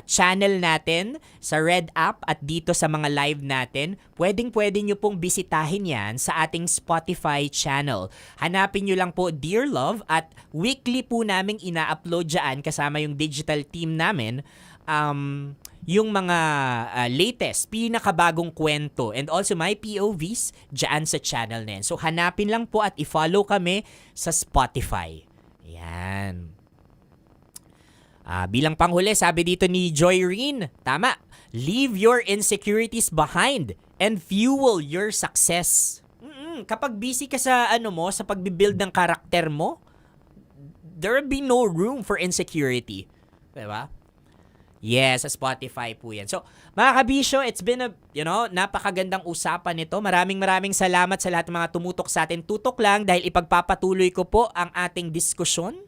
channel natin, sa Red App at dito sa mga live natin, pwede nyo pong bisitahin yan sa ating Spotify channel. Hanapin nyo lang po Dear Love at weekly po naming ina-upload dyan kasama yung digital team namin yung mga latest, pinakabagong kwento and also my POVs dyan sa channel na yan. So hanapin lang po at i-follow kami sa Spotify. Yan. Bilang panghuli, sabi dito ni Joyrene, tama, leave your insecurities behind and fuel your success. Kapag busy ka sa sa pagbibuild ng karakter mo, there will be no room for insecurity. Diba? Yes, sa Spotify po yan. So, mga kabisyo, it's been napakagandang usapan nito. Maraming salamat sa lahat ng mga tumutok sa atin. Tutok lang dahil ipagpapatuloy ko po ang ating diskusyon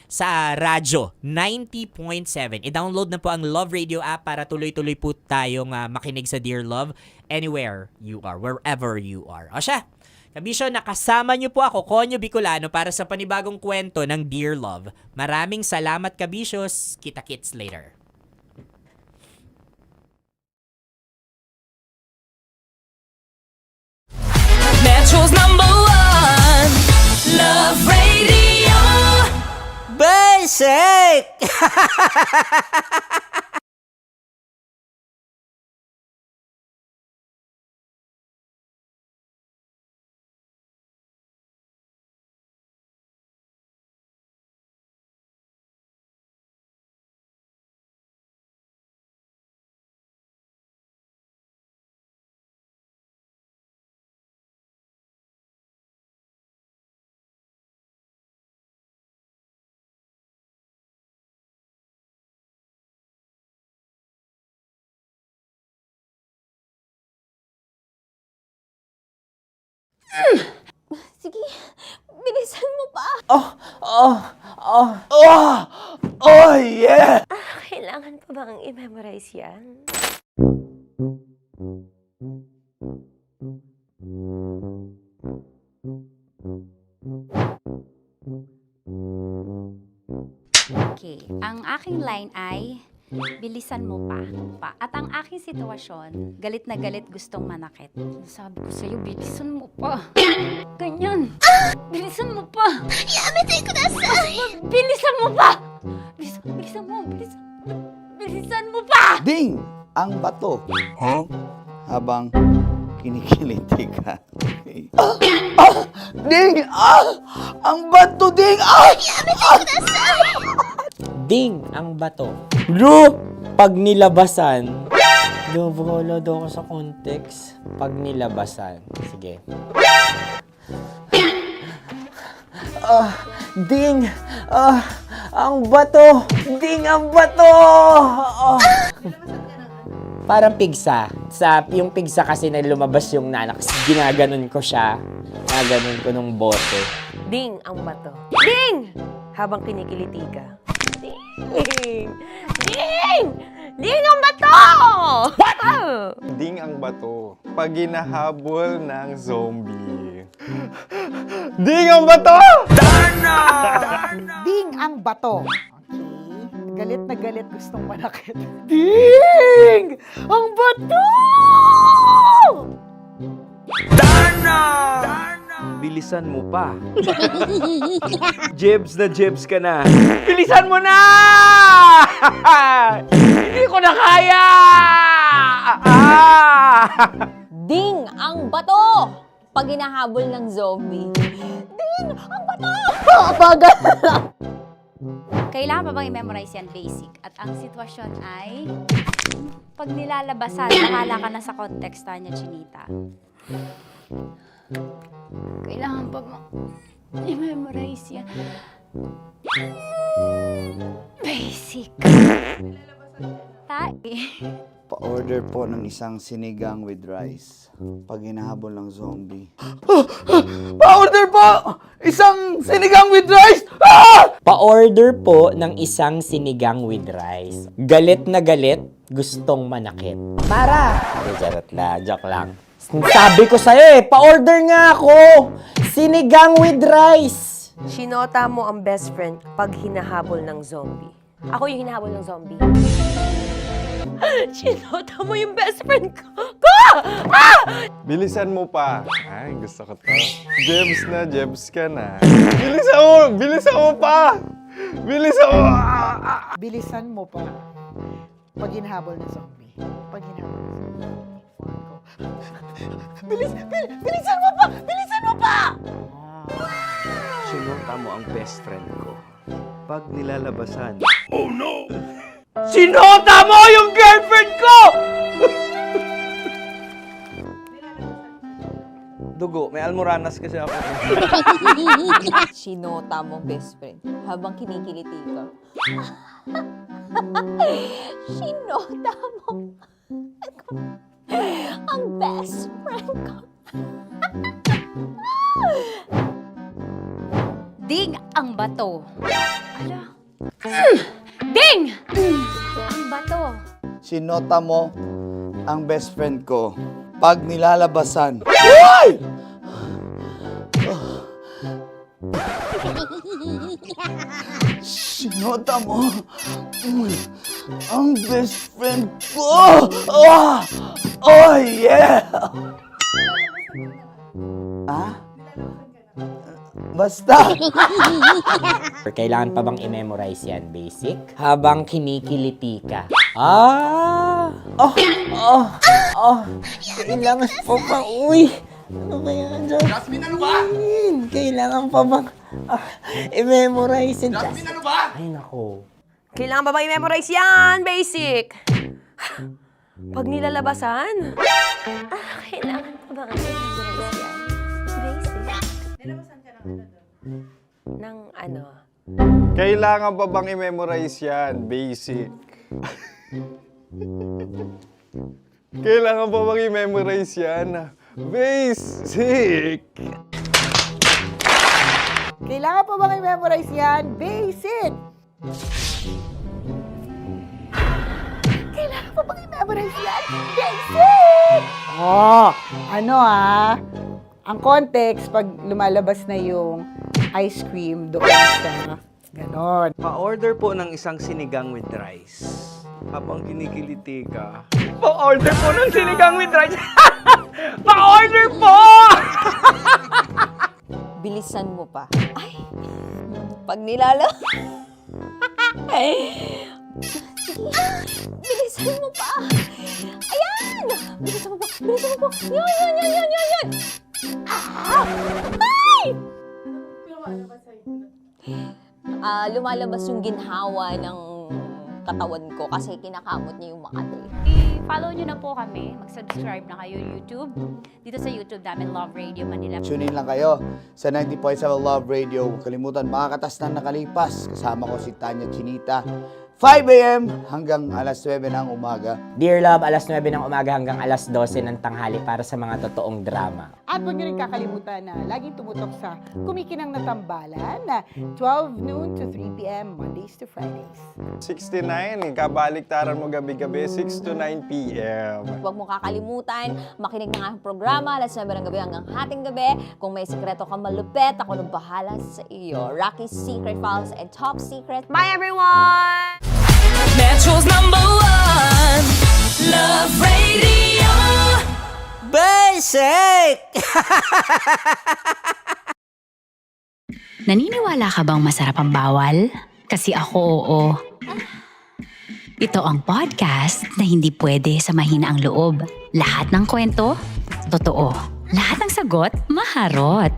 sa radyo 90.7. I-download na po ang Love Radio app para tuloy-tuloy po tayong makinig sa Dear Love anywhere you are, wherever you are. O siya, kabisyo, nakasama niyo po ako, Konyo Bicolano, para sa panibagong kwento ng Dear Love. Maraming salamat, kabisyos. Kita-kits later. Metro's #1 Love Radio. Basic! Sige, bilisan mo pa. Oh, yeah! Kailangan pa bang i-memorize yan? Okay, ang aking line ay, bilisan mo pa. At ang aking sitwasyon, galit na galit gustong manakit. Sabi ko sa'yo, bilisan mo pa. Ganyan. Bilisan mo pa. Yamitay ko na sa... Bilisan mo pa! Bilisan mo pa! Ding! Ang bato. Habang kinikiliti ka. Okay. Ding! Ang bato, Ding! Yamitay ko na sa... Ding ang bato. Bro, pag nilabasan. Wala daw ako sa context. Pag nilabasan. Sige. Ding! Ang bato! Ding ang bato! Parang pigsa. Yung pigsa kasi na lumabas yung nanak. Ginaganon ko siya. Ginaganon ko nung bote. Ding ang bato. Ding! Habang kinikiliti ka. Ding! Ding! Ding ang bato! What? Ding ang bato. Pag hinahabol ng zombie. Ding ang bato! Ding ang bato. Okay. Galit na galit gustong manakit. Ding! Ang bato! Bilisan mo pa. Jebs na jebs ka na. Bilisan mo na! Hindi ko na kaya! Ding ang bato! Pag hinahabol ng zombie. Ding ang bato! Bagal! Kailangan pa bang i-memorize yan basic? At ang sitwasyon ay, pag nilalabasan, nakala ka na sa context niya, Chinita. Kailangan pa bang i-memorize yan? Basic. Pa-order po ng isang sinigang with rice. Pag hinahabol ng zombie. Pa-order po! Isang sinigang with rice! Pa-order po ng isang sinigang with rice. Galit na galit, gustong manakit. Mara! Charot la, joke lang. Sabi ko sa'yo pa-order nga ako! Sinigang with rice! Sinota mo ang best friend pag hinahabol ng zombie. Ako yung hinahabol ng zombie. Sinota mo yung best friend ko! Bilisan mo pa. Ay, gusto ko to. Jebs na jebs ka na. Bilisan mo! Bilisan mo pa! Bilisan mo! Bilisan mo pa. Pag hinahabol ng zombie. Pag hinahabol ng zombie. Bilisan mo pa! Bilisan mo pa! Sinota mo ang best friend ko. Pag nilalabasan. Oh no! Sinota mo yung girlfriend ko! Dugo, may almoranas kasi ako. Sinota mo best friend habang kinikiliti ka. Sinota mo ang best friend ko. Ding ang bato. Ala. Ding! Ang bato. Sinota mo ang best friend ko. Pag nilalabasan. Uy! Sinota mo ang best friend ko. Oh yeah! Basta! Kailangan pa bang i-memorize yan, basic? Habang kinikiliti ka. Kailangan pa bang, uy! Ano ba yan, Jasmine? Jasmine, ano ba? Kailangan pa bang i-memorize yan, Jasmine, ano ba? Ay, nako. Kailangan ba i-memorize yan? Basic. Pag nilalabasan? Kailangan pa ba i-memorize yan? Basic. Nilalabasan ka ng ano? Kailangan pa bang i-memorize yan? Basic. Kailangan pa bang i-memorize yan? Basic. Kailangan pa bang i-memorize yan? Basic! Kailangan pa bang i-memorize yan? Basic! Ang context, pag lumalabas na yung ice cream doon sa ganon. Pa-order po ng isang sinigang with rice. Habang kinikiliti ka. Pa-order po ng sinigang with rice! Pa-order po! Bilisan mo pa. Ay! Pag nilala... Bilisan mo pa! Ayan! Bilisan mo pa! Bilisan mo pa! Yan! Ay! Lumalabas yung ginhawa ng katawan ko kasi kinakamot niya yung Makati. I-follow nyo na po kami. Mag-subscribe na kayo YouTube. Dito sa YouTube namin, Love Radio Manila. Tune in lang kayo sa 90.7 Love Radio. Huwag kalimutan, makakatas na nakalipas. Kasama ko si Tanya Chinita. 5 a.m. hanggang alas 9 ng umaga. Dear Love, alas 9 ng umaga hanggang alas 12 ng tanghali para sa mga totoong drama. At huwag niyo rin kakalimutan na laging tumutok sa Kumikinang na Tambalan na 12 noon to 3 p.m. Mondays to Fridays. 69, kabaliktaran mo gabi-gabi, 6 to 9 p.m. Huwag mo kakalimutan, makinig ng aking programa, alas 9 ng gabi hanggang hating gabi. Kung may sikreto kang malupet, ako nang bahala sa iyo. Rocky's Secret Files and Top Secret. Bye everyone! Metro's #1 Love Radio. Basic! Naniniwala ka bang masarap ang bawal? Kasi ako oo. Ito ang podcast na hindi pwede sa mahina ang loob. Lahat ng kwento, totoo. Lahat ng sagot, maharot.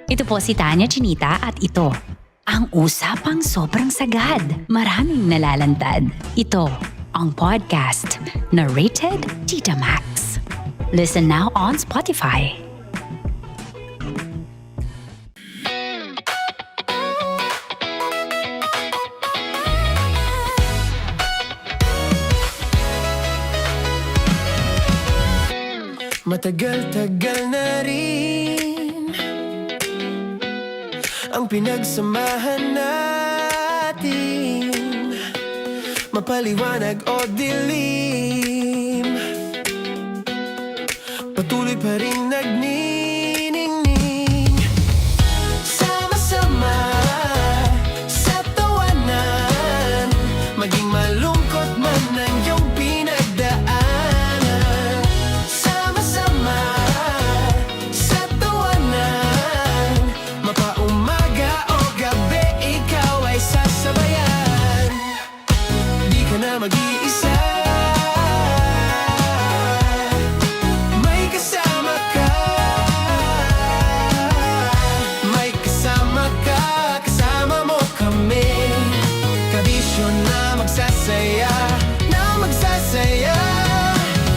Ito po si Tanya Chinita at ito, ang usapang sobrang sagad. Maraming nalalantad. Ito, ang podcast na rated Tita Max. Listen now on Spotify. Matagal-tagal na rin ang pinagsamahan natin, mapaliwanag o dilim, patuloy pa rin nagniningning. Sama-sama sa tawanan, maging malungkot man ang iyong pinagdaanan. Sama-sama sa tawanan, mapaumaga o gabi, ikaw ay sasabayan. Di ka na mag-iisa, may kasama ka. May kasama ka, kasama mo kami. Kabisyo na magsasaya, na magsasaya.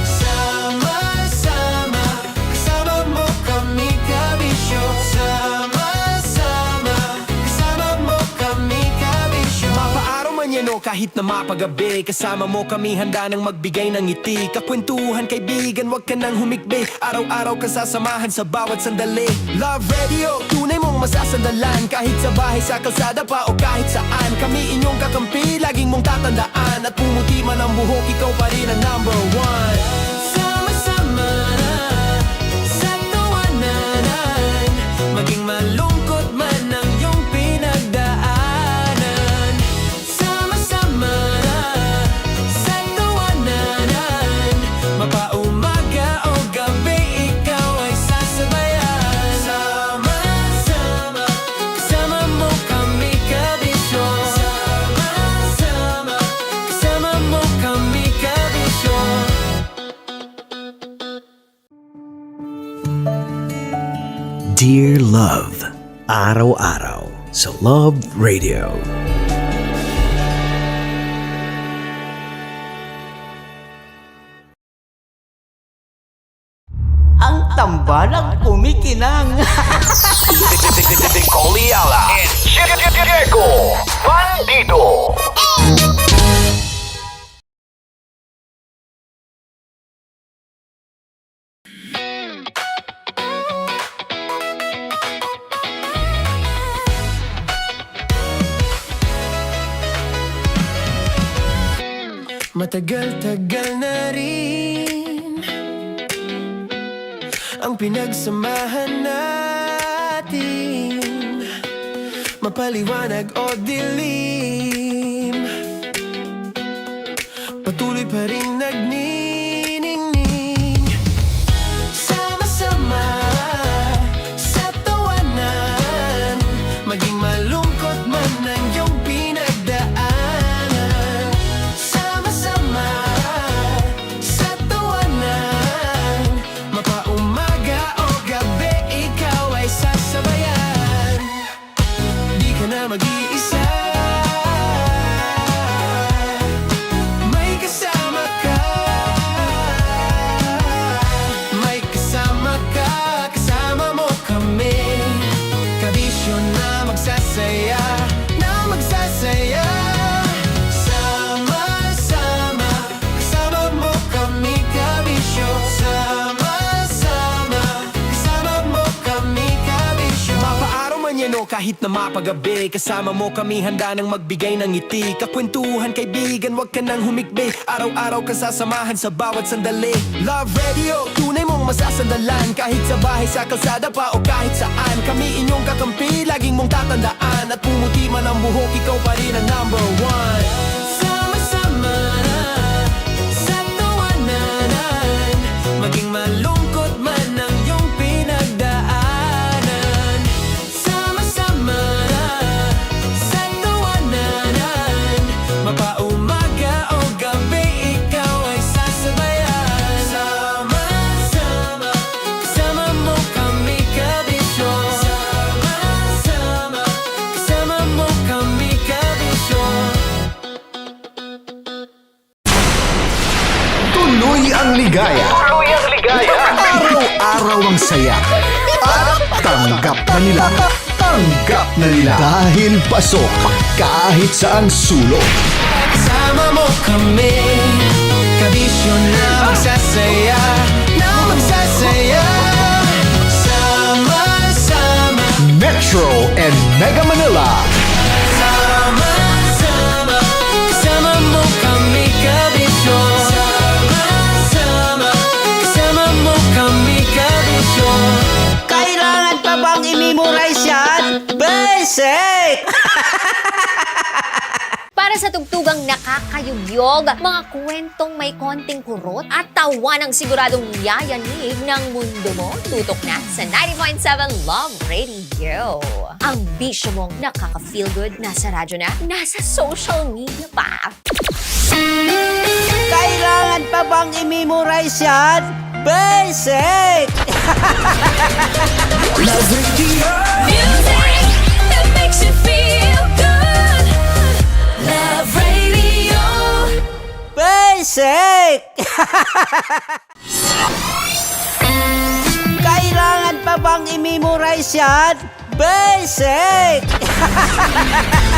Sama-sama, kasama mo kami, kabisyo. Sama-sama, kasama mo kami, kabisyo. Mapaaraw man yan o kahit na mapagabi, kasama mo kami, handa nang magbigay ng ngiti. Kakwentuhan, kaibigan, wag ka nang humikbi. Araw-araw ka sasamahan sa bawat sandali. Love Radio, tunay mong masasandalan. Kahit sa bahay, sa kalsada pa o kahit saan, kami inyong kakampi, laging mong tatandaan. At pumuti man ang buhok, ikaw pa rin ang number one. Sama-sama sa tawanan, maging malungkot man ang iyong pinagdaanan. Sama-sama sa tawanan, mapaumaga o gabi, ikaw ay sasabayan. Sama-sama, kasama mo kami, kabisyo. Sama-sama, kasama mo kami, kabisyo. Dear Love, araw-araw sa Love Radio. Ang tambalang kumikinang. Coliala and Diego Bandido. Matagal-tagal na rin ang pinagsamahan natin, mapaliwanag o dilim, patuloy pa rin nagniningning. Sama-sama sa tawanan, maging malungkot man ang iyong pinagdaanan. Sama-sama sa tawanan, mapaumaga o gabi, ikaw ay sasabayan. Di ka na mag-iisa, may kasama ka. May kasama ka, kasama mo kami. Kabisyo na magsasaya, na magsasaya. Sama-sama, kasama mo kami, kabisyo. Sama-sama, kasama mo kami, kabisyo. Mapaaraw man yan o kahit na mapagabi, kasama mo kami, handa nang magbigay ng ngiti. Kakwentuhan, kaibigan, wag ka nang humikbi. Araw-araw ka sasamahan sa bawat sandali. Love Radio, tunay mong masasandalan. Kahit sa bahay, sa kalsada pa o kahit saan, kami inyong kakampi, laging mong tatandaan. At pumuti man ang buhok, ikaw pa rin ang number one. Sama-sama sa tawanan, maging ligaya. Araw-araw ang saya. At tanggap na nila. Dahil pasok kahit saang sulok. Sama mo kami, kabisyo na magsasaya, Sama-sama, Metro and Mega Manila. sama-sama, kasama mo kami, kabisyo. Sama-sama, kasama mo kami, kabisyo. Kailangan pa bang i-memorize yan? Basic! Para sa tugtugang nakakayugyog, mga kwentong may konting kurot at tawa ng siguradong yayanig ng mundo mo, tutok na sa 90.7 Love Radio. Ang bisyo mong nakaka-feel good, nasa radyo na, nasa social media pa. Kailangan pa bang i-memorize yan? Basic! Love Radio. Music that makes you feel good. Love Radio. Basic! Kailangan pa bang i-memorize yan? Basic!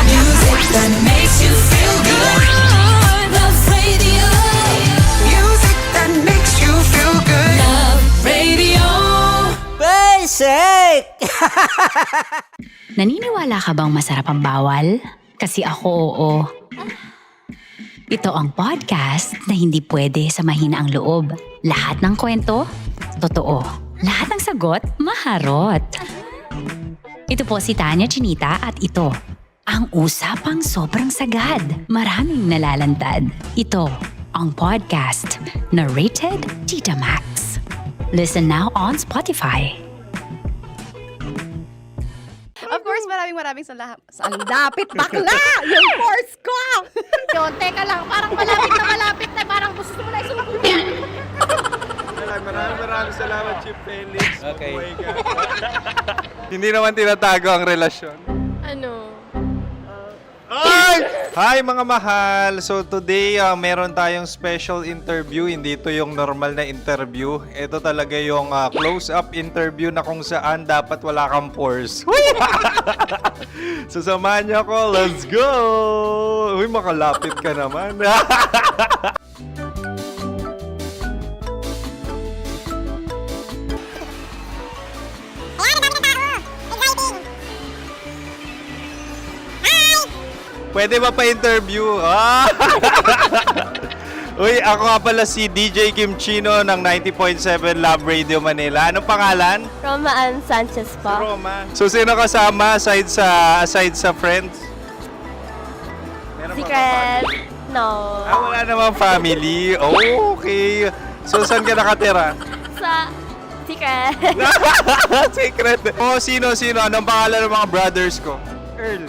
Music that makes you feel good. Love Radio. Music that makes you feel good. Love Radio. Basic! Naniniwala ka bang masarap ang bawal? Kasi ako oo. Ito ang podcast na hindi pwede samahin ang loob. Lahat ng kwento, totoo. Lahat ng sagot, maharot. Ito po si Tanya Chinita at ito, ang usapang sobrang sagad. Maraming nalalantad. Ito, ang podcast na rated Tita Max. Listen now on Spotify. Of course, maraming salamat. Ang lapit bakla! Yung force ko! Yun, teka lang, parang malapit na, parang gusto mo na isumakot. Maraming salamat, Chief Felix. Okay. Hindi naman tinatago ang relasyon. Ano? Hi mga mahal! So today, meron tayong special interview. Hindi ito yung normal na interview. Ito talaga yung close-up interview na kung saan dapat wala kang pores. So samahan niyo ako. Let's go! Uy, makalapit ka naman. Pwede ba pa-interview? Uy, ako nga pala si DJ Kim Chino ng 90.7 Love Radio Manila. Anong pangalan? Roma Ann Sanchez po. Roma. So, sino kasama aside sa friends? Meron ba Secret. No. wala namang family. Oh, okay. So, saan ka nakatira? Sa Secret. Secret. Oh, sino? Anong pangalan ng mga brothers ko? Earl,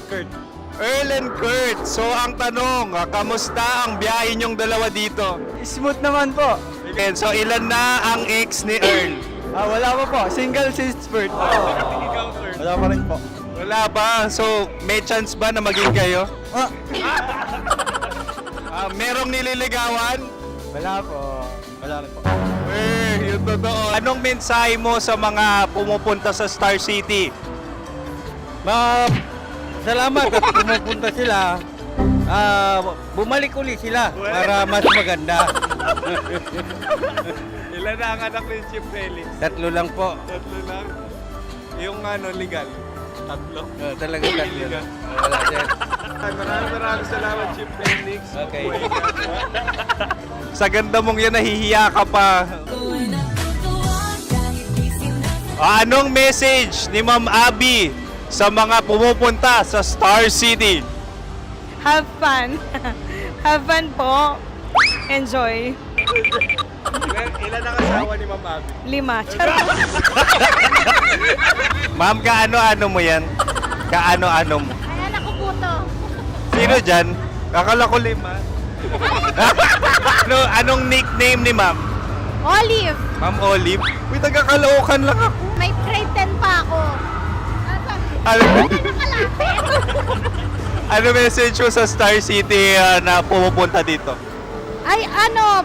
Kurt. Earl and Kurt. So, ang tanong, kamusta ang biyahe niyong dalawa dito? Smooth naman po. And so, ilan na ang ex ni Earl? Wala pa po. Single since birth. Wala pa rin po. Wala ba? So, may chance ba na maging kayo? Merong nililigawan? Wala po. Wala rin po. Yung totoo. Anong mensahe mo sa mga pumupunta sa Star City? Salamat at pumupunta sila. Bumalik uli sila para mas maganda. Ilan na ang anak ni Chief Felix? 3 lang po. 3 lang? Yung legal? 3? Talaga 3 lang. Wala din. Maraming salamat, Chief Felix. Okay. Sa ganda mong yan, nahihiya ka pa. Anong message ni Ma'am Abby sa mga pumupunta sa Star City? Have fun. Have fun po. Enjoy. Ilan ang asawa ni Ma'am Abby? 5. Charot. Ma'am, kaano-ano mo yan? Kaano-ano mo? Ayan ako po to. Sino dyan? Akala ko 5. Anong nickname ni Ma'am? Olive, Ma'am Olive? Uy, taga-Caloocan lang ako. may grade 10 pa ako. Ano message mo sa Star City na pumupunta dito? Ay, ano,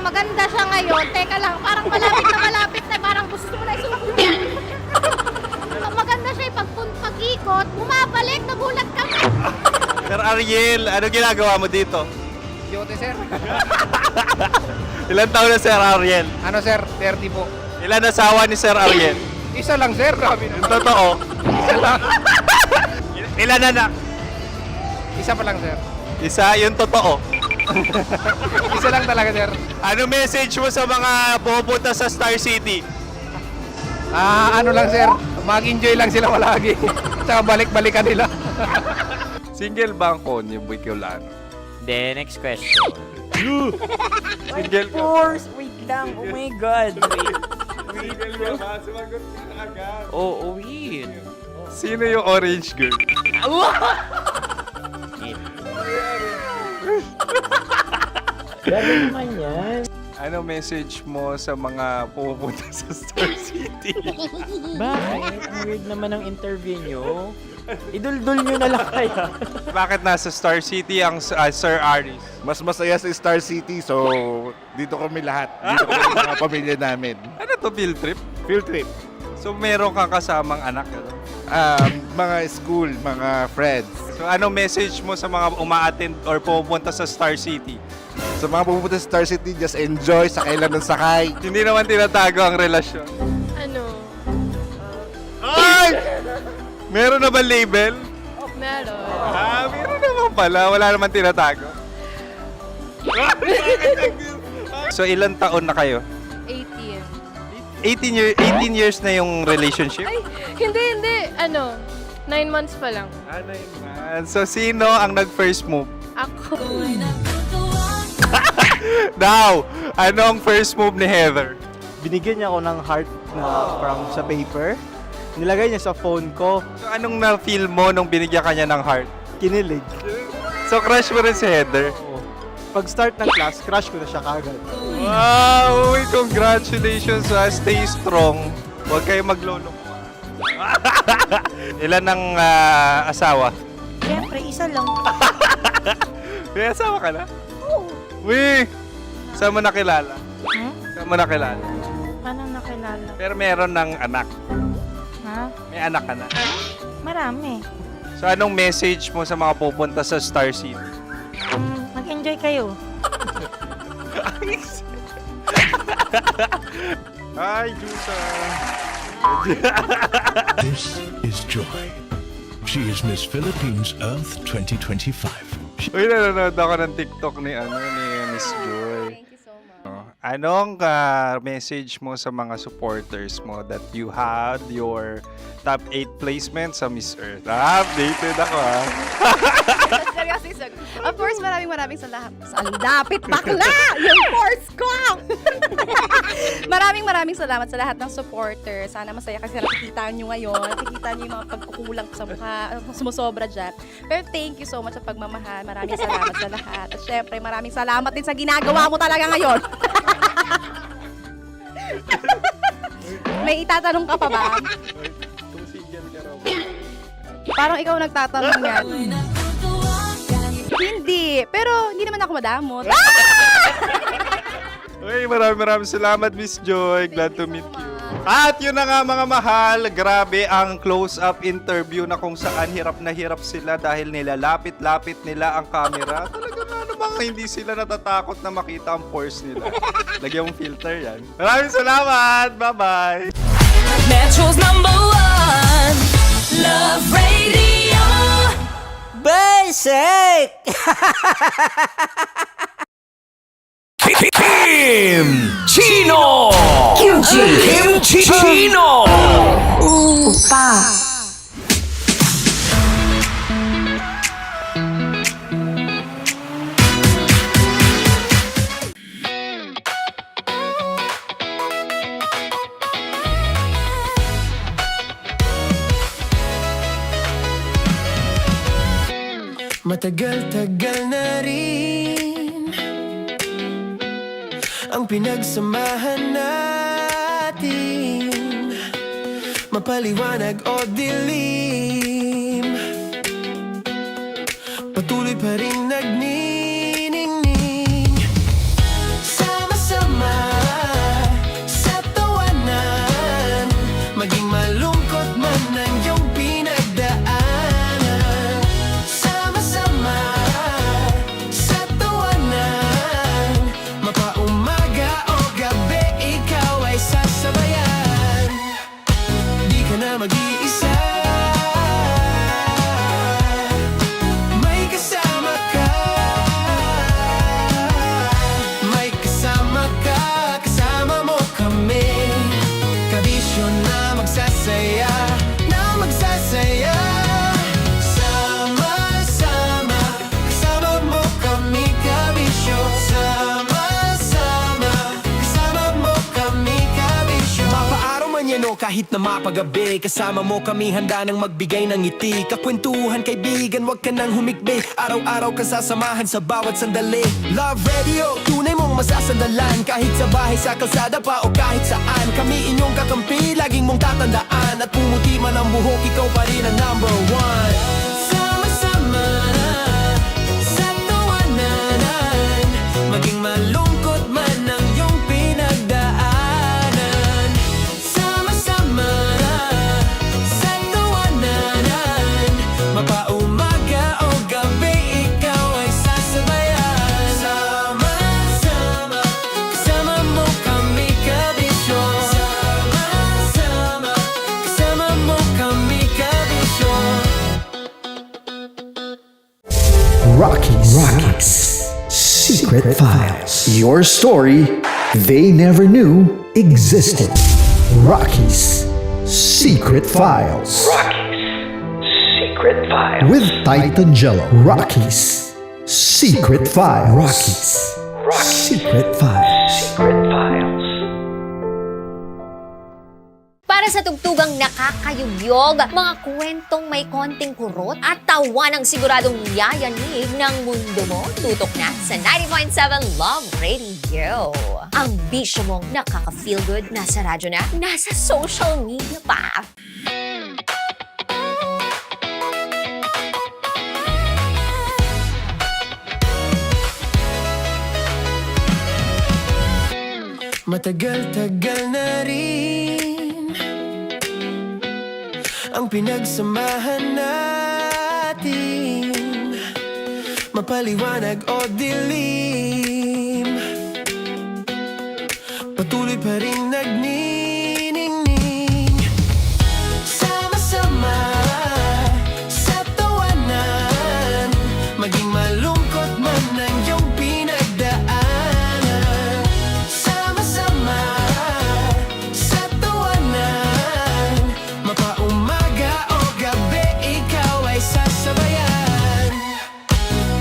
maganda siya ngayon. Teka lang, parang malapit na, parang gusto mo na isulak. Maganda siya pag-ikot, bumabalik, nagulat ka. Sir Ariel, ano ginagawa mo dito? Yote, sir. Ilan taon na Sir Ariel? Ano, sir? 30 po. Ilan asawa ni Sir Ariel? Isa lang, sir. Grabe na. Yung totoo? Isa lang. Ilan anak? Isa pa lang, sir. Isa, yung totoo. Isa lang talaga, sir. Ano message mo sa mga pupunta sa Star City? Ano lang, sir. Mag-enjoy lang sila palagi. Tsaka balik-balikan nila. Single ba ang Konyo, Boy Kiolano? Then, next question. Single ka? Of course, wait lang. Oh my God. Wait. Single ka ba? Sumagot ka na agad. Oo, wait. Sino yung orange girl? Grabe naman yan. Ano message mo sa mga pupunta sa Star City? Bakit? Ang weird naman ang interview nyo. Idul-dul nyo na lang kaya. Bakit nasa Star City ang Sir Aris? Mas masaya sa Star City, so dito kami lahat. Dito kami mga pamilya namin. Ano to, field trip? Field trip. So meron kang kasamang anak? Ano? Mga school, mga friends. So ano message mo sa mga uma-attend or pupunta sa Star City? Sa mga pupunta sa Star City, just enjoy, sakay lang ng sakay. Hindi naman tinatago ang relasyon. Ano? Ay! Meron na ba label? Meron. Meron naman pala. Wala naman tinatago. So ilan taon na kayo? 18. 18 years na yung relationship? Ay, hindi. Ano, 9 months pa lang. 9 months. So sino ang nag-first move? Ako. Now, ano ang first move ni Heather? Binigyan niya ako ng heart na from sa paper. Nilagay niya sa phone ko. So anong na-feel mo nung binigyan ka niya ng heart? Kinilig. So crush mo rin si Heather? Pag-start ng class, crush ko na siya kagad. Wow! Uy, congratulations ha. Stay strong. Huwag kayo maglolo. Ilan ang asawa? Siyempre, isa lang. May asawa ka na? Oo. Uy! Saan mo nakilala? Saan mo nakilala? Paano nakilala? Pero meron ng anak. Ha? May anak ka na. Marami. So anong message mo sa mga pupunta sa Star City? Mag-enjoy kayo. Hi, Jusa! This is Joy. She is Miss Philippines Earth 2025. Uy, nanonood ako ng TikTok ni Miss Joy. Thank you so much. Anong message mo sa mga supporters mo that you had your top 8 placement sa Miss Earth? Updated ako ha. Of course, maraming salamat. Lapit bakla! Yung course ko! maraming salamat sa lahat ng supporters. Sana masaya kasi nakikita nyo ngayon. Nakikita nyo yung mga pagkukulang ko sa mukha, sumusobra dyan. Pero thank you so much sa pagmamahal. Maraming salamat sa lahat. At syempre, maraming salamat din sa ginagawa mo talaga ngayon. May itatanong ka pa ba? Parang ikaw nagtatanong yan. Hindi. Pero hindi naman ako madamot. Uy, maraming salamat, Miss Joy. Glad to meet you. At yun na nga mga mahal, grabe ang close-up interview na kung saan hirap na hirap sila dahil nilalapit-lapit nila ang camera. Talaga na namang hindi sila natatakot na makita ang pores nila. Lagyan mong filter yan. Maraming salamat! Bye-bye! Metro's #1 Love Radio. Basic! Kim Chino! Kim Chino! Upa. Matagal-tagal na rin ang pinagsamahan natin, mapaliwanag o dilim, patuloy pa rin nagniningning. kahit na mapagabi. Kasama mo kami handa nang magbigay ng ngiti. Kakwentuhan kaibigan, wag ka nang humikbi. Araw-araw ka sasamahan sa bawat sandali. Love Radio, tunay mong masasandalan. Kahit sa bahay, sa kalsada pa o kahit saan. Kami inyong kakampi, laging mong tatandaan. At pumuti man ang buhok, ikaw pa rin ang number one. Sama-sama na sa tawanan, maging malungkot man ang iyong pinagdaanan. Sama-sama na sa tawanan, mapaumaga o gabi, ikaw ay sasabayan. Sama-sama, kasama mo kami kabisyo. Sama-sama, kasama mo kami kabisyo. Rockies. Secret Files. Your story they never knew existed. Rockies Secret Files. Secret Files. With Titan Jello. Rockies Secret Files. Secret Files. Secret Files. Para sa tugtugang nakakayugyog, mga kwentong may konting kurot at tawa ng siguradong yayanig ng mundo mo, tutok na sa 90.7 Love Radio. Ang bisyo mong nakaka-feel good, nasa radyo na, nasa social media pa. Matagal-tagal na rin ang pinagsamahan natin, mapaliwanag o dilim, patuloy pa rin nagniningning. Sama-sama sa tawanan, maging malungkot man ang iyong pinagdaanan. Sama-sama sa tawanan, mapaumaga o gabi, ikaw ay sasabayan.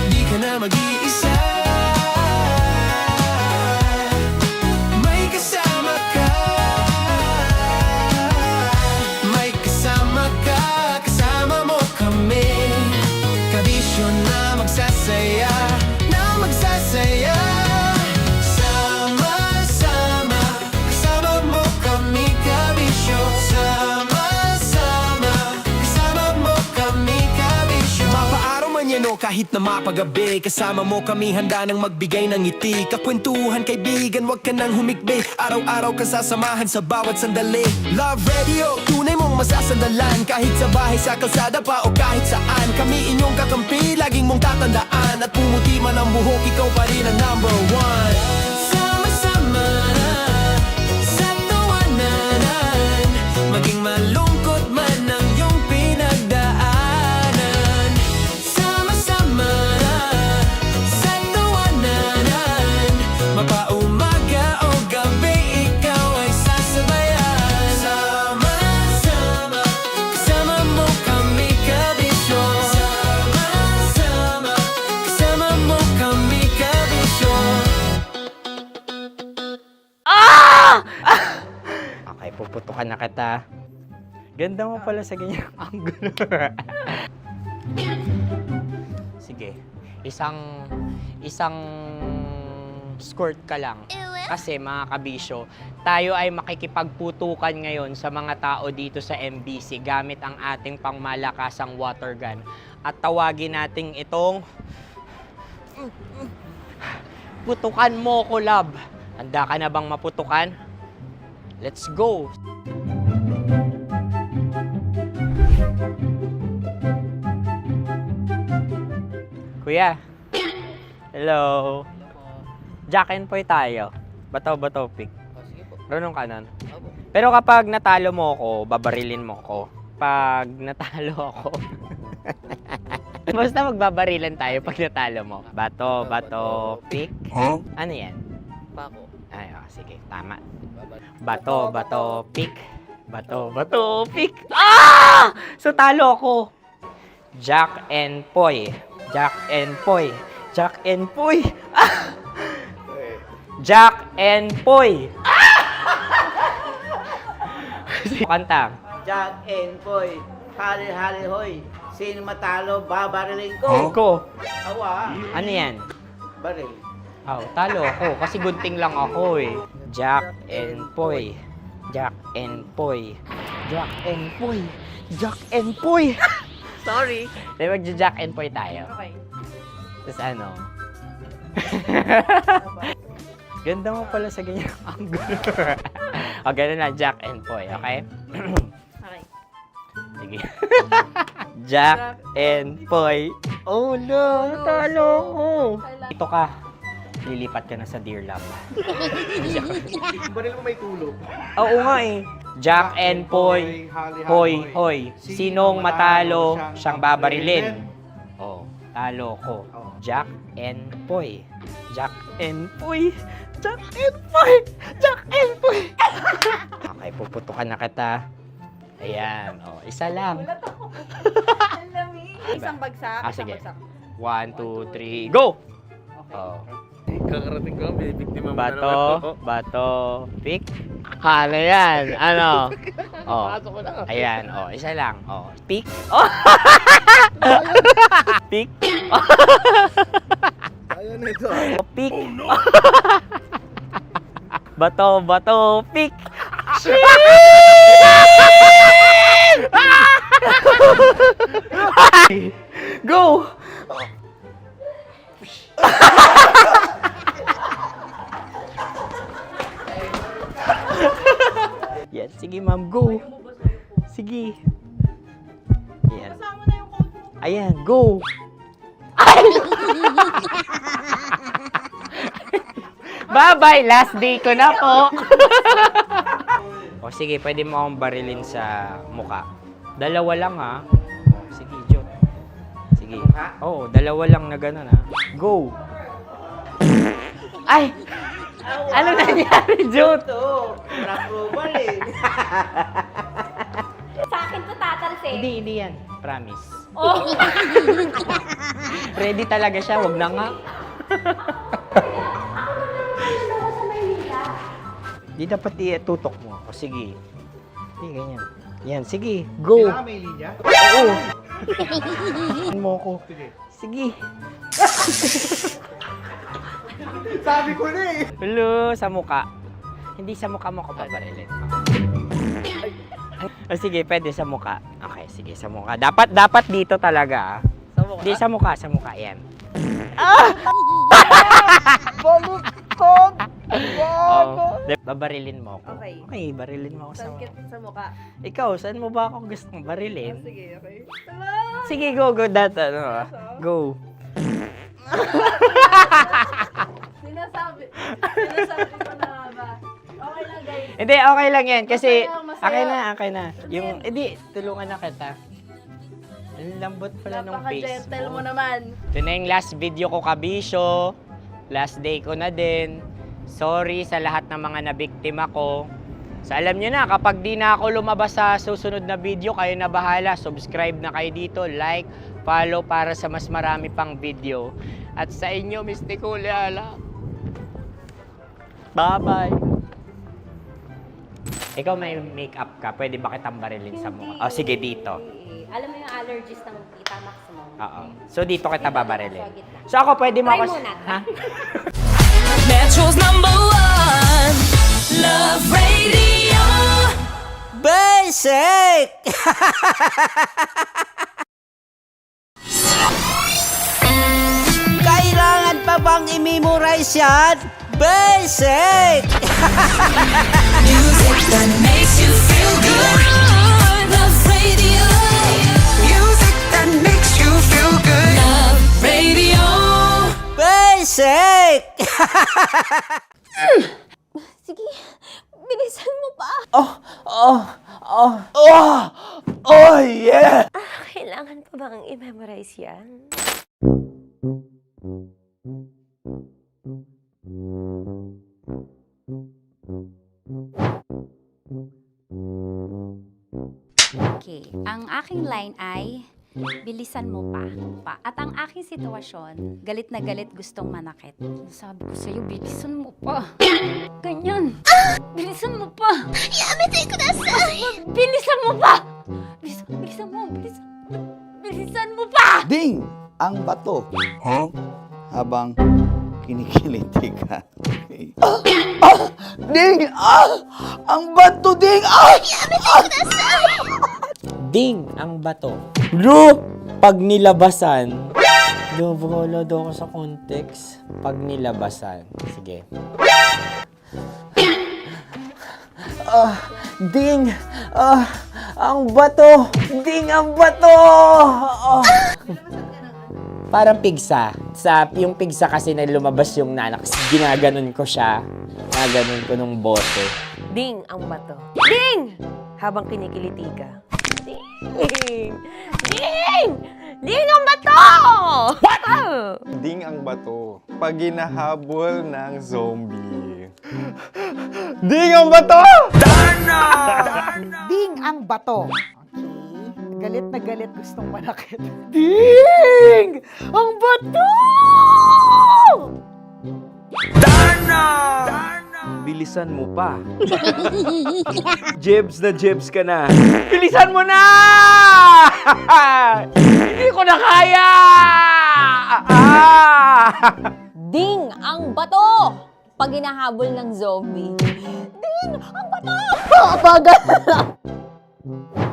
Di ka na mag-iisa, may kasama ka. May kasama ka, kasama mo kami. Kabisyo na magsasaya, na magsasaya. Sama-sama, kasama mo kami, kabisyo. Sama-sama, kasama mo kami, kabisyo. Mapaaraw man yan o kahit na mapagabi, kasama mo kami handa nang magbigay ng ngiti. Kakwentuhan kaibigan, wag ka nang humikbi. Araw-araw ka sasamahan sa bawat sandali. Love Radio, tunay mong masasandalan. Kahit sa bahay, sa kalsada pa o kahit saan. Kami inyong kakampi, laging mong tatandaan. At pumuti man ang buhok, ikaw pa rin ang number one. Sama-sama na sa tawanan, maging malungkot man ang iyong pinagdaanan. Sama-sama na sa tawanan, mapaumaga o gabi, ikaw ay sasabayan. Sama-sama, kasama mo kami kabisyo. Sama-sama, kasama mo kami kabisyo. Okay, puputukan na kita. Ganda mo pala sa ganyang angulo. Sige, isang skirt ka lang. Kasi mga kabisyo, tayo ay makikipagputukan ngayon sa mga tao dito sa MBC gamit ang ating pangmalakasang water gun. At tawagin natin itong putukan mo ko, love. Handa ka na bang maputukan? Let's go! Kuya. Hello. Jack and Poy tayo. Bato-bato pick. Runong kanan. Pero kapag natalo mo ako, babarilin mo ako. Pag natalo ako, basta magbabarilan tayo pag natalo mo. Bato, pick. Huh? Ano yan? Pako. Ay, sige, tama. Bato, pick. Bato, pick. Ah! So, talo ako. Jack and Poy. Jack and Poy. Jack and Poy. Ah! Jack and Poy. Kanta. Jack and Poy, hali-hali hoy. Sino matalo, babariling ko. Ko. Awa. Ano yan? Baril. Oh, talo ako kasi gunting lang ako eh. Jack and Poy. Jack and Poy. Jack and Poy. Jack and Poy. Sorry. Di magja-Jack and Poy tayo. Okay. Tapos ano? Ganda mo pala sa ganyan angulo. O, ganun na, Jack and Poy, okay? Okay. Sige. Jack and Poy. Oh no, natalo ko. Ito ka. Lilipat ka na sa Dear Love. Baril mo may tulog. Oo nga eh. Jack and Poy. Hoy, hoy. Sinong matalo, siyang babarilin. Oh, talo ko. Jack and Poy. Jack and Poy. Jack and Poy. Jack and Poy. Okay, puputukan na kita. Ayan. Oh, isa lang. Isang bagsak. Ah, isang sige. bagsak. 1, 2, 3, go! Oh. Kakarating ko, may biktima mo na Bato, naman. bato, pick. Ano yan? Ano? Oh. Pasok ko na. Ayan, oh, isa lang. Oh, pick. Oh. Pick. Ayan ito. Pick. Bato, bato, pick. Go! Yan, sige ma'am, go. Sige. Yan. Ayan, go. Bye-bye, last day ko na po. O sige, pwede mo akong barilin sa muka. Dalawa lang ha. O, sige, Jot. Sige. Oo, dalawa lang na gano'n ha. Go. Ay! Ano nangyari, Jot? Approval eh. Sa akin to tatalse. Hindi yan. Promise. Oh. Ready talaga siya, wag na nga. Di dapat itutok mo. O sige. Hindi, ganyan. Yan, sige. Go. Kailangan may linya? Oo. Mo ko. Sige. Sabi ko na eh. Hello, sa muka. Hindi sa muka mo ko babarilin. O sige, pwede sa muka. Okay, sige, sa muka. Dapat dito talaga. Sa mukha? Hindi, sa muka, yan. Baluktot! Oh, babarilin mo ako. Okay. Okay, barilin mo ako sa Sakit sa mukha. Ikaw, saan mo ba ako gustong barilin? Sige, okay. Sige, go, that, go. Sinasabi ko na ba? Okay lang, guys. Hindi, okay lang yan. Kasi, Masaya. okay na. Yung, hindi, tulungan na kita. Ang lambot pala ng face Napaka-gentle mo. mo naman. Ito na yung last video ko, kabisyo. Last day ko na din. Sorry sa lahat ng mga nabiktima ko. So alam nyo na, kapag di na ako lumabas sa susunod na video, kayo na bahala. Subscribe na kayo dito, like, follow para sa mas marami pang video. At sa inyo, Mistiko Leala. Bye-bye. Ikaw may makeup ka, pwede ba kitang barilin sa mukha? Oh, sige, dito. Alam mo yung allergies ng Tita Max mo? Oo. So dito kita babarilin. So ako, pwede mo Try ako... muna. Ha? Metro's #1 Love Radio. Basic! Kailangan pa bang i-memorize yan? Basic! Music that makes you feel good. Love Radio. Music that makes you feel good. Love Radio. Basic! Sige, bilisan mo pa. Oh, yeah! Kailangan pa bang i-memorize yan? Okay, ang aking line ay, Bilisan mo pa. At ang aking sitwasyon, galit na galit gustong manakit. Sabi ko sa'yo, bilisan mo pa. Ganyan. Bilisan mo pa. Yamitay ko na sa... Bilisan mo pa! Bilisan mo pa! Ding! Ang bato. Habang kinikiliti ka. Okay. Ding! Ang bato, Ding! Ding ang bato. Bro, pag nilabasan. Wala daw ako sa context. Pag nilabasan. Sige. Ding! Ang bato! Ding ang bato! Parang pigsa. Yung pigsa kasi na lumabas yung nanak. Ginaganon ko siya. Ginaganon ko nung bote. Ding ang bato. Ding! Habang kinikiliti ka. Ding! Ding! Ding ang bato! What? Ding ang bato. Pag hinahabol ng zombie. Ding ang bato! Darna! Ding ang bato. Okay. Galit na galit gustong manakit. Ding! Ang bato! Darna! Bilisan mo pa. Jebs na jebs ka na. Bilisan mo na! Hindi ko na kaya! Ding ang bato! Pag hinahabol ng zombie. Ding ang bato! Bagal!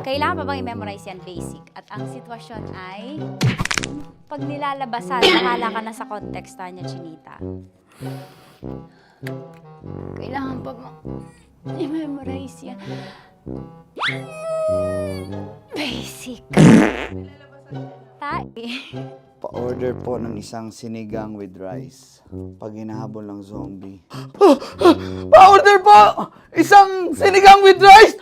Kailangan pa bang i-memorize yan basic? At ang sitwasyon ay... Pag nilalabasan, bahala ka na sa konteksta niya, Chinita. Kailangan pa bang i-memorize yan? Basic. Pa-order po ng isang sinigang with rice. Pag hinahabol ng zombie. Pa-order po! Isang sinigang with rice!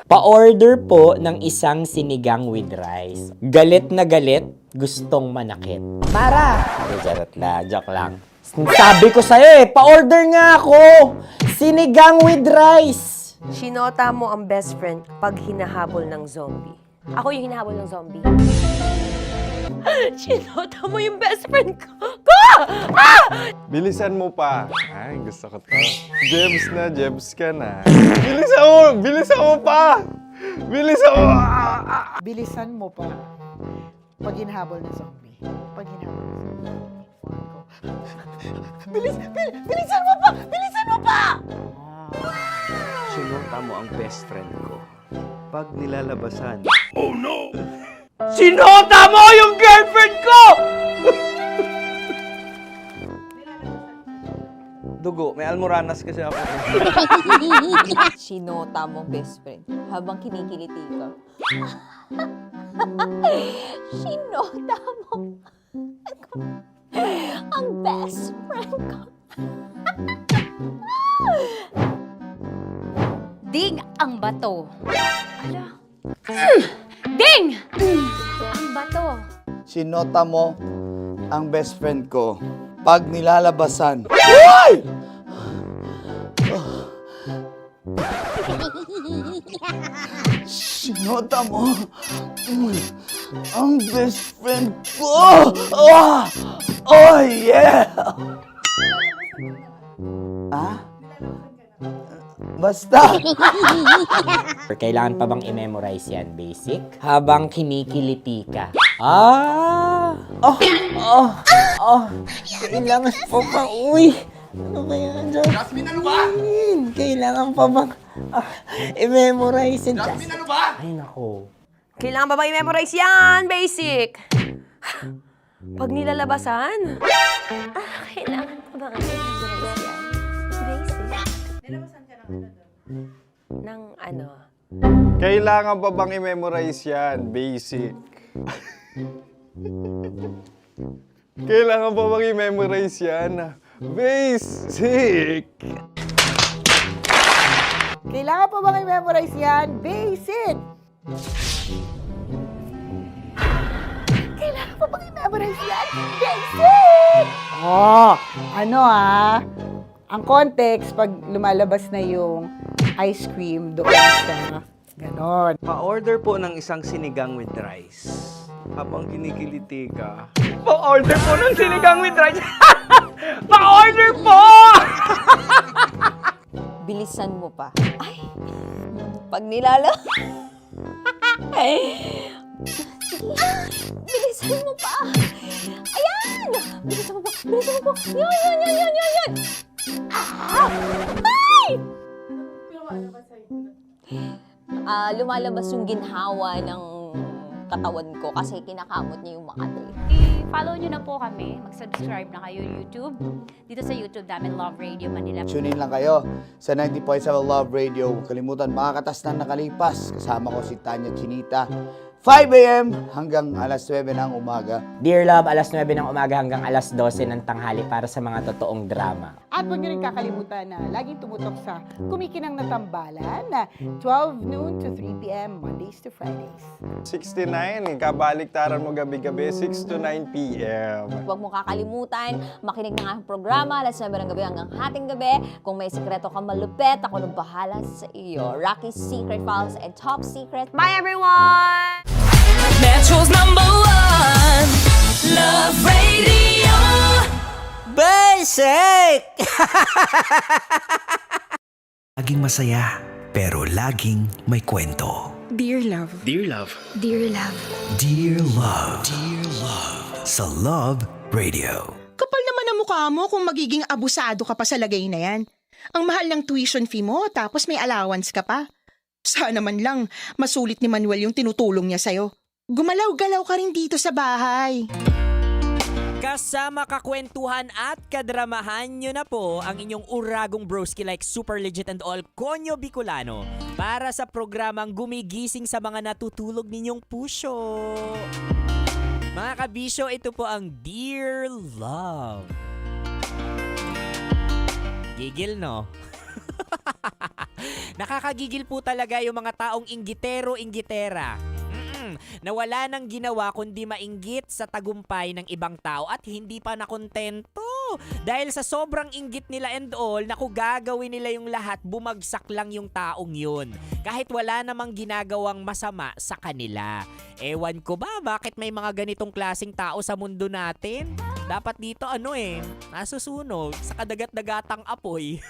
Pa-order po ng isang sinigang with rice. Galit na galit, gustong manakit. Para! Charot na, joke lang. Sabi ko sa'yo pa-order nga ako! Sinigang with rice! Sinota mo ang best friend pag hinahabol ng zombie. Ako yung hinahabol ng zombie. Sinota mo yung best friend ko! Bilisan mo pa. Ay, gusto ko to. Jebs na jebs ka na. Bilisan mo pa! Bilisan mo! Bilisan mo pa. Pag hinahabol ng zombie. Pag hinahabol ng zombie. Bilisan mo pa! Bilisan mo pa! Sinota mo ang best friend ko. Pag nilalabasan. Oh no! Sinota mo yung girlfriend ko! Dugo, may almoranas kasi ako. Sinota mong best friend habang kinikiliti ka. Sinota mo ang best friend ko. Ding ang bato. Ala. Ding! Ang bato. Sinota mo ang best friend ko. Pag nilalabasan. Uy! Sinota mo ang best friend ko. Oh yeah! Basta! Kailangan pa bang i-memorize yan, basic? Habang kinikiliti ka. Kailangan pa ba? Uy! Ano ba yan, Jasmine? Jasmine, ano ba? Kailangan pa bang i-memorize yan? Jasmine, ano ba? Ay, nako. Kailangan ba bang i-memorize yan? Basic. Pag nilalabasan? Kailangan pa bang i-memorize yan? Basic. Nilabasan ka ng ano? Kailangan pa bang i-memorize yan? Basic. Kailangan pa bang i-memorize yan? Basic. Kailangan pa bang i-memorize yan? Basic! Kailangan pa bang i-memorize yan? Basic! Ang context, pag lumalabas na yung ice cream doon sa ganon. Pa-order po ng isang sinigang with rice. Habang kinikiliti ka, pa-order po ng sinigang with rice. Pa-order po! Bilisan mo pa. Ay! Pag nilala... Bilisan mo pa! Ayan! Bilisan mo pa! Bilisan mo pa! Yan! Ah! Ay! Lumalabas yung ginhawa ng katawan ko kasi kinakamot niya yung Makati. I-follow nyo na po kami. Mag-subscribe na kayo YouTube. Dito sa YouTube namin, Love Radio Manila. Tune in lang kayo sa 90.7 Love Radio. Huwag kalimutan, makakatas na nakalipas. Kasama ko si Tanya Chinita. 5 a.m. hanggang alas 9 ng umaga. Dear Love, alas 9 ng umaga hanggang alas 12 ng tanghali para sa mga totoong drama. At huwag nyo rin kakalimutan na laging tumutok sa Kumikinang na Tambalan na 12 noon to 3 p.m. Mondays to Fridays. 69, kabaliktaran mo gabi-gabi, 6 to 9 p.m. Huwag mo kakalimutan, makinig ng aking programa, alas 9 ng gabi hanggang hating gabi. Kung may sikreto ka malupet, ako nang bahala sa iyo. Rocky's Secret Files and Top Secret. Bye everyone! Metro's #1 Love Radio. Basic! Laging masaya, pero laging may kwento. Dear Love. Dear Love. Dear Love. Dear Love. Dear Love. Sa Love Radio. Kapal naman ang mukha mo kung magiging abusado ka pa sa lagay na yan. Ang mahal ng tuition fee mo, tapos may allowance ka pa. Sana man lang, masulit ni Manuel yung tinutulong niya sa'yo. Gumalaw-galaw ka rin dito sa bahay. Kasama kakwentuhan at kadramahan nyo na po ang inyong uragong broski like super legit and all Konyo Bicolano para sa programang gumigising sa mga natutulog ninyong puso. Mga kabisyo, ito po ang Dear Love. Gigil, no? Nakakagigil po talaga yung mga taong inggitero-inggitera. Na wala nang ginawa kundi mainggit sa tagumpay ng ibang tao at hindi pa nakontento. Dahil sa sobrang inggit nila and all, naku gagawin nila yung lahat, bumagsak lang yung taong yun. Kahit wala namang ginagawang masama sa kanila. Ewan ko ba, bakit may mga ganitong klaseng tao sa mundo natin? Dapat dito nasusunog sa kadagat-dagatang apoy.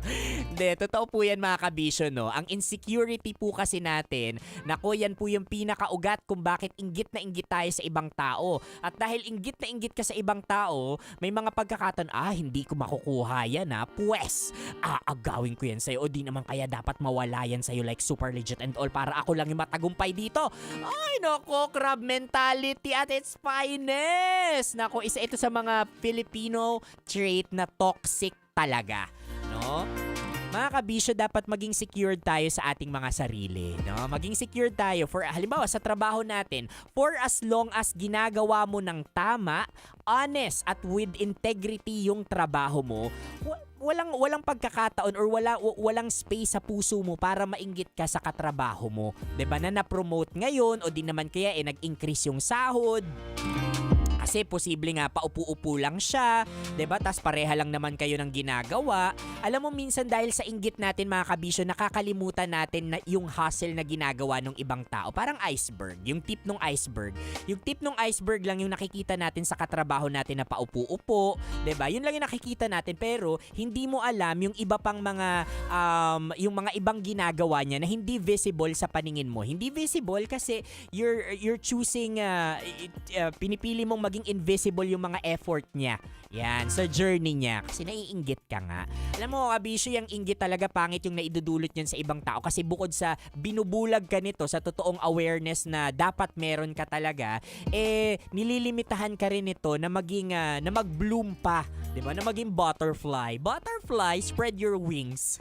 Hindi, totoo po yan mga kabisyo, no? Ang insecurity po kasi natin, nako yan po yung pinakaugat kung bakit inggit na inggit tayo sa ibang tao. At dahil inggit na inggit ka sa ibang tao, may mga pagkakataon, hindi ko makukuha yan Pwes, aagawin ko yan sa'yo o di naman kaya dapat mawala yan sa'yo like super legit and all para ako lang yung matagumpay dito. Ay, nako, crab mentality at its finest. Nako, isa ito sa mga Filipino trait na toxic talaga. No? Mga kabisyo, dapat maging secured tayo sa ating mga sarili. No? Maging secured tayo for, halimbawa, sa trabaho natin, for as long as ginagawa mo ng tama, honest, at with integrity yung trabaho mo, walang pagkakataon or walang space sa puso mo para mainggit ka sa katrabaho mo. 'Di ba na na-promote ngayon o di naman kaya nag-increase yung sahod. Kasi posible nga paupo-upo lang siya, 'di ba? Tas pareha lang naman kayo ng ginagawa. Alam mo minsan dahil sa inggit natin mga kabisyo, nakakalimutan natin na yung hustle na ginagawa ng ibang tao. Parang iceberg, yung tip ng iceberg. Yung tip ng iceberg lang yung nakikita natin sa katrabaho natin na paupo-upo, 'di ba? Yun lang yung nakikita natin pero hindi mo alam yung iba pang mga yung mga ibang ginagawa niya na hindi visible sa paningin mo. Hindi visible kasi you're choosing pinipili mong maging invisible yung mga effort niya. Yan, sa journey niya. Kasi naiinggit ka nga. Alam mo, kabisyo, yung inggit talaga pangit yung naidudulot niyan sa ibang tao. Kasi bukod sa binubulag ka nito sa totoong awareness na dapat meron ka talaga, nililimitahan ka rin nito na maging, na mag-bloom pa. Diba? Na maging butterfly. Butterfly, spread your wings.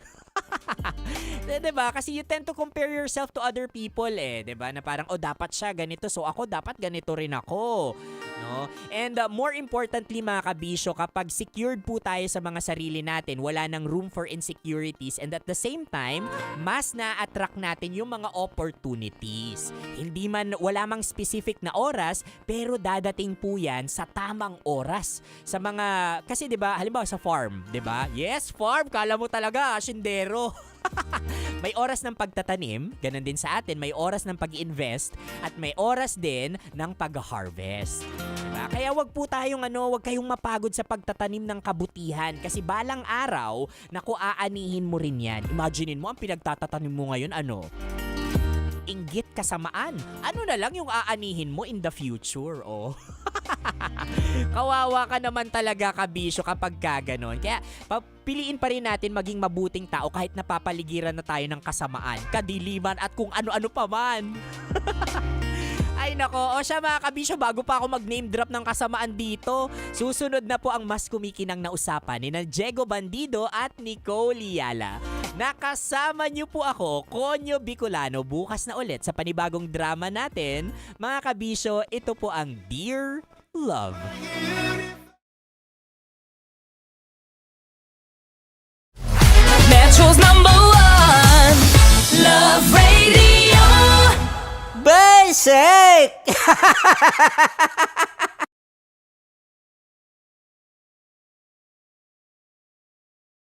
Diba? Kasi you tend to compare yourself to other people diba? Na parang, dapat siya ganito, so ako dapat ganito rin ako. No? And more importantly mga kabisyo, kapag secured po tayo sa mga sarili natin, wala nang room for insecurities, and at the same time, mas na-attract natin yung mga opportunities. Hindi man, wala mang specific na oras, pero dadating po yan sa tamang oras. Sa mga, kasi diba, halimbawa sa farm, diba? Yes, farm, kala mo talaga, asyendero. May oras ng pagtatanim, ganun din sa atin, may oras ng pag-invest, at may oras din ng pag-harvest. Diba? Kaya wag po tayong wag kayong mapagod sa pagtatanim ng kabutihan kasi balang araw, naku, aanihin mo rin yan. Imaginein mo, ang pinagtatatanim mo ngayon, inggit, kasamaan. Ano na lang yung aanihin mo in the future, oh. Kawawa ka naman talaga, kabisyo, kapag ganon. Kaya piliin pa rin natin maging mabuting tao kahit napapaligiran na tayo ng kasamaan, kadiliman at kung ano-ano pa man. Ay nako, o siya mga kabisyo, bago pa ako mag-name drop ng kasamaan dito, susunod na po ang mas kumikinang na usapan ni Diego Bandido at Nicole Yala. Nakasama niyo po ako, Konyo Bicolano, bukas na ulit sa panibagong drama natin. Mga kabisyo, ito po ang Dear Love. Metro's #1 Love Radio. Basic!